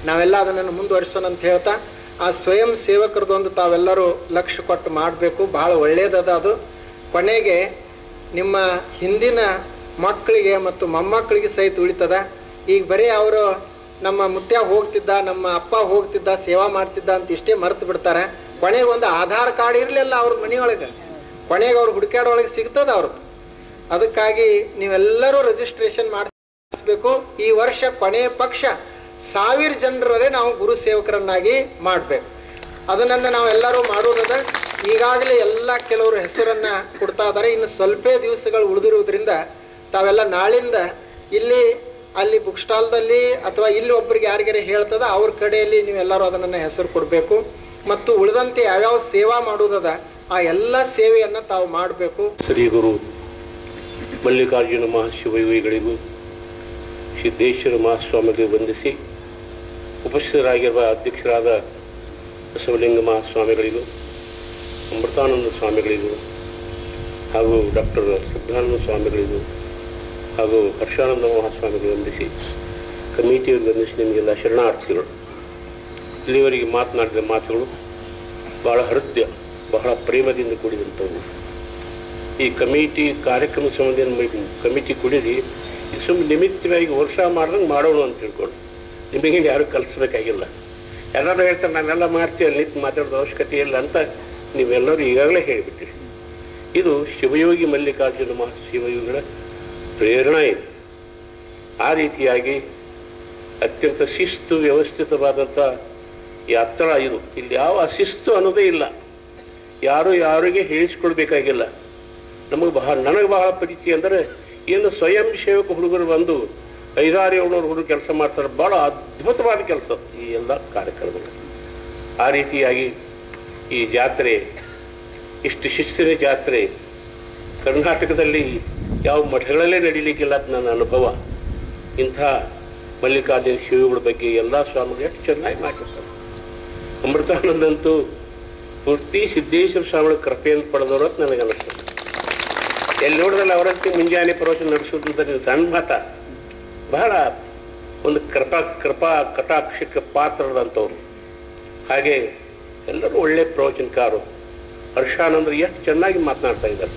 ನಾವೆಲ್ಲ ಅದನ್ನು ಮುಂದುವರಿಸೋಣ ಅಂತ ಹೇಳ್ತಾ, ಆ ಸ್ವಯಂ ಸೇವಕರದೊಂದು ತಾವೆಲ್ಲರೂ ಲಕ್ಷ್ಯ ಕೊಟ್ಟು ಮಾಡಬೇಕು. ಭಾಳ ಒಳ್ಳೆಯದದ ಅದು. ಕೊನೆಗೆ ನಿಮ್ಮ ಹಿಂದಿನ ಮಕ್ಕಳಿಗೆ ಮತ್ತು ಮೊಮ್ಮಕ್ಕಳಿಗೆ ಸಹಿತ ಉಳಿತದ. ಈಗ ಬರೀ ಅವರು ನಮ್ಮ ಮುತ್ಯ ಹೋಗ್ತಿದ್ದ, ನಮ್ಮ ಅಪ್ಪ ಹೋಗ್ತಿದ್ದ, ಸೇವಾ ಮಾಡ್ತಿದ್ದ ಅಂತ ಇಷ್ಟೇ ಮರೆತು ಬಿಡ್ತಾರೆ. ಕೊನೆಗೆ ಒಂದು ಆಧಾರ್ ಕಾರ್ಡ್ ಇರಲಿಲ್ಲ ಅವ್ರ ಮನೆಯೊಳಗೆ, ಕೊನೆಗೆ ಅವ್ರು ಹುಡುಕಾಡೊಳಗೆ ಸಿಗ್ತದ ಅವ್ರದ್ದು. ಅದಕ್ಕಾಗಿ ನೀವೆಲ್ಲರೂ ರಿಜಿಸ್ಟ್ರೇಷನ್ ಮಾಡಿಸ್ಬೇಕು. ಈ ವರ್ಷ ಕೊನೆಯ ಪಕ್ಷ 1000 ಜನರೇ ನಾವು ಗುರು ಸೇವಕರನ್ನಾಗಿ ಮಾಡಬೇಕು. ಅದನ್ನು ನಾವೆಲ್ಲರೂ ಮಾಡೋದದ. ಈಗಾಗಲೇ ಎಲ್ಲ ಕೆಲವರು ಹೆಸರನ್ನು ಕೊಡ್ತಾ ಇದ್ದಾರೆ. ಇನ್ನು ಸ್ವಲ್ಪ ದಿವಸಗಳು ಉಳಿದಿರುವುದರಿಂದ ತಾವೆಲ್ಲ ನಾಳಿಂದ ಅಲ್ಲಿ ಬುಕ್ ಸ್ಟಾಲ್ದಲ್ಲಿ ಅಥವಾ ಇಲ್ಲಿ ಒಬ್ಬರಿಗೆ ಯಾರಿಗಾರ ಹೇಳ್ತದ ಅವ್ರ ಕಡೆಯಲ್ಲಿ ನೀವೆಲ್ಲರೂ ಅದನ್ನು ಹೆಸರು ಕೊಡಬೇಕು. ಮತ್ತು ಉಳಿದಂತೆ ಯಾವ್ಯಾವ ಸೇವಾ ಮಾಡುವುದದ ಆ ಎಲ್ಲ ಸೇವೆಯನ್ನು ತಾವು ಮಾಡಬೇಕು. ಶ್ರೀ ಗುರು ಮಲ್ಲಿಕಾರ್ಜುನ ಮಹಾಶಿವಯೋಗಿಗಳಿಗೂ ಸಿದ್ದೇಶ್ವರ ಮಹಾಸ್ವಾಮಿಗಳಿಗೆ ವಂದಿಸಿ, ಉಪಸ್ಥಿತರಾಗಿರುವ ಅಧ್ಯಕ್ಷರಾದ ಬಸವಲಿಂಗ ಮಹಾಸ್ವಾಮಿಗಳಿಗೂ, ಅಮೃತಾನಂದ ಸ್ವಾಮಿಗಳಿಗೂ, ಹಾಗೂ ಡಾಕ್ಟರ್ ಸಿದ್ಧಾನಂದ ಸ್ವಾಮಿಗಳಿಗೂ, ಹಾಗೂ ಹರ್ಷಾನಂದ ಮಹಾಸ್ವಾಮಿಗಳು ವಂದಿಸಿ, ಕಮಿಟಿಯವರಿಗೆ ವಂದಿಸಿ ನಿಮಗೆಲ್ಲ ಶರಣಾರ್ಥಿಗಳು. ಇಲ್ಲಿವರೆಗೆ ಮಾತನಾಡಿದ ಮಾತುಗಳು ಬಹಳ ಹೃದಯ, ಬಹಳ ಪ್ರೇಮದಿಂದ ಕೂಡಿದಂಥವು. ಈ ಕಮಿಟಿ ಕಾರ್ಯಕ್ರಮ ಸಂಬಂಧ ಕಮಿಟಿ ಕುಡಿದು ಸುಮ್ಮನೆ ನಿಮಿತ್ತವಾಗಿ ವರ್ಷ ಮಾಡ್ದಂಗೆ ಮಾಡೋಣ ಅಂತ ತಿಳ್ಕೊಂಡು, ನಿಮಗೆ ಯಾರು ಕಲಿಸ್ಬೇಕಾಗಿಲ್ಲ. ಎಲ್ಲರೂ ಹೇಳ್ತಾರೆ ನಾನೆಲ್ಲ ಮಾಡ್ತೀವಿ, ಅಲ್ಲಿ ನಿಂತು ಮಾತಾಡೋದು ಅವಶ್ಯಕತೆ ಇಲ್ಲ ಅಂತ ನೀವೆಲ್ಲರೂ ಈಗಾಗಲೇ ಹೇಳಿಬಿಟ್ಟಿರಿ. ಇದು ಶಿವಯೋಗಿ ಮಲ್ಲಿಕಾರ್ಜುನ ಮಹಾಶಿವಯೋಗಿಗಳ ಪ್ರೇರಣಾ ಇದೆ. ಆ ರೀತಿಯಾಗಿ ಅತ್ಯಂತ ಶಿಸ್ತು ವ್ಯವಸ್ಥಿತವಾದಂಥ ಯಾತ್ರಾ ಇದು. ಇಲ್ಲಿ ಯಾವ ಅಶಿಸ್ತು ಅನ್ನೋದೇ ಇಲ್ಲ. ಯಾರಿಗೆ ಹೇಳಿಸ್ಕೊಳ್ಬೇಕಾಗಿಲ್ಲ. ನನಗೆ ಬಹಳ ಪರಿಚಯ ಅಂದರೆ ಏನು ಸ್ವಯಂ ಸೇವಕ ಹುಡುಗರು ಬಂದು 500-700 ಹುಡುಗರು ಕೆಲಸ ಮಾಡ್ತಾರೆ. ಭಾಳ ಅದ್ಭುತವಾದ ಕೆಲಸ ಈ ಎಲ್ಲ ಕಾರ್ಯಕ್ರಮಗಳು. ಆ ರೀತಿಯಾಗಿ ಈ ಜಾತ್ರೆ, ಇಷ್ಟು ಶಿಸ್ತಿನ ಜಾತ್ರೆ ಕರ್ನಾಟಕದಲ್ಲಿ ಯಾವ ಮಠಗಳಲ್ಲೇ ನಡೀಲಿಕ್ಕಿಲ್ಲ ಅಂತ ನನ್ನ ಅನುಭವ. ಇಂಥ ಮಲ್ಲಿಕಾರ್ಜುನ ಶಿವಗಳ ಬಗ್ಗೆ ಎಲ್ಲ ಸ್ವಾಮಿಗಳು ಎಷ್ಟು ಚೆನ್ನಾಗಿ ಮಾಡಿರ್ತಾರೆ. ಅಮೃತಾನಂದಂತೂ ಪೂರ್ತಿ ಸಿದ್ದೇಶ್ವರ ಸ್ವಾಮಿಗಳ ಕೃಪೆಯನ್ನು ಪಡೆದವರು ಅಂತ ನನಗೆ ಅನ್ನಿಸ್ತದೆ. ಎಲ್ಲಿ ನೋಡಿದ್ರೆ ಅವರಂತೆ ಮುಂಜಾನೆ ಪ್ರವಚನ ನಡೆಸೋದಂತ ನೀವು ಸಣ್ಣ ಮಾತ, ಬಹಳ ಒಂದು ಕಟಾಕ್ಷಕ್ಕೆ ಪಾತ್ರದಂಥವ್ರು. ಹಾಗೆ ಎಲ್ಲರೂ ಒಳ್ಳೆ ಪ್ರವಚನಕಾರರು. ಹರ್ಷಾನಂದರು ಎಷ್ಟು ಚೆನ್ನಾಗಿ ಮಾತನಾಡ್ತಾ ಇದ್ದಾರೆ.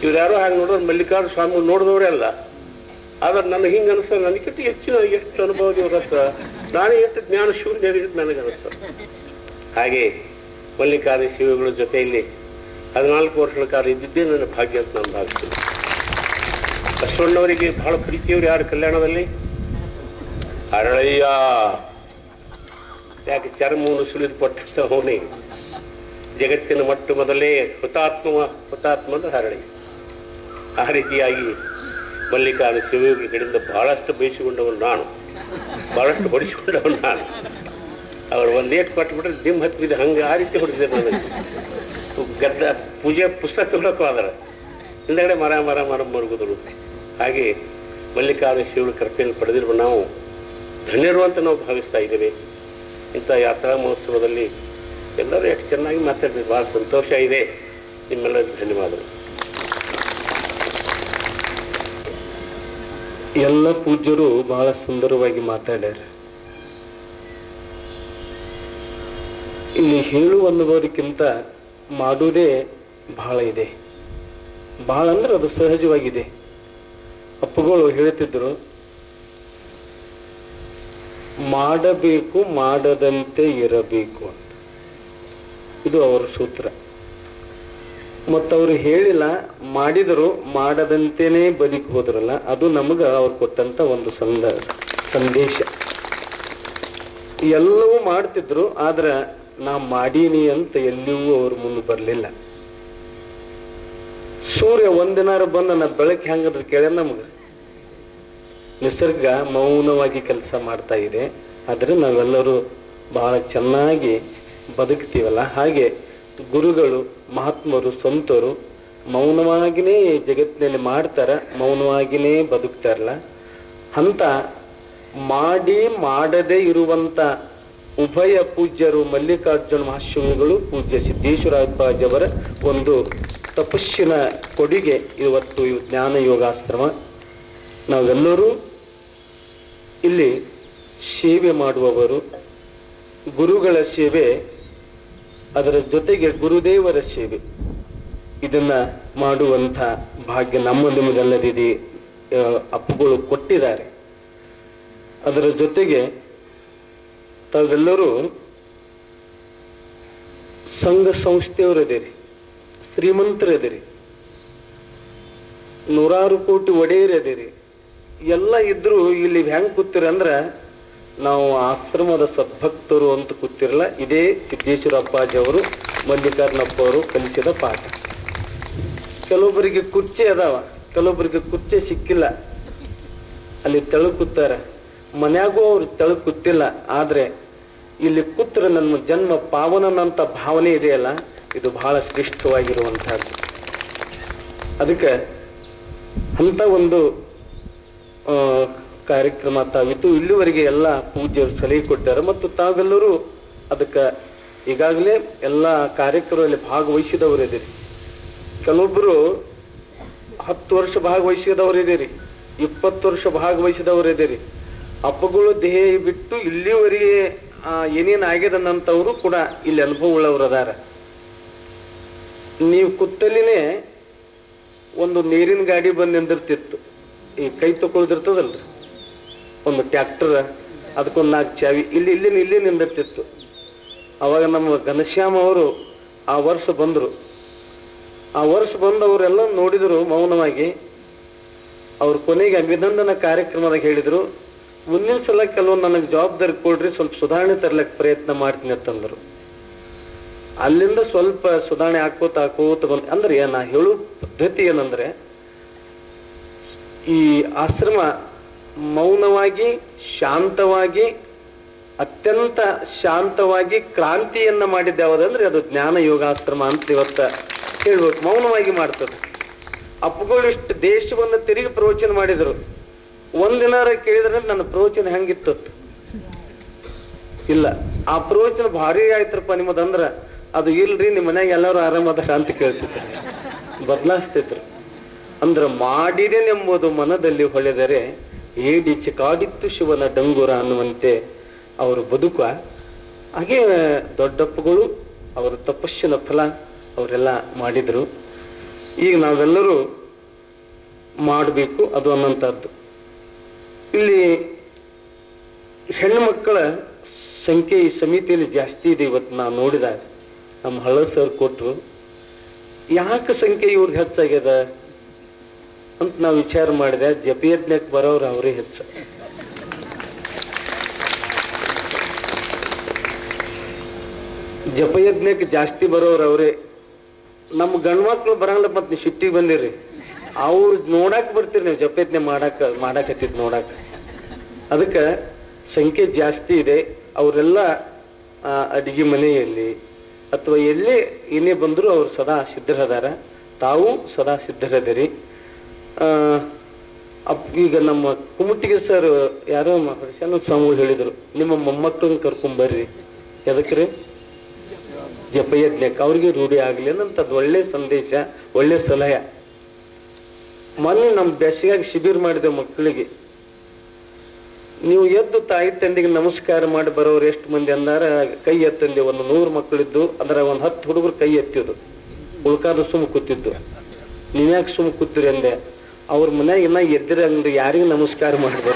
ಇವ್ರು ಯಾರೋ ಹಾಗೆ ನೋಡೋರು ಮಲ್ಲಿಕಾರ್ಜುನ ಸ್ವಾಮಿ ನೋಡಿದವರೇ ಅಲ್ಲ. ಆದ್ರೆ ನನಗೆ ಹಿಂಗೆ ಅನಿಸ್ತದೆ, ನನಗಿಂತ ಹೆಚ್ಚಿನ ಎಷ್ಟು ಅನುಭವ ಇವ್ರ ಹತ್ರ, ನಾನೇ ಎಷ್ಟು ಜ್ಞಾನ ಶೂನ್ಯ ನನಗೆ ಅನಿಸ್ತದೆ. ಹಾಗೆ ಮಲ್ಲಿಕಾರ್ಜುನ ಶಿವಗಳ ಜೊತೆಯಲ್ಲಿ 14 ವರ್ಷಗಳ ಕಾಲ ಇದ್ದಿದ್ದೇ ನನ್ನ ಭಾಗ್ಯ ಅಂತ ನಾನು ಭಾವಿಸ್ತೀನಿ. ಬಸವಣ್ಣವರಿಗೆ ಬಹಳ ಪ್ರೀತಿಯವರು ಯಾರು ಕಲ್ಯಾಣದಲ್ಲಿ? ಹರಳಯ್ಯ. ಯಾಕೆ ಚರ್ಮವನ್ನು ಸುಳಿದು ಕೊಟ್ಟ ಅವನೇ ಜಗತ್ತಿನ ಮೊಟ್ಟ ಮೊದಲೇ ಹುತಾತ್ಮ ಅಂದ್ರೆ ಹರಳಯ್ಯ. ಆ ರೀತಿಯಾಗಿ ಮಲ್ಲಿಕಾರ್ಜುನ ಶಿವಯೋಗಿ ಕಡೆಯಿಂದ ಬಹಳಷ್ಟು ಬಯಸಿಕೊಂಡವನು ನಾನು, ಬಹಳಷ್ಟು ಹೊಡಿಸಿಕೊಂಡವನು ನಾನು. ಅವ್ರು ಒಂದೇಟು ಕೊಟ್ಬಿಟ್ರೆ ದಿಮ್ ಹತ್ತಿದೆ, ಹಂಗೆ ಆ ರೀತಿ ಹೊಡಿಸಿದೆ ನನಗೆ. ಪೂಜೆ ಪುಸ್ತಕ ತೊಗೊಳಕ್ಕೂ ಆದ್ರೆ ಹಿಂದಗಡೆ ಮರ ಮರುಗುದರು. ಹಾಗೆ ಮಲ್ಲಿಕಾರ್ಜುನ ಶಿವನ ಕೃಪೆಯನ್ನು ಪಡೆದಿರುವ ನಾವು ಧನ್ಯರು ಅಂತ ನಾವು ಭಾವಿಸ್ತಾ ಇದ್ದೇವೆ. ಇಂಥ ಯಾತ್ರಾ ಮಹೋತ್ಸವದಲ್ಲಿ ಎಲ್ಲರೂ ಎಷ್ಟು ಚೆನ್ನಾಗಿ ಮಾತಾಡ್ತೀವಿ, ಭಾಳ ಸಂತೋಷ ಇದೆ. ನಿಮ್ಮೆಲ್ಲರಿಗೂ ಧನ್ಯವಾದಗಳು. ಎಲ್ಲ ಪೂಜ್ಯರು ಬಹಳ ಸುಂದರವಾಗಿ ಮಾತಾಡ್ಯಾರ. ಇಲ್ಲಿ ಹೇಳು ಅನ್ನೋದಕ್ಕಿಂತ ಮಾಡುವುದೇ ಬಹಳ ಇದೆ. ಬಹಳ ಅಂದ್ರೆ ಅದು ಸಹಜವಾಗಿದೆ. ಅಪ್ಪಗಳು ಹೇಳ್ತಿದ್ರು, ಮಾಡಬೇಕು ಮಾಡದಂತೆ ಇರಬೇಕು ಅಂತ. ಇದು ಅವರ ಸೂತ್ರ. ಮತ್ತವರು ಹೇಳಿಲ್ಲ, ಮಾಡಿದರು ಮಾಡದಂತೆನೇ ಬದುಕಿ ಹೋದ್ರಲ್ಲ, ಅದು ನಮಗ ಅವ್ರು ಕೊಟ್ಟಂತ ಒಂದು ಸಂದೇಶ. ಎಲ್ಲವೂ ಮಾಡ್ತಿದ್ರು, ಆದ್ರೆ ನಾ ಮಾಡೀನಿ ಅಂತ ಎಲ್ಲಿಯೂ ಅವ್ರ ಮುಂದೆ ಬರಲಿಲ್ಲ. ಸೂರ್ಯ ಒಂದಿನಾರು ಬಂದು ನನ್ನ ಬೆಳಕು ಹೆಂಗದ್ರ ಕೇಳ ನಮ್ಗೆ ನಿಸರ್ಗ ಮೌನವಾಗಿ ಕೆಲಸ ಮಾಡ್ತಾ ಇದೆ. ಆದ್ರೆ ನಾವೆಲ್ಲರೂ ಬಹಳ ಚೆನ್ನಾಗಿ ಬದುಕ್ತೀವಲ್ಲ, ಹಾಗೆ ಗುರುಗಳು, ಮಹಾತ್ಮರು, ಸಂತರು ಮೌನವಾಗಿನೇ ಜಗತ್ತಿನಲ್ಲಿ ಮಾಡ್ತಾರ, ಮೌನವಾಗಿನೇ ಬದುಕ್ತಾರಲ್ಲ. ಅಂತ ಮಾಡದೇ ಇರುವಂತ ಉಭಯ ಪೂಜ್ಯರು ಮಲ್ಲಿಕಾರ್ಜುನ ಮಹಾಶಿವಗಳು, ಪೂಜ್ಯ ಸಿದ್ದೇಶ್ವರ ಅಪ್ಪಾಜಿಯವರ ಒಂದು ತಪಸ್ಸಿನ ಕೊಡುಗೆ ಇವತ್ತು ಈ ಜ್ಞಾನ ಯೋಗಾಶ್ರಮ. ನಾವೆಲ್ಲರೂ ಇಲ್ಲಿ ಸೇವೆ ಮಾಡುವವರು, ಗುರುಗಳ ಸೇವೆ, ಅದರ ಜೊತೆಗೆ ಗುರುದೇವರ ಸೇವೆ, ಇದನ್ನ ಮಾಡುವಂಥ ಭಾಗ್ಯ ನಮ್ಮ ನಿಮಗೆಲ್ಲದಿದೆ. ಅಪ್ಪುಗಳು ಕೊಟ್ಟಿದ್ದಾರೆ. ಅದರ ಜೊತೆಗೆ ತಾವೆಲ್ಲರೂ ಸಂಘ ಸಂಸ್ಥೆಯವರದಿರಿ, ಶ್ರೀಮಂತರದಿರಿ, 100 ಕೋಟಿ ಒಡೆಯರದಿರಿ. ಎಲ್ಲ ಇದ್ರು ಇಲ್ಲಿ ಹೆಂಗ್ ಕೂತಿರ ಅಂದ್ರ ನಾವು ಆಶ್ರಮದ ಸದ್ಭಕ್ತರು ಅಂತ ಕೂತಿರಲ್ಲ. ಇದೇ ಸಿದ್ದೇಶ್ವರ ಅಪ್ಪಾಜಿ ಅವರು, ಮಲ್ಲಿಕಾರ್ಜುನಪ್ಪ ಅವರು ಕಲಿಸಿದ ಪಾಠ. ಕೆಲವೊಬ್ಬರಿಗೆ ಕುರ್ಚಿ ಅದಾವ, ಕೆಲವೊಬ್ಬರಿಗೆ ಕುರ್ಚಿ ಸಿಕ್ಕಿಲ್ಲ, ಅಲ್ಲಿ ತೆಳು ಕೂತಾರ. ಮನ್ಯಾಗೂ ಅವ್ರು ತೆಳು ಕೂತಿಲ್ಲ. ಆದ್ರೆ ಇಲ್ಲಿ ಕೂತ್ರ ನನ್ನ ಜನ್ಮ ಪಾವನನಂತ ಭಾವನೆ ಇದೆಯಲ್ಲ, ಇದು ಬಹಳ ಶ್ರೇಷ್ಠವಾಗಿರುವಂತಹದ್ದು. ಅದಕ್ಕೆ ಅಂತ ಒಂದು ಕಾರ್ಯಕ್ರಮ ತಾವಿತ್ತು. ಇಲ್ಲಿವರೆಗೆ ಎಲ್ಲ ಪೂಜ್ಯರು ಸಲಹೆ ಕೊಟ್ಟಾರ ಮತ್ತು ತಾವೆಲ್ಲರೂ ಅದಕ್ಕೆ ಈಗಾಗಲೇ ಎಲ್ಲ ಕಾರ್ಯಕ್ರಮದಲ್ಲಿ ಭಾಗವಹಿಸಿದವರಿದ್ದೀರಿ. ಕೆಲವೊಬ್ಬರು 10 ವರ್ಷ ಭಾಗವಹಿಸಿದವರಿದ್ದೀರಿ, 20 ವರ್ಷ ಭಾಗವಹಿಸಿದವರಿದ್ದೀರಿ. ಅಪ್ಪಗಳು ದೇಹ ಬಿಟ್ಟು ಇಲ್ಲಿವರೆಗೆ ಏನೇನು ಆಗ್ಯದನ್ನಂತವರು ಕೂಡ ಇಲ್ಲಿ ಅನುಭವ ಉಳ್ಳವರು ಅದಾರ. ನೀವು ಕುತ್ತಲಿನೇ ಒಂದು ನೀರಿನ ಗಾಡಿ ಬಂದು ನಿಂದಿರ್ತಿತ್ತು, ಈ ಕೈ ತಗೊಳ್ದಿರ್ತದಲ್ರಿ, ಒಂದು ಟ್ರ್ಯಾಕ್ಟರ್, ಅದಕ್ಕೊಂದು 4 ಚಾವಿ, ಇಲ್ಲಿ ನಿಂದಿರ್ತಿತ್ತು. ಅವಾಗ ನಮ್ಮ ಘನಶ್ಯಾಮ ಅವರು ಆ ವರ್ಷ ಬಂದರು. ಆ ವರ್ಷ ಬಂದವರೆಲ್ಲ ನೋಡಿದ್ರು ಮೌನವಾಗಿ. ಅವ್ರ ಕೊನೆಗೆ ಅಭಿನಂದನಾ ಕಾರ್ಯಕ್ರಮದಾಗ ಹೇಳಿದ್ರು, ಮುಂದಿನ ಸಲ ಕೆಲವೊಂದು ನನಗೆ ಜವಾಬ್ದಾರಿ ಕೊಡ್ರಿ, ಸ್ವಲ್ಪ ಸುಧಾರಣೆ ತರ್ಲಕ್ಕೆ ಪ್ರಯತ್ನ ಮಾಡ್ತೀನಿ ಅಂತಂದ್ರು. ಅಲ್ಲಿಂದ ಸ್ವಲ್ಪ ಸುಧಾರಣೆ ಹಾಕೋತ ಬಂದ. ಅಂದ್ರೆ ನಾ ಹೇಳೋ ಪದ್ಧತಿ ಏನಂದ್ರೆ, ಈ ಆಶ್ರಮ ಮೌನವಾಗಿ, ಶಾಂತವಾಗಿ, ಅತ್ಯಂತ ಶಾಂತವಾಗಿ ಕ್ರಾಂತಿಯನ್ನ ಮಾಡಿದ್ದ ಯಾವುದಂದ್ರೆ ಅದು ಜ್ಞಾನ ಯೋಗಾಶ್ರಮ ಅಂತ ಇವತ್ತ ಹೇಳ್ಬೇಕು. ಮೌನವಾಗಿ ಮಾಡ್ತದೆ. ಅಪ್ಪುಗಳು ಇಷ್ಟು ದೇಶವನ್ನ ತಿರುಗಿ ಪ್ರವಚನ ಮಾಡಿದ್ರು. ಒಂದಿನಾರ ಕೇಳಿದ್ರೆ ನನ್ನ ಪ್ರವಚನ ಹೆಂಗಿತ್ತು ಇಲ್ಲ, ಆ ಪ್ರವಚನ ಭಾರಿ ಆಯ್ತರಪ್ಪ ನಿಮ್ಮದಂದ್ರ, ಅದು ಇಲ್ರಿ ನಿಮ್ಮ ಮನ್ಯಾಗ ಎಲ್ಲರೂ ಆರಾಮದಾರ ಅಂತ ಕೇಳ್ತಿದ್ರು, ಬದಲಾಯಿಸ್ತಿದ್ರು. ಅಂದ್ರ ಮಾಡಿದೇನೆಂಬುದು ಮನದಲ್ಲಿ ಹೊಳೆದರೆ ಏಡಿ ಚಿಕಾಡಿತ್ತು ಶಿವನ ಡಂಗುರ ಅನ್ನುವಂತೆ ಅವರು ಬದುಕ. ಹಾಗೆ ದೊಡ್ಡಪ್ಪಗಳು ಅವರ ತಪಸ್ಸಿನ ಫಲ ಅವರೆಲ್ಲ ಮಾಡಿದ್ರು. ಈಗ ನಾವೆಲ್ಲರೂ ಮಾಡಬೇಕು ಅದು ಅನ್ನೋಂಥದ್ದು. ಇಲ್ಲಿ ಹೆಣ್ಣು ಮಕ್ಕಳ ಸಂಖ್ಯೆ ಈ ಸಮಿತಿಯಲ್ಲಿ ಜಾಸ್ತಿ ಇದೆ. ಇವತ್ತು ನಾವು ನೋಡಿದಾಗ ನಮ್ಮ ಹಳ್ಳ ಸರ್ ಕೊಟ್ರು, ಯಾಕೆ ಸಂಖ್ಯೆ ಇವ್ರಿಗೆ ಹೆಚ್ಚಾಗ್ಯದ ಅಂತ ನಾವು ವಿಚಾರ ಮಾಡಿದೆ. ಜಪಯಜ್ಞಕ್ಕೆ ಬರೋರು ಅವರೇ ಹೆಚ್ಚು. ಜಪಯಜ್ಞಕ್ಕೆ ಜಾಸ್ತಿ ಬರೋರು ಅವರೇ. ನಮ್ಮ ಗಂಡ್ಮಕ್ಳು ಬರಂಗಿಲ್ಲ, ಮತ್ತೆ ನೀವು ಸಿಟ್ಟಿಗೆ ಬಂದಿರಿ. ಅವ್ರು ನೋಡಾಕ್ ಬರ್ತೀರಿ ನೀವು, ಜಪಯಜ್ಞ ಮಾಡಾಕತ್ತಿದ್ ನೋಡಾಕ. ಅದಕ್ಕೆ ಸಂಖ್ಯೆ ಜಾಸ್ತಿ ಇದೆ. ಅವರೆಲ್ಲ ಅಡಿಗೆ ಮನೆಯಲ್ಲಿ ಅಥವಾ ಎಲ್ಲೇ ಏನೇ ಬಂದರೂ ಅವ್ರು ಸದಾ ಸಿದ್ಧರದಾರ. ತಾವು ಸದಾ ಸಿದ್ಧರದಿರಿ. ಈಗ ನಮ್ಮ ಕುಮಟಿಗೆ ಸರ್ ಯಾರೋ ಸ್ವಾಮಿಗಳು ಹೇಳಿದ್ರು, ನಿಮ್ಮ ಮೊಮ್ಮಕ್ಕಳನ್ನ ಕರ್ಕೊಂಬರ್ರಿ. ಎದಕ್ರಿ? ಜಪಯಜ್ಞಕ್ಕೆ ಅವ್ರಿಗೆ ರೂಢಿ ಆಗ್ಲಿ ಅನ್ನಂಥದ್ದು ಒಳ್ಳೆ ಸಂದೇಶ, ಒಳ್ಳೆ ಸಲಹೆ. ಮೊನ್ನೆ ನಮ್ಮ ಬೇಸಿಗೆಯಾಗಿ ಶಿಬಿರ ಮಾಡಿದೆ ಮಕ್ಕಳಿಗೆ. ನೀವು ಎದ್ದು ತಾಯಿ ತಂದೆಗೆ ನಮಸ್ಕಾರ ಮಾಡಿ ಬರೋರು ಎಷ್ಟು ಮಂದಿ ಅಂದಾರ ಕೈ ಎತ್ತಂದೆ. ಒಂದು 100 ಮಕ್ಕಳಿದ್ದು, ಅದರ ಒಂದು 10 ಹುಡುಗರು ಕೈ ಎತ್ತಿದ್ದು, ಉಳ್ಕಾದ ಸುಮ್ ಕೂತಿದ್ದು. ನೀವ್ಯಾಕೆ ಸುಮ್ ಕೂತಿರಿ ಅಂದೆ. ಅವ್ರ ಮನ್ಯಾಗ ಇನ್ನ ಎದ್ದಿರ ಅಂದ್ರೆ ಯಾರಿಗೂ ನಮಸ್ಕಾರ ಮಾಡಿದ್ರು.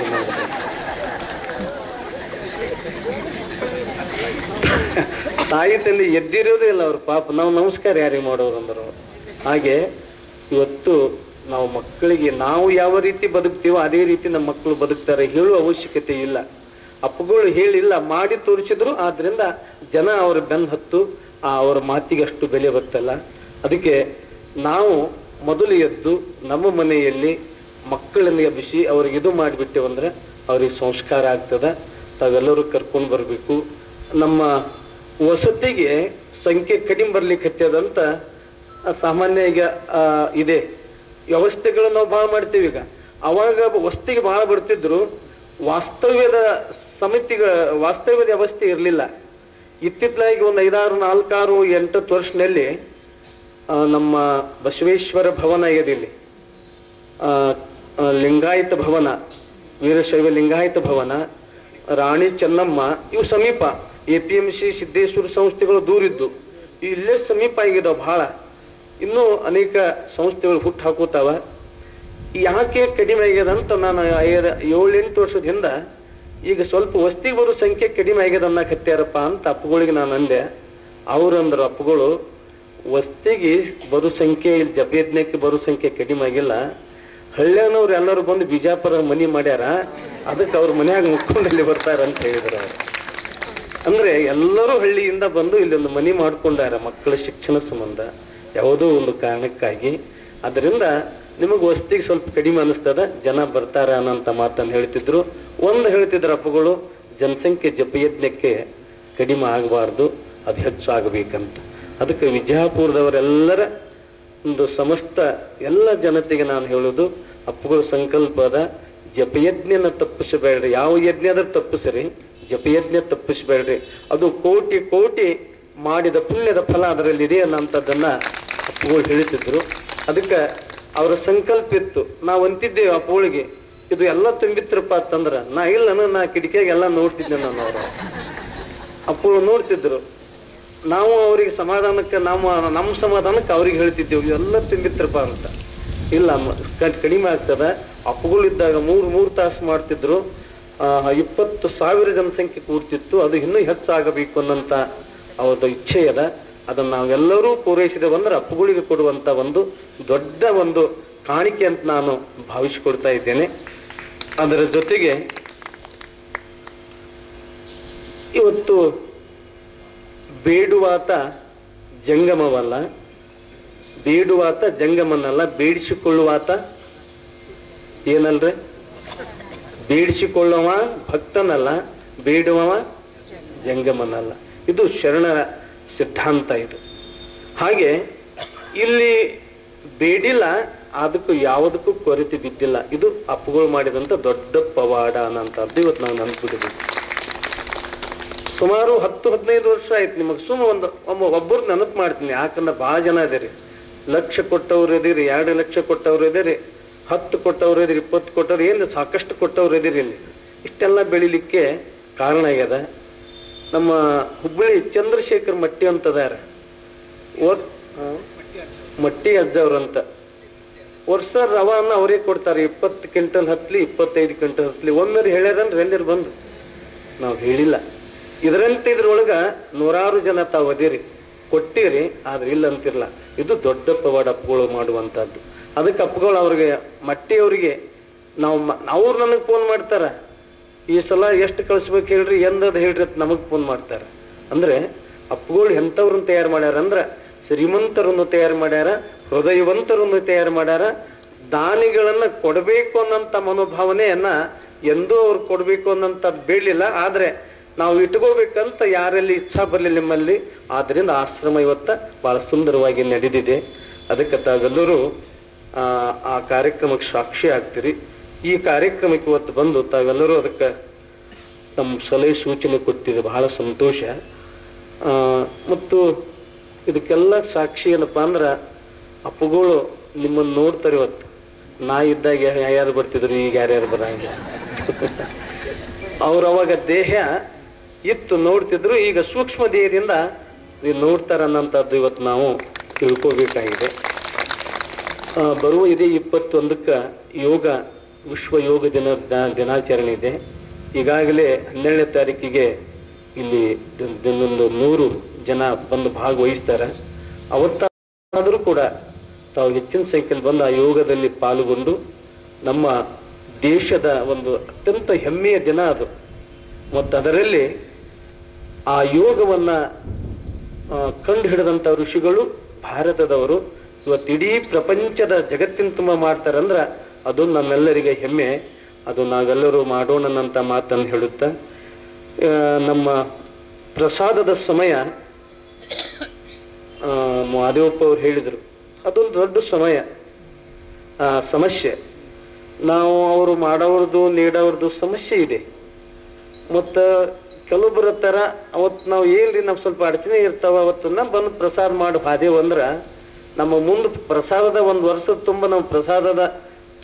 ತಾಯಿ ತಂದೆ ಎದ್ದಿರೋದೇ ಇಲ್ಲ ಅವ್ರ ಪಾಪ, ನಾವು ನಮಸ್ಕಾರ ಯಾರಿಗೆ ಮಾಡೋರು ಅಂದರು. ಹಾಗೆ ಇವತ್ತು ನಾವು ಮಕ್ಕಳಿಗೆ ನಾವು ಯಾವ ರೀತಿ ಬದುಕ್ತೀವೋ ಅದೇ ರೀತಿ ನಮ್ಮ ಮಕ್ಕಳು ಬದುಕ್ತಾರೆ. ಹೇಳುವ ಅವಶ್ಯಕತೆ ಇಲ್ಲ. ಅಪ್ಪಗಳು ಹೇಳಿಲ್ಲ, ಮಾಡಿ ತೋರಿಸಿದ್ರು. ಆದ್ರಿಂದ ಜನ ಅವ್ರ ಬೆನ್ನ ಹತ್ತು ಅವರ ಮಾತಿಗೆ ಅಷ್ಟು ಬೆಲೆ ಬರ್ತಲ್ಲ. ಅದಕ್ಕೆ ನಾವು ಮೊದಲು ಎದ್ದು ನಮ್ಮ ಮನೆಯಲ್ಲಿ ಮಕ್ಕಳನ್ನ ಎಬ್ಬಿಸಿ ಅವ್ರಿಗೆ ಇದು ಮಾಡಿಬಿಟ್ಟೇವಂದ್ರೆ ಅವ್ರಿಗೆ ಸಂಸ್ಕಾರ ಆಗ್ತದ. ತಾವೆಲ್ಲರೂ ಕರ್ಕೊಂಡು ಬರಬೇಕು. ನಮ್ಮ ವಸತಿಗೆ ಸಂಖ್ಯೆ ಕಡಿಮೆ ಬರ್ಲಿಕ್ಕೆ ಹತ್ತದಂತ ಸಾಮಾನ್ಯ ಈಗ ಇದೆ. ವ್ಯವಸ್ಥೆಗಳನ್ನ ನಾವು ಭಾಳ ಮಾಡ್ತೀವಿ. ಈಗ ಅವಾಗ ವಸತಿಗೆ ಭಾಳ ಬರ್ತಿದ್ರು. ವಾಸ್ತವ್ಯದ ವ್ಯವಸ್ಥೆ ಇರಲಿಲ್ಲ. ಇತ್ತಿತ್ತಲಾಗಿ ಒಂದು 5, 4, 8 ವರ್ಷದಲ್ಲಿ ನಮ್ಮ ಬಸವೇಶ್ವರ ಭವನ ಇದೆ, ಲಿಂಗಾಯತ ಭವನ, ವೀರಶೈವ ಲಿಂಗಾಯತ ಭವನ, ರಾಣಿ ಚೆನ್ನಮ್ಮ, ಇವು ಸಮೀಪ. APMC ಸಿದ್ದೇಶ್ವರ ಸಂಸ್ಥೆಗಳು ದೂರಿದ್ದು ಇಲ್ಲೇ ಸಮೀಪ ಆಗಿದಾವ ಬಹಳ. ಇನ್ನೂ ಅನೇಕ ಸಂಸ್ಥೆಗಳು ಹುಟ್ಟು ಹಾಕುತ್ತಾವ. ಯಾಕೆ ಕಡಿಮೆ ಆಗ್ಯದ ಅಂತ ನಾನು 7-8 ವರ್ಷದ ಹಿಂದ ಈಗ ಸ್ವಲ್ಪ ವಸ್ತಿಗೆ ಬರೋ ಸಂಖ್ಯೆ ಕಡಿಮೆ ಆಗ್ಯದ ಅನ್ನಕತ್ಯಾರಪ್ಪ ಅಂತ ಅಪ್ಪಗಳಿಗೆ ನಾನು ಅಂದೆ. ಅವ್ರಂದ್ರು ಅಪ್ಪಗಳು, ವಸ್ತಿಗೆ ಬರೋ ಸಂಖ್ಯೆ, ಇಲ್ಲಿ ಜಪಯಜ್ಞಕ್ಕೆ ಬರೋ ಸಂಖ್ಯೆ ಕಡಿಮೆ ಆಗಿಲ್ಲ. ಹಳ್ಳಿಯನವ್ರು ಎಲ್ಲರೂ ಬಂದು ಬಿಜಾಪುರ ಮನಿ ಮಾಡ್ಯಾರ, ಅದಕ್ಕೆ ಅವ್ರ ಮನ್ಯಾಗ ಮುಕ್ಕೊಂಡಲ್ಲಿ ಬರ್ತಾರ ಅಂತ ಹೇಳಿದ್ರು ಅವ್ರು. ಅಂದ್ರೆ ಎಲ್ಲರೂ ಹಳ್ಳಿಯಿಂದ ಬಂದು ಇಲ್ಲೊಂದು ಮನಿ ಮಾಡ್ಕೊಂಡಾರ ಮಕ್ಕಳ ಶಿಕ್ಷಣ ಸಂಬಂಧ, ಯಾವುದೋ ಒಂದು ಕಾರಣಕ್ಕಾಗಿ. ಅದರಿಂದ ನಿಮಗೆ ವಸ್ತಿಗೆ ಸ್ವಲ್ಪ ಕಡಿಮೆ ಅನಿಸ್ತದ, ಜನ ಬರ್ತಾರ ಅನ್ನೋಂಥ ಮಾತನ್ನು ಹೇಳ್ತಿದ್ರು. ಒಂದು ಹೇಳ್ತಿದ್ರು ಅಪ್ಪಗಳು, ಜನಸಂಖ್ಯೆ ಜಪಯಜ್ಞಕ್ಕೆ ಕಡಿಮೆ ಆಗಬಾರ್ದು, ಅದು ಹೆಚ್ಚು ಆಗಬೇಕಂತ. ಅದಕ್ಕೆ ವಿಜಯಪುರದವರೆಲ್ಲರ ಒಂದು ಸಮಸ್ತ ಎಲ್ಲ ಜನತೆಗೆ ನಾನು ಹೇಳೋದು, ಅಪ್ಪಗಳು ಸಂಕಲ್ಪದ ಜಪಯಜ್ಞನ ತಪ್ಪಿಸಬೇಡ್ರಿ. ಯಾವ ಯಜ್ಞ ಆದ್ರೂ ತಪ್ಪಿಸ್ರಿ, ಜಪಯಜ್ಞ ತಪ್ಪಿಸಬೇಡ್ರಿ. ಅದು ಕೋಟಿ ಕೋಟಿ ಮಾಡಿದ ಪುಣ್ಯದ ಫಲ ಅದರಲ್ಲಿ ಇದೆ ಅನ್ನೋಂಥದ್ದನ್ನ ಅಪ್ಪಗಳು ಹೇಳ್ತಿದ್ರು. ಅದಕ್ಕೆ ಅವರ ಸಂಕಲ್ಪ ಇತ್ತು. ನಾವು ಅಂತಿದ್ದೇವೆ ಅಪ್ಪಗಳಿಗೆ, ಇದು ಎಲ್ಲ ತುಂಬಿತ್ರಪ್ಪ ಅಂತಂದ್ರ ನಾ ಕಿಟಕಿಯಾಗೆಲ್ಲ ನೋಡ್ತಿದ್ದೆ ನಾನು. ಅವರು ಅಪ್ಪಗಳು ನೋಡ್ತಿದ್ರು. ನಾವು ಅವ್ರಿಗೆ ಸಮಾಧಾನಕ್ಕೆ ನಮ್ಮ ಸಮಾಧಾನಕ್ಕೆ ಅವ್ರಿಗೆ ಹೇಳ್ತಿದ್ದೇವೆ ಎಲ್ಲ ತುಂಬಿತ್ರಪ್ಪ ಅಂತ. ಇಲ್ಲ, ಕಡಿಮೆ ಆಗ್ತದ. ಅಪ್ಪಗಳಿದ್ದಾಗ 3 ತಾಸು ಮಾಡ್ತಿದ್ರು. 20,000 ಜನಸಂಖ್ಯೆ ಕೂಡ್ತಿತ್ತು. ಅದು ಇನ್ನೂ ಹೆಚ್ಚಾಗಬೇಕು ಅನ್ನೋಂಥ ಅವರ ಇಚ್ಛೆ ಅದ. ಅದನ್ನ ನಾವೆಲ್ಲರೂ ಪೂರೈಸಿದೆವಂದ್ರೆ ಅಪ್ಪಗಳಿಗೆ ಕೊಡುವಂತ ಒಂದು ದೊಡ್ಡ ಒಂದು ಕಾಣಿಕೆ ಅಂತ ನಾನು ಭಾವಿಸಿಕೊಡ್ತಾ ಇದ್ದೇನೆ. ಅದರ ಜೊತೆಗೆ ಇವತ್ತು ಬೇಡುವಾತ ಜಂಗಮವಲ್ಲ, ಬೇಡುವಾತ ಜಂಗಮನಲ್ಲ, ಬೇಡಿಸಿಕೊಳ್ಳುವಾತ ಏನಲ್ರಿ? ಬೇಡಿಸಿಕೊಳ್ಳುವ ಭಕ್ತನಲ್ಲ, ಬೇಡುವವ ಜಂಗಮನಲ್ಲ. ಇದು ಶರಣರ ಸಿದ್ಧಾಂತ. ಇದು ಹಾಗೆ ಇಲ್ಲಿ ಬೇಡಿಲ್ಲ, ಅದಕ್ಕೂ ಯಾವುದಕ್ಕೂ ಕೊರತೆ ಬಿದ್ದಿಲ್ಲ. ಇದು ಅಪ್ಪುಗಳು ಮಾಡಿದಂತ ದೊಡ್ಡ ಪವಾಡ ಅನ್ನೋಂಥದ್ದು ಇವತ್ತು ನಾವು ನೆನಪಿಡಬೇಕು. ಸುಮಾರು 10-15 ವರ್ಷ ಆಯ್ತು. ನಿಮಗೆ ಒಬ್ಬರು ನೆನಪು ಮಾಡ್ತೀನಿ. ಯಾಕಂದ್ರೆ ಬಹಳ ಜನ ಇದೀರಿ. 1 ಲಕ್ಷ ಕೊಟ್ಟವ್ರು ಇದೀರಿ, 2 ಲಕ್ಷ ಕೊಟ್ಟವ್ರು ಇದೀರಿ, 10 ಕೊಟ್ಟವ್ರು ಇದೀರಿ, 20 ಕೊಟ್ಟವ್ರು, ಏನು ಸಾಕಷ್ಟು ಕೊಟ್ಟವ್ರು ಇದೀರಿ. ಇಲ್ಲಿ ಇಷ್ಟೆಲ್ಲ ಬೆಳಿಲಿಕ್ಕೆ ಕಾರಣ ಆಗ್ಯದ. ನಮ್ಮ ಹುಬ್ಬಳ್ಳಿ ಚಂದ್ರಶೇಖರ್ ಮಟ್ಟಿ ಅಂತದಾರ, ಮಟ್ಟಿ ಅಜ್ಜವ್ರಂತ. ವರ್ಷ ರವಾನ ಅವರೇ ಕೊಡ್ತಾರೆ. 20 ಕ್ವಿಂಟಲ್ ಹತ್ಲಿ, 25 ಕ್ವಿಂಟಲ್ ಹತ್ಲಿ. ಒಮ್ಮೆ ಹೇಳ್ಯಾರಂದ್ರೆ ಎಲ್ಲರೂ ಬಂದು ನಾವು ಹೇಳಿಲ್ಲ. ಇದರಂತೆ ಇದ್ರೊಳಗ 100 ಜನ ತಾವು ಅದಿರಿ, ಕೊಟ್ಟಿರಿ, ಆದ್ರೆ ಇಲ್ಲ ಅಂತಿರ್ಲ. ಇದು ದೊಡ್ಡ ಪವಾಡ ಅಪ್ಪಗಳು ಮಾಡುವಂತಹದ್ದು. ಅದಕ್ಕೆ ಅಪ್ಪಗಳು ಅವ್ರಿಗೆ, ಮಟ್ಟಿ ಅವರಿಗೆ ಅವ್ರು ನನಗೆ ಫೋನ್ ಮಾಡ್ತಾರ, ಈ ಸಲ ಎಷ್ಟು ಕಳಿಸ್ಬೇಕು ಹೇಳ್ರಿ, ಎಂದದ್ ಹೇಳ್ರಿ ಅಂತ ನಮಗ್ ಫೋನ್ ಮಾಡ್ತಾರ. ಅಂದ್ರೆ ಅಪ್ಪಗಳು ಎಂಥವ್ರನ್ನ ತಯಾರು ಮಾಡ್ಯಾರ ಅಂದ್ರೆ ಶ್ರೀಮಂತರನ್ನು ತಯಾರು ಮಾಡ್ಯಾರ, ಹೃದಯವಂತರನ್ನು ತಯಾರು ಮಾಡ್ಯಾರ. ದಾನಿಗಳನ್ನ ಕೊಡಬೇಕು ಅನ್ನೋಂಥ ಮನೋಭಾವನೆಯನ್ನ ಎಂದೂ ಅವ್ರು ಕೊಡ್ಬೇಕು ಅನ್ನೋಂಥದ್ದು ಬೇಡಲಿಲ್ಲ. ಆದ್ರೆ ನಾವು ಇಟ್ಕೋಬೇಕಂತ ಯಾರಲ್ಲಿ ಇಚ್ಛಾ ಬರಲಿಲ್ಲ ನಿಮ್ಮಲ್ಲಿ. ಆದ್ರಿಂದ ಆಶ್ರಮ ಇವತ್ತ ಬಹಳ ಸುಂದರವಾಗಿ ನಡೆದಿದೆ. ಅದಕ್ಕೆ ತಾವೆಲ್ಲರೂ ಆ ಕಾರ್ಯಕ್ರಮಕ್ಕೆ ಸಾಕ್ಷಿ ಆಗ್ತೀರಿ. ಈ ಕಾರ್ಯಕ್ರಮಕ್ಕೆ ಇವತ್ತು ಬಂದು ತಾವೆಲ್ಲರೂ ಅದಕ್ಕೆ ತಮ್ಮ ಸಲಹೆ ಸೂಚನೆ ಕೊಟ್ಟಿದೆ, ಬಹಳ ಸಂತೋಷ. ಮತ್ತು ಇದಕ್ಕೆಲ್ಲ ಸಾಕ್ಷಿ ಏನಪ್ಪಾ ಅಂದ್ರ ಅಪ್ಪಗಳು ನಿಮ್ಮನ್ನು ನೋಡ್ತಾರೆ. ಇವತ್ತು ನಾ ಇದ್ದಾಗ ಯಾರು ಬರ್ತಿದ್ರು, ಈಗ ಯಾರ್ಯಾರು ಬರಂಗ. ಅವ್ರು ಅವಾಗ ದೇಹ ಇತ್ತು ನೋಡ್ತಿದ್ರು, ಈಗ ಸೂಕ್ಷ್ಮ ದೇಹದಿಂದ ನೋಡ್ತಾರ ಅನ್ನೋಂಥದ್ದು ಇವತ್ತು ನಾವು ತಿಳ್ಕೋಬೇಕಾಗಿದೆ. ಬರುವ ಇದೇ 21ಕ್ಕೆ ಯೋಗ, ವಿಶ್ವ ಯೋಗ ದಿನಾಚರಣೆ ಇದೆ. ಈಗಾಗಲೇ 12ನೇ ತಾರೀಕಿಗೆ ಇಲ್ಲಿ ಒಂದು 100 ಜನ ಬಂದು ಭಾಗವಹಿಸ್ತಾರೆ. ಅವತ್ತಾದರೂ ಕೂಡ ತಾವು ಹೆಚ್ಚಿನ ಸಂಖ್ಯೆಯಲ್ಲಿ ಬಂದು ಆ ಯೋಗದಲ್ಲಿ ಪಾಲ್ಗೊಂಡು ನಮ್ಮ ದೇಶದ ಒಂದು ಅತ್ಯಂತ ಹೆಮ್ಮೆಯ ದಿನ ಅದು. ಮತ್ತು ಅದರಲ್ಲಿ ಆ ಯೋಗವನ್ನ ಕಂಡು ಹಿಡಿದಂಥ ಋಷಿಗಳು ಭಾರತದವರು ಇವತ್ತು ಇಡೀ ಪ್ರಪಂಚದ ಜಗತ್ತಿನ ತುಂಬ ಮಾಡ್ತಾರಂದ್ರೆ ಅದು ನಮ್ಮೆಲ್ಲರಿಗೆ ಹೆಮ್ಮೆ. ಅದು ನಾವೆಲ್ಲರೂ ಮಾಡೋಣ ಅಂತ ಮಾತನ್ನು ಹೇಳುತ್ತಾ ನಮ್ಮ ಪ್ರಸಾದದ ಸಮಯ ಮಹಾದೇವಪ್ಪ ಅವ್ರು ಹೇಳಿದರು, ಅದೊಂದು ದೊಡ್ಡ ಸಮಸ್ಯೆ. ನಾವು ಅವರು ಮಾಡೋವ್ರದ್ದು ನೀಡೋವ್ರದ್ದು ಸಮಸ್ಯೆ ಇದೆ. ಮತ್ತು ಕೆಲವೊಬ್ಬರ ಥರ ಅವತ್ತು ನಾವು ಏನ್ರಿ ನಾವು ಸ್ವಲ್ಪ ಅಡಚಣೆ ಇರ್ತಾವ, ಅವತ್ತನ್ನ ಬಂದು ಪ್ರಸಾದ ಮಾಡಿ ಹಾದೇವು ಅಂದ್ರೆ ನಮ್ಮ ಮುಂದೆ ಪ್ರಸಾದದ ಒಂದು ವರ್ಷದ ತುಂಬ ನಾವು ಪ್ರಸಾದದ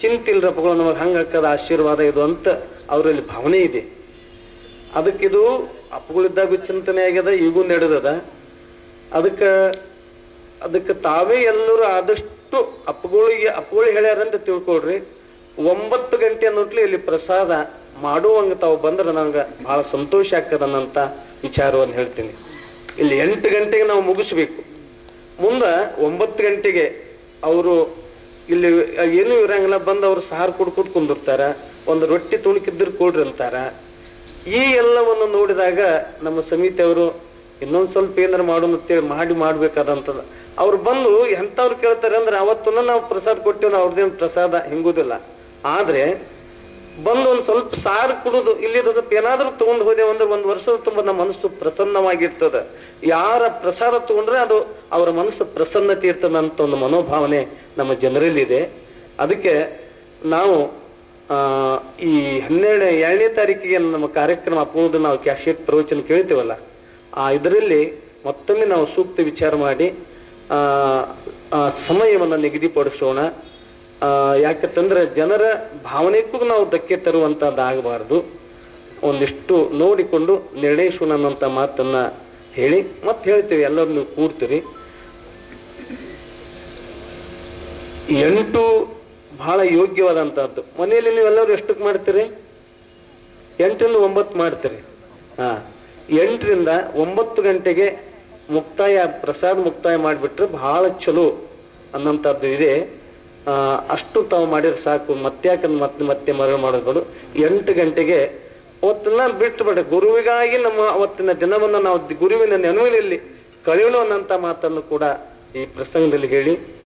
ಚಿಂತಿಲ್ರಪ್ಪಗಳು ನಮಗೆ ಹಂಗೆ ಹಾಕದ ಆಶೀರ್ವಾದ ಇದು ಅಂತ ಅವರಲ್ಲಿ ಭಾವನೆ ಇದೆ. ಅದಕ್ಕಿದು ಅಪ್ಪಗಳಿದ್ದಾಗ ಚಿಂತನೆ ಆಗ್ಯದ, ಈಗೂ ನಡೆದದ. ಅದಕ್ಕೆ ತಾವೇ ಎಲ್ಲರೂ ಆದಷ್ಟು ಅಪ್ಪಗಳು ಹೇಳ್ಯಾರಂತ ತಿಳ್ಕೊಳ್ರಿ. 9 ಗಂಟೆ ಅನ್ನೋಟ್ಲಿ ಇಲ್ಲಿ ಪ್ರಸಾದ ಮಾಡುವಂಗ ತಾವು ಬಂದ್ರೆ ನಂಗೆ ಬಹಳ ಸಂತೋಷ ಆಗ್ತದನ್ನಂತ ವಿಚಾರವನ್ನು ಹೇಳ್ತೀನಿ. ಇಲ್ಲಿ 8 ಗಂಟೆಗೆ ನಾವು ಮುಗಿಸ್ಬೇಕು. ಮುಂದೆ 9 ಗಂಟೆಗೆ ಅವರು ಇಲ್ಲಿ ಏನೂ ಇರಂಗಿಲ್ಲ, ಬಂದು ಅವ್ರು ಸಾರು ಕುಡ್ಕೋತ ಕುಂದಿರ್ತಾರ, ಒಂದು ರೊಟ್ಟಿ ತುಣುಕಿದ್ರು ಕೊಡ್ರಿ ಅಂತಾರ. ಈ ಎಲ್ಲವನ್ನು ನೋಡಿದಾಗ ನಮ್ಮ ಸಮಿತಿಯವರು ಇನ್ನೊಂದು ಸ್ವಲ್ಪ ಏನಾರು ಮಾಡೋಣ ಅಂತೇಳಿ ಮಾಡ್ಬೇಕಾದಂಥದ್ದು. ಅವ್ರು ಬಂದು ಎಂಥವ್ರು ಕೇಳ್ತಾರೆ ಅಂದ್ರೆ ಅವತ್ತನ್ನ ನಾವು ಪ್ರಸಾದ ಕೊಟ್ಟೇವೆ, ಅವ್ರದ್ದೇನು ಪ್ರಸಾದ ಹಿಂಗುದಿಲ್ಲ. ಆದ್ರೆ ಬಂದು ಒಂದು ಸ್ವಲ್ಪ ಸಾರು ಕುಡಿದು ಇಲ್ಲಿರೋದು ಏನಾದ್ರೂ ತಗೊಂಡು ಹೋದೇವು ಅಂದ್ರೆ 1 ವರ್ಷದ ತುಂಬ ನಮ್ಮ ಮನಸ್ಸು ಪ್ರಸನ್ನವಾಗಿರ್ತದ. ಯಾರ ಪ್ರಸಾದ ತಗೊಂಡ್ರೆ ಅದು ಅವರ ಮನಸ್ಸು ಪ್ರಸನ್ನತೆ ಇರ್ತದ ಅಂತ ಒಂದು ಮನೋಭಾವನೆ ನಮ್ಮ ಜನರಲ್ಲಿದೆ. ಅದಕ್ಕೆ ನಾವು ಈ 2ನೇ ತಾರೀಕಿಗೆ ನಮ್ಮ ಕಾರ್ಯಕ್ರಮ ಅಪ್ಪುವುದು ನಾವು ಕ್ಯಾಶೆಟ್ ಪ್ರವಚನ ಕೇಳ್ತೀವಲ್ಲ, ಇದರಲ್ಲಿ ಮತ್ತೊಮ್ಮೆ ನಾವು ಸೂಕ್ತ ವಿಚಾರ ಮಾಡಿ ಸಮಯವನ್ನು ನಿಗದಿಪಡಿಸೋಣ. ಯಾಕಂತಂದ್ರೆ ಜನರ ಭಾವನೆಗೂ ನಾವು ಧಕ್ಕೆ ತರುವಂತದ್ದಾಗಬಾರ್ದು. ಒಂದಿಷ್ಟು ನೋಡಿಕೊಂಡು ನಿರ್ಣಯಿಸೋಣ ಅನ್ನೋಂಥ ಮಾತನ್ನ ಹೇಳಿ ಮತ್ತೆ ಹೇಳ್ತೀವಿ, ಎಲ್ಲರೂ ನೀವು ಕೂಡ್ತೀರಿ. 8 ಬಹಳ ಯೋಗ್ಯವಾದಂತಹದ್ದು. ಮನೆಯಲ್ಲಿ ನೀವೆಲ್ಲರೂ ಎಷ್ಟಕ್ಕೆ ಮಾಡ್ತೀರಿ? 8ರಿಂದ 9 ಮಾಡ್ತೀರಿ. 8ರಿಂದ 9 ಗಂಟೆಗೆ ಪ್ರಸಾದ ಮುಕ್ತಾಯ ಮಾಡಿಬಿಟ್ರೆ ಬಹಳ ಚಲೋ ಅನ್ನೋಂಥದ್ದು ಇದೆ. ಅಷ್ಟು ತಾವು ಮಾಡಿದ್ರೆ ಸಾಕು. ಮತ್ತೆ ಮರಳು ಮಾಡೋದು 8 ಗಂಟೆಗೆ ಅವತ್ತನ್ನ ಬಿಟ್ಟು ಬಿಡ. ಗುರುವಿಗಾಗಿ ನಮ್ಮ ಅವತ್ತಿನ ದಿನವನ್ನು ನಾವು ಗುರುವಿನ ನೆನವಿನಲ್ಲಿ ಕಳೆಯೋಣ ಅನ್ನಂತ ಮಾತನ್ನು ಕೂಡ ಈ ಪ್ರಸಂಗದಲ್ಲಿ ಹೇಳಿ